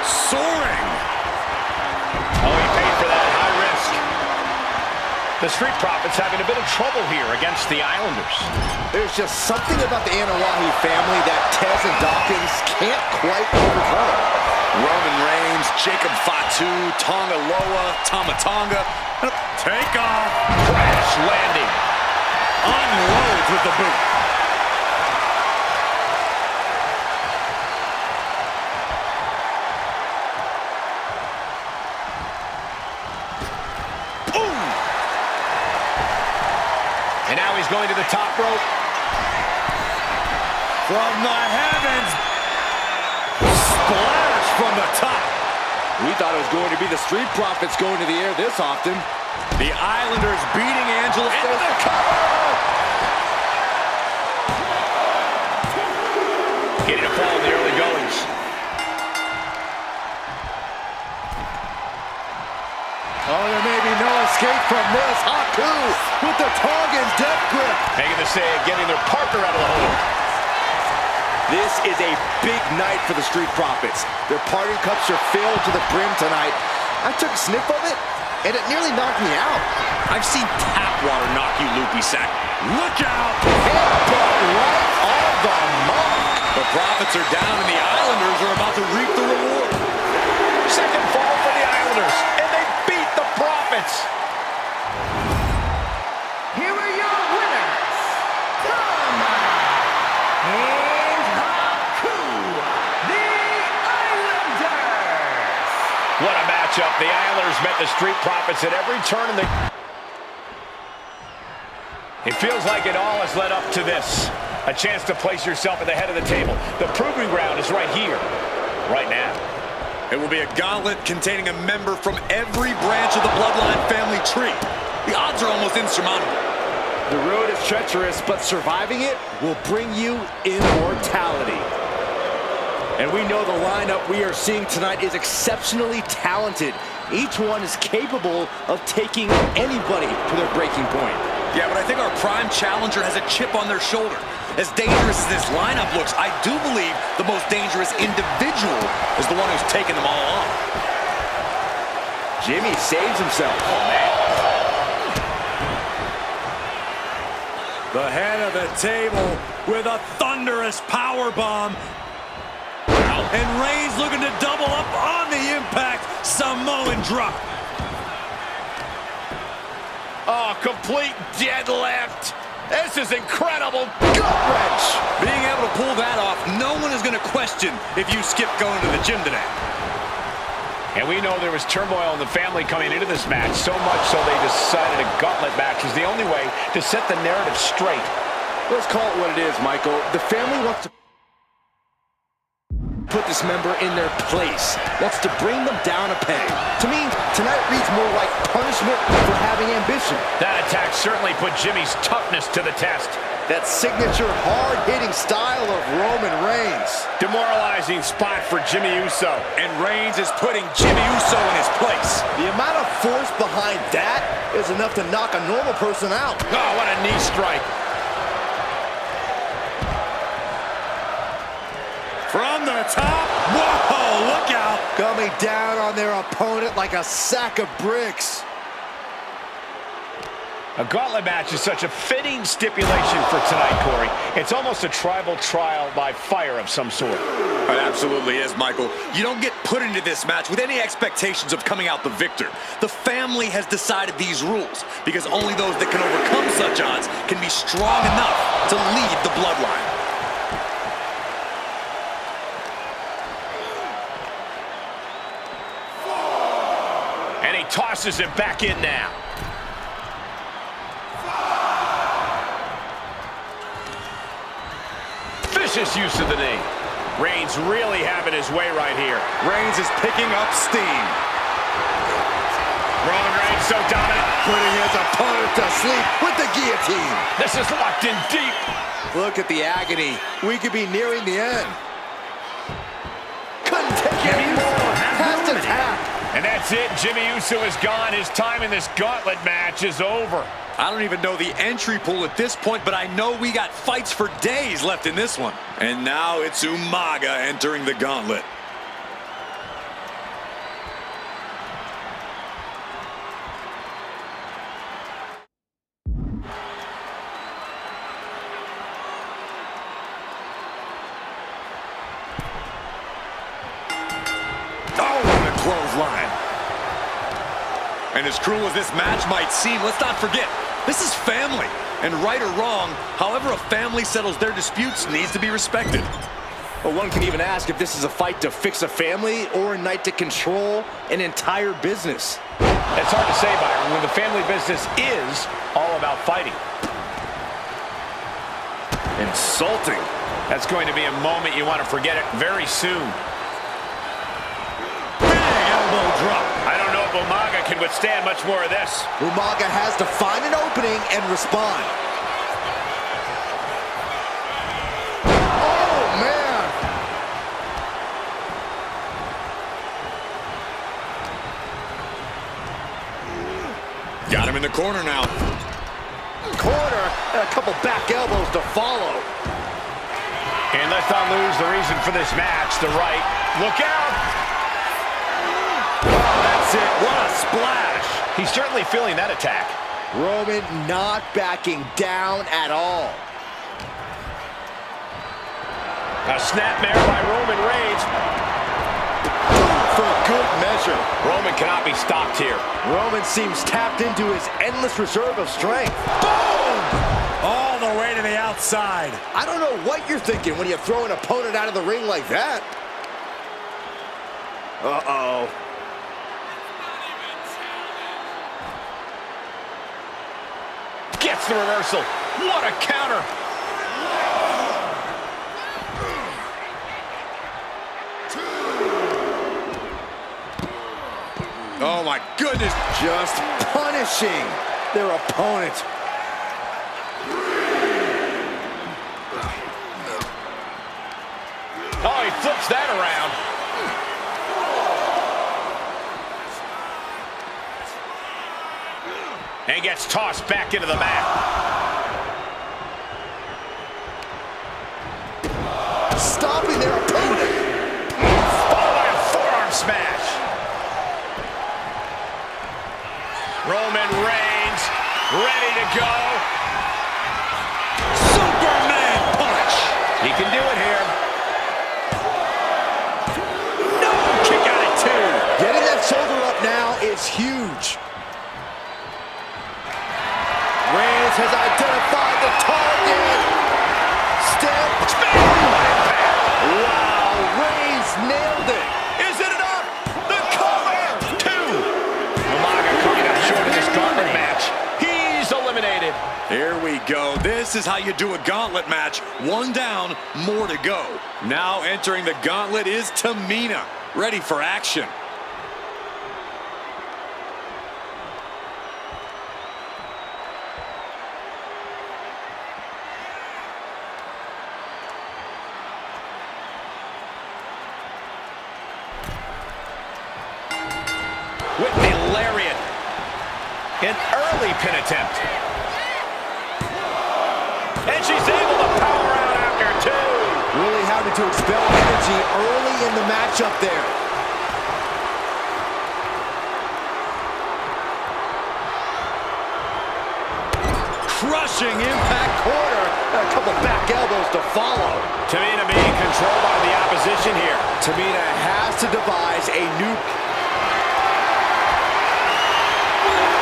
Soaring. Oh, he paid for that high risk. The Street Profits having a bit of trouble here against the Islanders. There's just something about the Anawahi family that Tez and Dawkins can't quite overcome. Roman Reigns, Jacob Fatu, Tonga Loa, Tama Tonga. Take off. Crash landing. Unloads with the boot. And now he's going to the top rope. From the heavens. Splash from the top. We thought it was going to be the Street Profits going to the air this often. The Islanders beating Angela. Into the cover! Getting a fall in the early goings. Oh, there may be no escape from this. Haku with the Tongan death grip. Making the save, getting their partner out of the hole. This is a big night for the Street Profits. Their party cups are filled to the brim tonight. I took a sniff of it, and it nearly knocked me out. I've seen tap water knock you loopy, Sack. Look out! Headbutt right on the mark. The Profits are down, and the Islanders are about to reap the reward. Second fall for the Islanders, and they beat the Profits. Here are your winners, Tama and Haku, the Islanders. What a matchup. The Islanders met the Street Profits at every turn in the... It feels like it all has led up to this. A chance to place yourself at the head of the table. The proving ground is right here, right now. It will be a gauntlet containing a member from every branch of the Bloodline family tree. The odds are almost insurmountable. The road is treacherous, but surviving it will bring you immortality. And we know the lineup we are seeing tonight is exceptionally talented. Each one is capable of taking anybody to their breaking point. Yeah, but I think our prime challenger has a chip on their shoulder. As dangerous as this lineup looks, I do believe the most dangerous individual is the one who's taken them all on. Jimmy saves himself. Oh, man. The head of the table with a thunderous powerbomb. And Reigns looking to double up on the impact. Samoan drop. Oh, complete deadlift. This is incredible. Gut wrench. Being able to pull that off, no one is going to question if you skip going to the gym today. And we know there was turmoil in the family coming into this match, so much so they decided a gauntlet match was the only way to set the narrative straight. Let's call it what it is, Michael. The family wants to... put this member in their place, wants to bring them down a peg. To me, tonight reads more like punishment for having ambition. That attack certainly put Jimmy's toughness to the test. That signature hard-hitting style of Roman Reigns. Demoralizing spot for Jimmy Uso. And Reigns is putting Jimmy Uso in his place. The amount of force behind that is enough to knock a normal person out. Oh, what a knee strike. From the top. Whoa, look out. Coming down on their opponent like a sack of bricks. A gauntlet match is such a fitting stipulation for tonight, Corey. It's almost a tribal trial by fire of some sort. It absolutely is, Michael. You don't get put into this match with any expectations of coming out the victor. The family has decided these rules because only those that can overcome such odds can be strong enough to lead the bloodline. And he tosses him back in now. Vicious use of the knee. Reigns really having his way right here. Reigns is picking up steam. Roman Reigns so dominant. Putting his opponent to sleep with the guillotine. This is locked in deep. Look at the agony. We could be nearing the end. Couldn't take it anymore. Has to tap. And that's it. Jimmy Uso is gone. His time in this gauntlet match is over. I don't even know the entry pool at this point, but I know we got fights for days left in this one. And now it's Umaga entering the gauntlet. Oh, what a clothesline. And as cruel as this match might seem, let's not forget, this is family. And right or wrong, however a family settles their disputes needs to be respected. Well, one can even ask if this is a fight to fix a family or a night to control an entire business. It's hard to say, Byron, when the family business is all about fighting. Insulting. That's going to be a moment you want to forget it very soon. Elbow drop. I don't know if Umaga can withstand much more of this. Umaga has to find an opening and respond. Oh, man. Got him in the corner now. Corner and a couple back elbows to follow. And let's not lose the reason for this match, the right. Look out! That's it. What a splash. He's certainly feeling that attack. Roman not backing down at all. A snapmare by Roman Reigns. For good measure. Roman cannot be stopped here. Roman seems tapped into his endless reserve of strength. Boom! All the way to the outside. I don't know what you're thinking when you throw an opponent out of the ring like that. Uh-oh. Gets the reversal. What a counter. Oh my goodness. Just punishing their opponent. Oh, he flips that around. And gets tossed back into the mat. Stopping their opponent. Followed by a forearm smash. Roman Reigns ready to go. Superman punch. He can do it here. No, kick out at two. Getting that shoulder up now is huge. Reigns has identified the target. Step. Wow, Reigns nailed it. Is it enough? The cover. Two. Umaga coming up short in this gauntlet match. He's eliminated. Here we go. This is how you do a gauntlet match. One down, more to go. Now entering the gauntlet is Tamina, ready for action. With the lariat. An early pin attempt. And she's able to power out after two. Really having to expel energy early in the matchup there. Crushing impact corner. A couple back elbows to follow. Tamina being controlled by the opposition here. Tamina has to devise a new...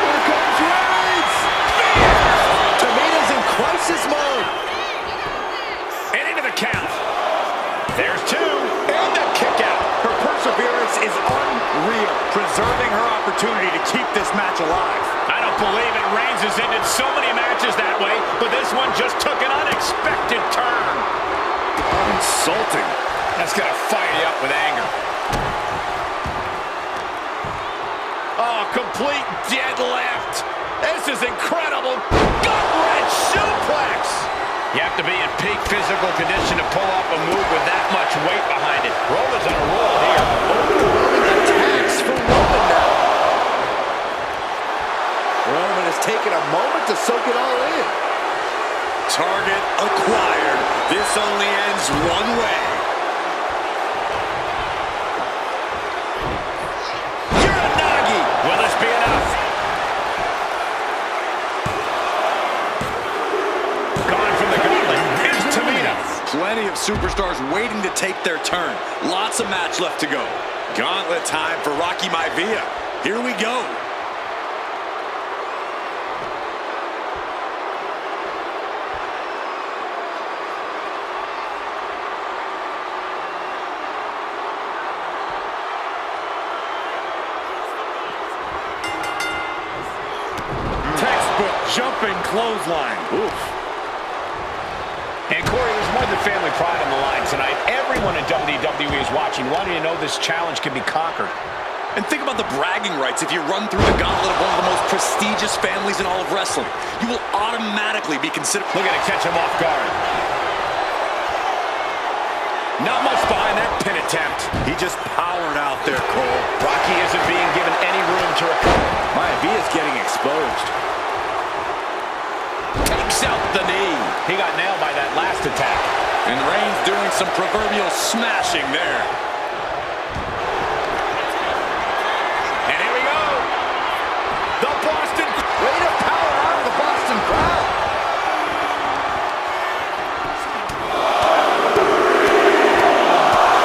Here comes Reigns! Tamina's in crisis mode. And into the count. There's two. And the kick out. Her perseverance is unreal, preserving her opportunity to keep this match alive. I don't believe it. Reigns has ended so many matches that way, but this one just took an unexpected turn. Insulting. That's going to fire you up with anger. Oh, complete deadlift. This is incredible. Gut-wrench suplex. You have to be in peak physical condition to pull off a move with that much weight behind it. Roman's on a roll here. Overwhelming attacks from Roman now. Roman has taken a moment to soak it all in. Target acquired. This only ends one way. Uranagi. Will this be enough? Gone from the gauntlet. Here's Tamina. Plenty of superstars waiting to take their turn. Lots of match left to go. Gauntlet time for Rocky Maivia. Here we go. Textbook jumping clothesline. Oof. And Corey, there's more than family pride on the line tonight. Everyone in WWE is watching, wanting to know this challenge can be conquered. And think about the bragging rights. If you run through the gauntlet of one of the most prestigious families in all of wrestling, you will automatically be considered. Look at it catch him off guard. Not much behind that pin attempt. He just powered out there, Cole. Rocky isn't being given any room to recover. Maivia's getting exposed. Takes out the knee. He got nailed by that last attack. And Reigns doing some proverbial smashing there. And here we go. The Boston. Way to power out of the Boston crowd.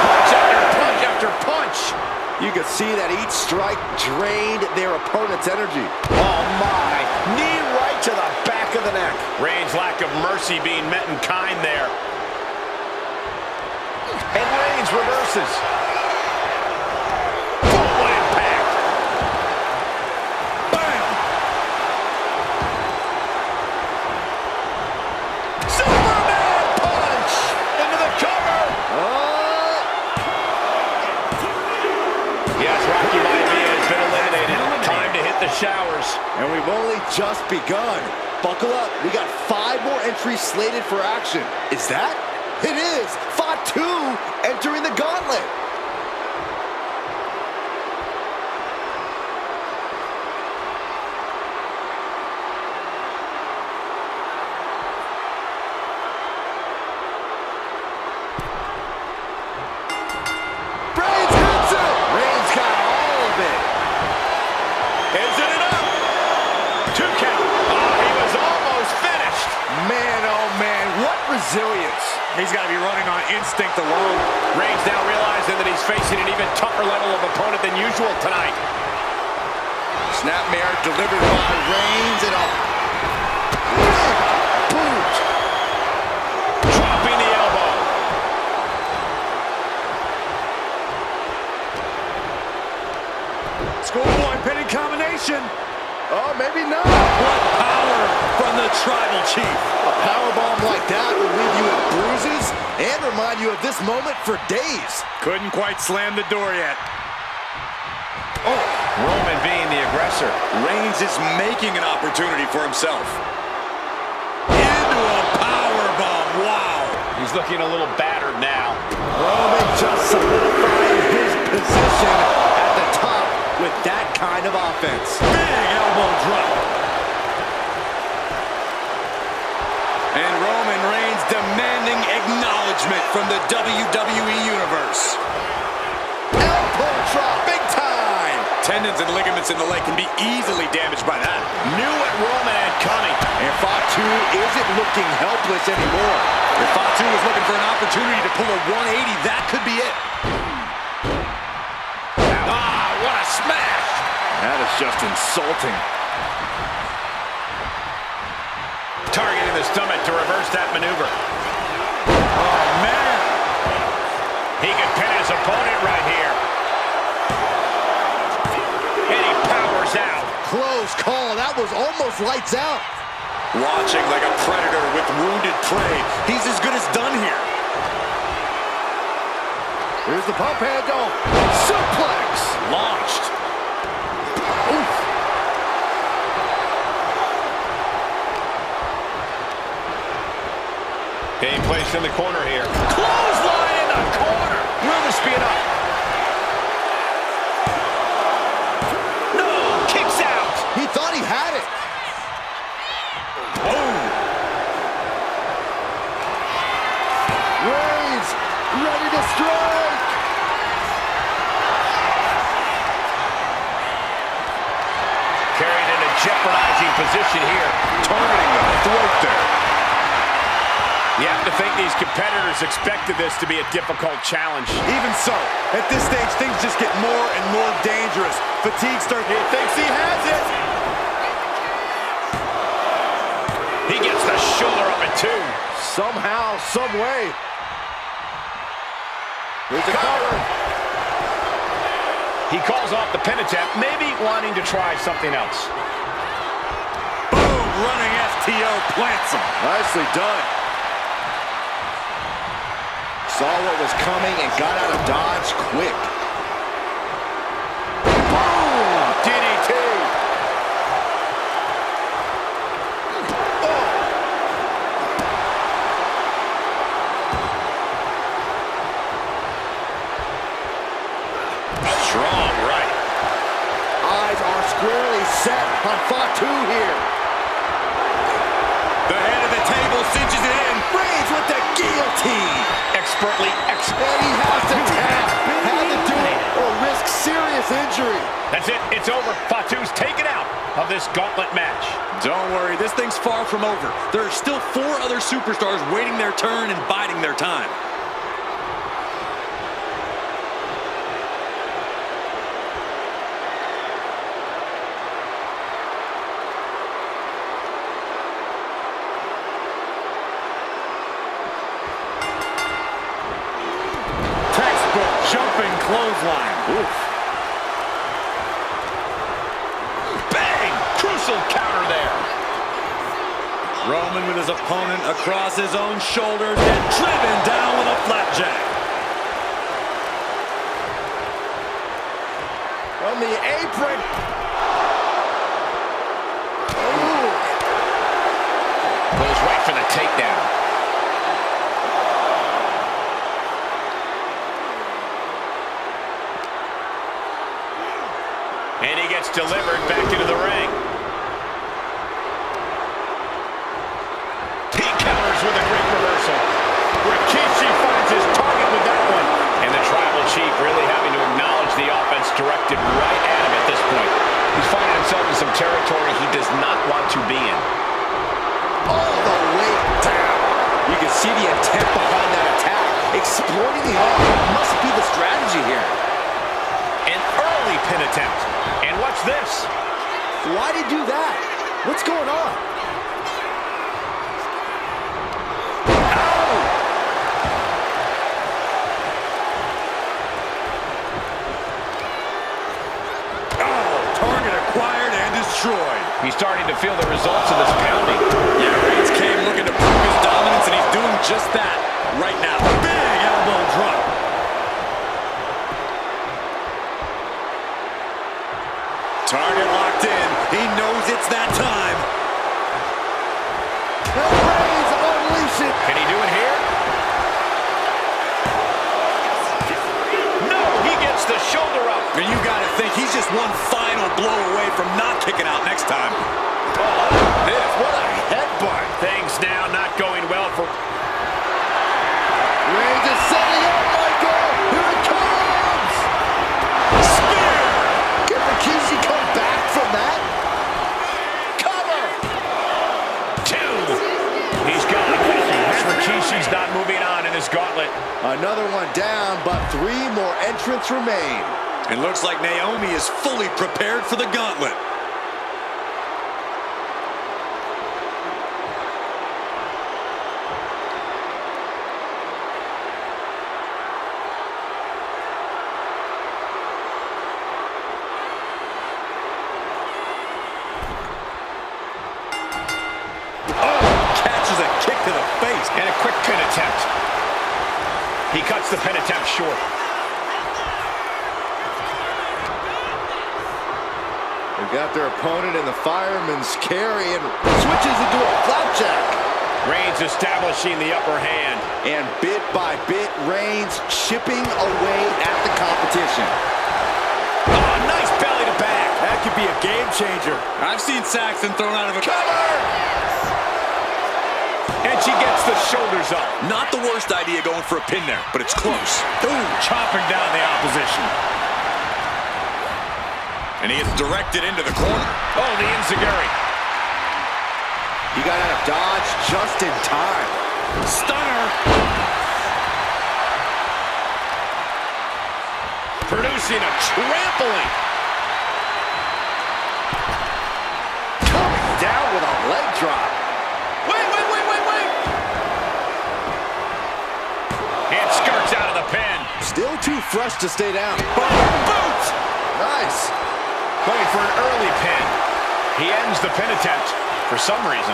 Punch after punch after punch. You could see that each strike drained their opponent's energy. Oh my. Knee right to the back of the neck. Reigns' lack of mercy being met in kind there. And Reigns reverses. Full impact. Bam! Superman punch! Into the cover! Yes, Rocky Maivia has been eliminated. Time to hit the showers. And we've only just begun. Buckle up. We got 5 more entries slated for action. Is that? It is. Fatu entering the gauntlet. Reigns hits it. Reigns got all of it. Is it enough? 2 count. Oh, he was almost finished. Man, oh man, what resilience. He's got to be running on instinct alone. Reigns now realizing that he's facing an even tougher level of opponent than usual tonight. Snapmare delivered by Reigns and a boot. Dropping the elbow. Schoolboy pinning combination. Oh, maybe not. What power from the Chief. A powerbomb like that will leave you with bruises and remind you of this moment for days. Couldn't quite slam the door yet. Oh, Roman being the aggressor. Reigns is making an opportunity for himself. Into a powerbomb. Wow. He's looking a little battered now. Roman just solidifying his position at the top with that kind of offense. Big elbow drop. And Roman Reigns demanding acknowledgement from the WWE Universe. Elbow drop, big time. Tendons and ligaments in the leg can be easily damaged by that. Knew what Roman had coming. And Fatu isn't looking helpless anymore. If Fatu was looking for an opportunity to pull a 180, that could be it. Ah, what a smash! That is just insulting. Targeting the stomach to reverse that maneuver. Oh, man. He could pin his opponent right here. And he powers out. Close call. That was almost lights out. Watching like a predator with wounded prey. He's as good as done here. Here's the pump handle. Suplex. Launched. Oof. Being placed in the corner here. Clothesline in the corner. Will this be enough? No, kicks out. He thought he had it. Reigns ready to strike. Carried in a jeopardizing position here. Targeting the throat there. You have to think these competitors expected this to be a difficult challenge. Even so, at this stage, things just get more and more dangerous. Fatigue starts. He thinks he has it. He gets the shoulder up at two. Somehow, some way. Here's the cover. He calls off the pin attempt, maybe wanting to try something else. Boom, running FTO plants him. Nicely done. Saw what was coming and got out of dodge quick. Boom! DDT! Oh! Strong right. Eyes are squarely set on Fatu here. The head of the table cinches it in. Reigns with the guillotine. Expertly And he has to tap. Had to do it or risk serious injury. That's it. It's over. Fatu's taken out of this gauntlet match. Don't worry, this thing's far from over. There are still 4 other superstars waiting their turn and biding their time. Jumping clothesline. Oof. Bang! Crucial counter there. Roman with his opponent across his own shoulders and driven down with a flapjack. On the apron. Ooh. Goes right for the takedown. And he gets delivered back into the ring. He counters with a great reversal. Rikishi finds his target with that one. And the Tribal Chief really having to acknowledge the offense directed right at him at this point. He's finding himself in some territory he does not want to be in. All the way down. You can see the intent behind that attack. Exploiting the arm must be the strategy here. An early pin attempt. And what's this? Why'd he do that? What's going on? Ow! Oh, target acquired and destroyed. He's starting to feel the results of this pounding. Yeah, Reigns can't gets the shoulder up. And you got to think he's just one final blow away from not kicking out next time. Oh, this, what a headbutt. Things now not going well for... Reigns is setting up, Michael. Here it comes. Spear! Can Rikishi come back from that? Cover. 2. He's got it. Rikishi's not moving on in his gauntlet. Another one down, but 3 more entrants remain. It looks like Naomi is fully prepared for the gauntlet. And a quick pin attempt. He cuts the pin attempt short. They've got their opponent in the fireman's carry and switches into a flapjack. Reigns establishing the upper hand. And bit by bit, Reigns chipping away at the competition. Oh, nice belly to back. That could be a game changer. I've seen Saxton thrown out of a... Cover! And she gets the shoulders up. Not the worst idea going for a pin there, but it's close. Ooh, chopping down the opposition. And he is directed into the corner. Oh, the enziguri. He got out of dodge just in time. Stunner. Producing a trampling. Coming down with a leg drop. Wait. And skirts out of the pin. Still too fresh to stay down. Boot. Nice. Going for an early pin. He ends the pin attempt for some reason.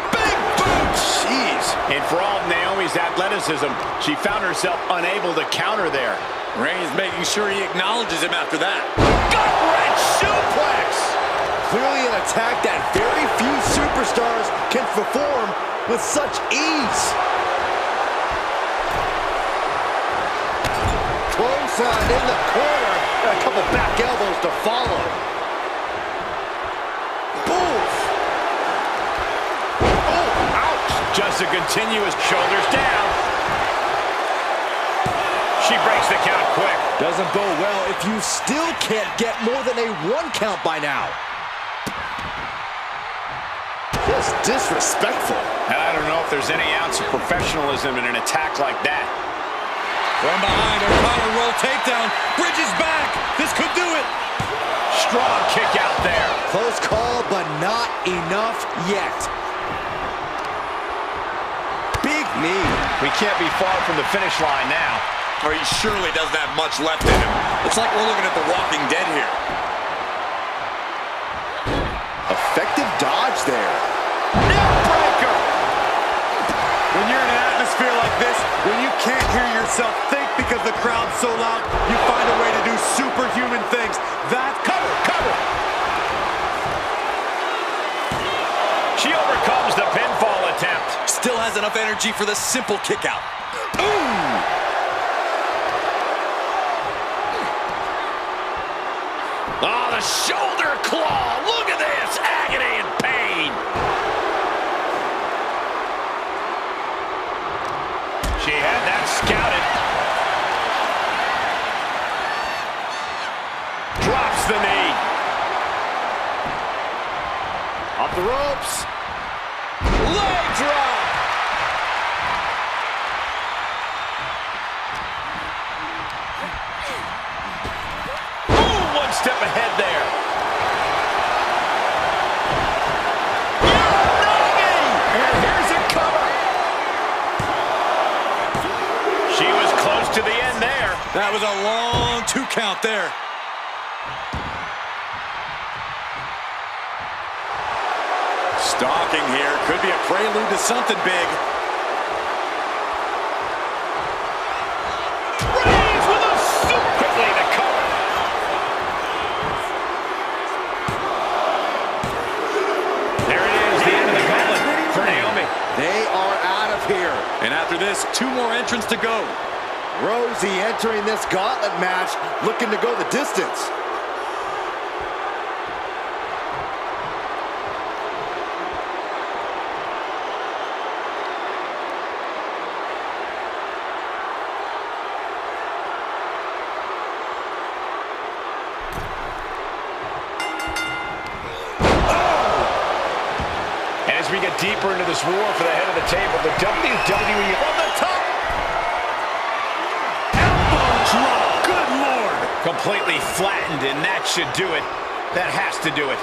Big boot. Jeez. And for all of Naomi's athleticism, she found herself unable to counter there. Reigns making sure he acknowledges him after that. Gut-wrench suplex. Clearly an attack that very few superstars can perform with such ease. Close on in the corner. And a couple back elbows to follow. Boom. Oh, ouch. Just a continuous shoulders down. She breaks the count quick. Doesn't bode well if you still can't get more than a 1 count by now. Just disrespectful. And I don't know if there's any ounce of professionalism in an attack like that. From behind, O'Connor roll takedown. Bridges back. This could do it. Strong kick out there. Close call, but not enough yet. Big knee. We can't be far from the finish line now. Or he surely doesn't have much left in him. Looks like we're looking at The Walking Dead here. Effective dodge there. Neckbreaker. When you're in an atmosphere like this, when you can't hear yourself think because the crowd's so loud, you find a way to do superhuman things. That Cover. She overcomes the pinfall attempt. still has enough energy for the simple kick out. Ooh. Oh, the shoulder claw. Look at this. Agony and pain. She had that scouted. Drops the knee. Off the ropes. Leg drop. One step ahead there. And here's a cover. She was close to the end there. That was a long 2 count there. Stalking here. Could be a prelude to something big. Reigns with a super quickly to cover. There it is, the end of the gauntlet for Naomi. They are out of here. And after this, 2 more entrants to go. Rosie entering this gauntlet match, looking to go the distance. As we get deeper into this war for the head of the table, the WWE on the top. Elbow drop. Good Lord. Completely flattened, and that should do it. That has to do it.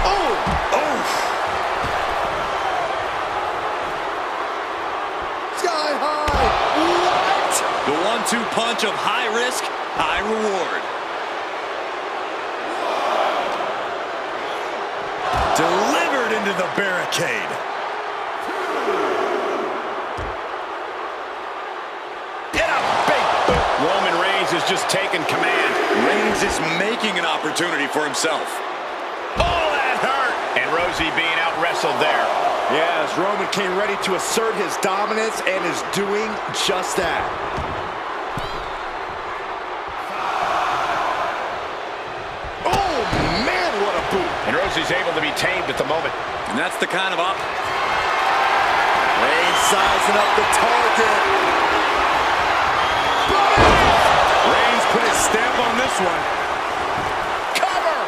Oh! Oh! Sky high! What? The 1-2 punch of high risk, high reward. Delivered into the barricade. Get a big boot. Roman Reigns has just taken command. Reigns is making an opportunity for himself. Oh, that hurt. And Rosie being out-wrestled there. Yeah, as Roman came ready to assert his dominance and is doing just that. Oh, man, what a boot. And Rosie's able to be tamed at the moment. And that's the kind of Reigns sizing up the target. Reigns put his stamp on this one. Cover.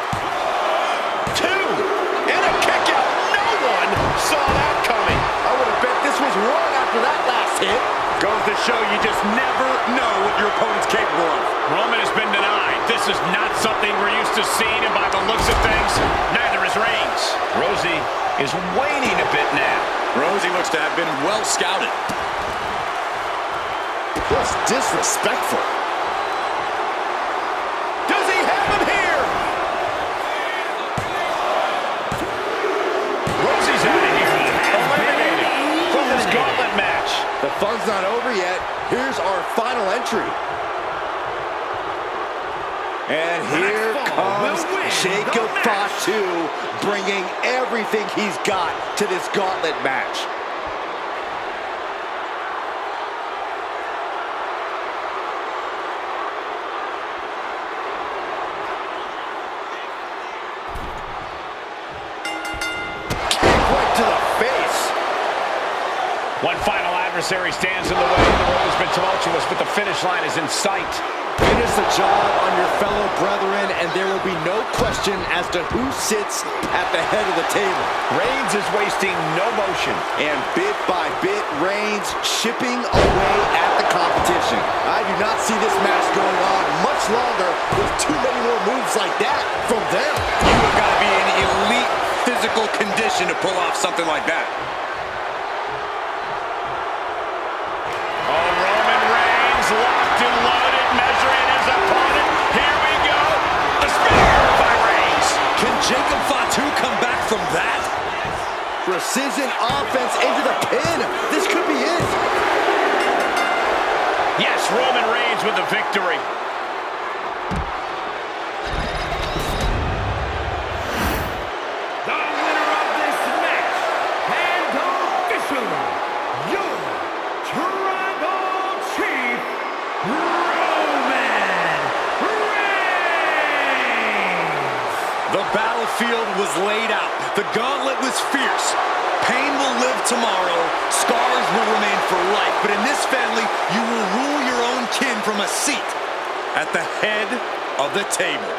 2. And a kick out. No one saw that coming. I would have bet this was wrong after that last hit. Goes to show you just never know what your opponent's capable of. Roman has been denied. This is not something we're used to seeing, and by the looks of things, neither is Reigns. Rosie is waning a bit now. Rosie looks to have been well scouted. That's disrespectful. Does he have him here? Rosie's out of here. Eliminated from this gauntlet match. The fun's not over yet. Here's our final entry. And here comes Jacob Fatu, bringing everything he's got to this gauntlet match. Kick right to the face. One final adversary stands in the way. The road has been tumultuous, but the finish line is in sight. Finish the job on your fellow brethren, and there will be no question as to who sits at the head of the table. Reigns is wasting no motion. And bit by bit, Reigns chipping away at the competition. I do not see this match going on much longer with too many more moves like that from them. You have got to be in elite physical condition to pull off something like that. Oh, Roman Reigns locked and loaded, measuring his opponent. Here we go. A spear by Reigns. Can Jacob Fatu come back from that? Precision offense into the pin. This could be it. Yes, Roman Reigns with the victory. The winner of this match, and officially, your Tribal Chief, Roman Reigns. The battlefield was laid out. The gauntlet was fierce. Pain will live tomorrow. Scars will remain for life. But in this family, you will rule your own kin from a seat at the head of the table.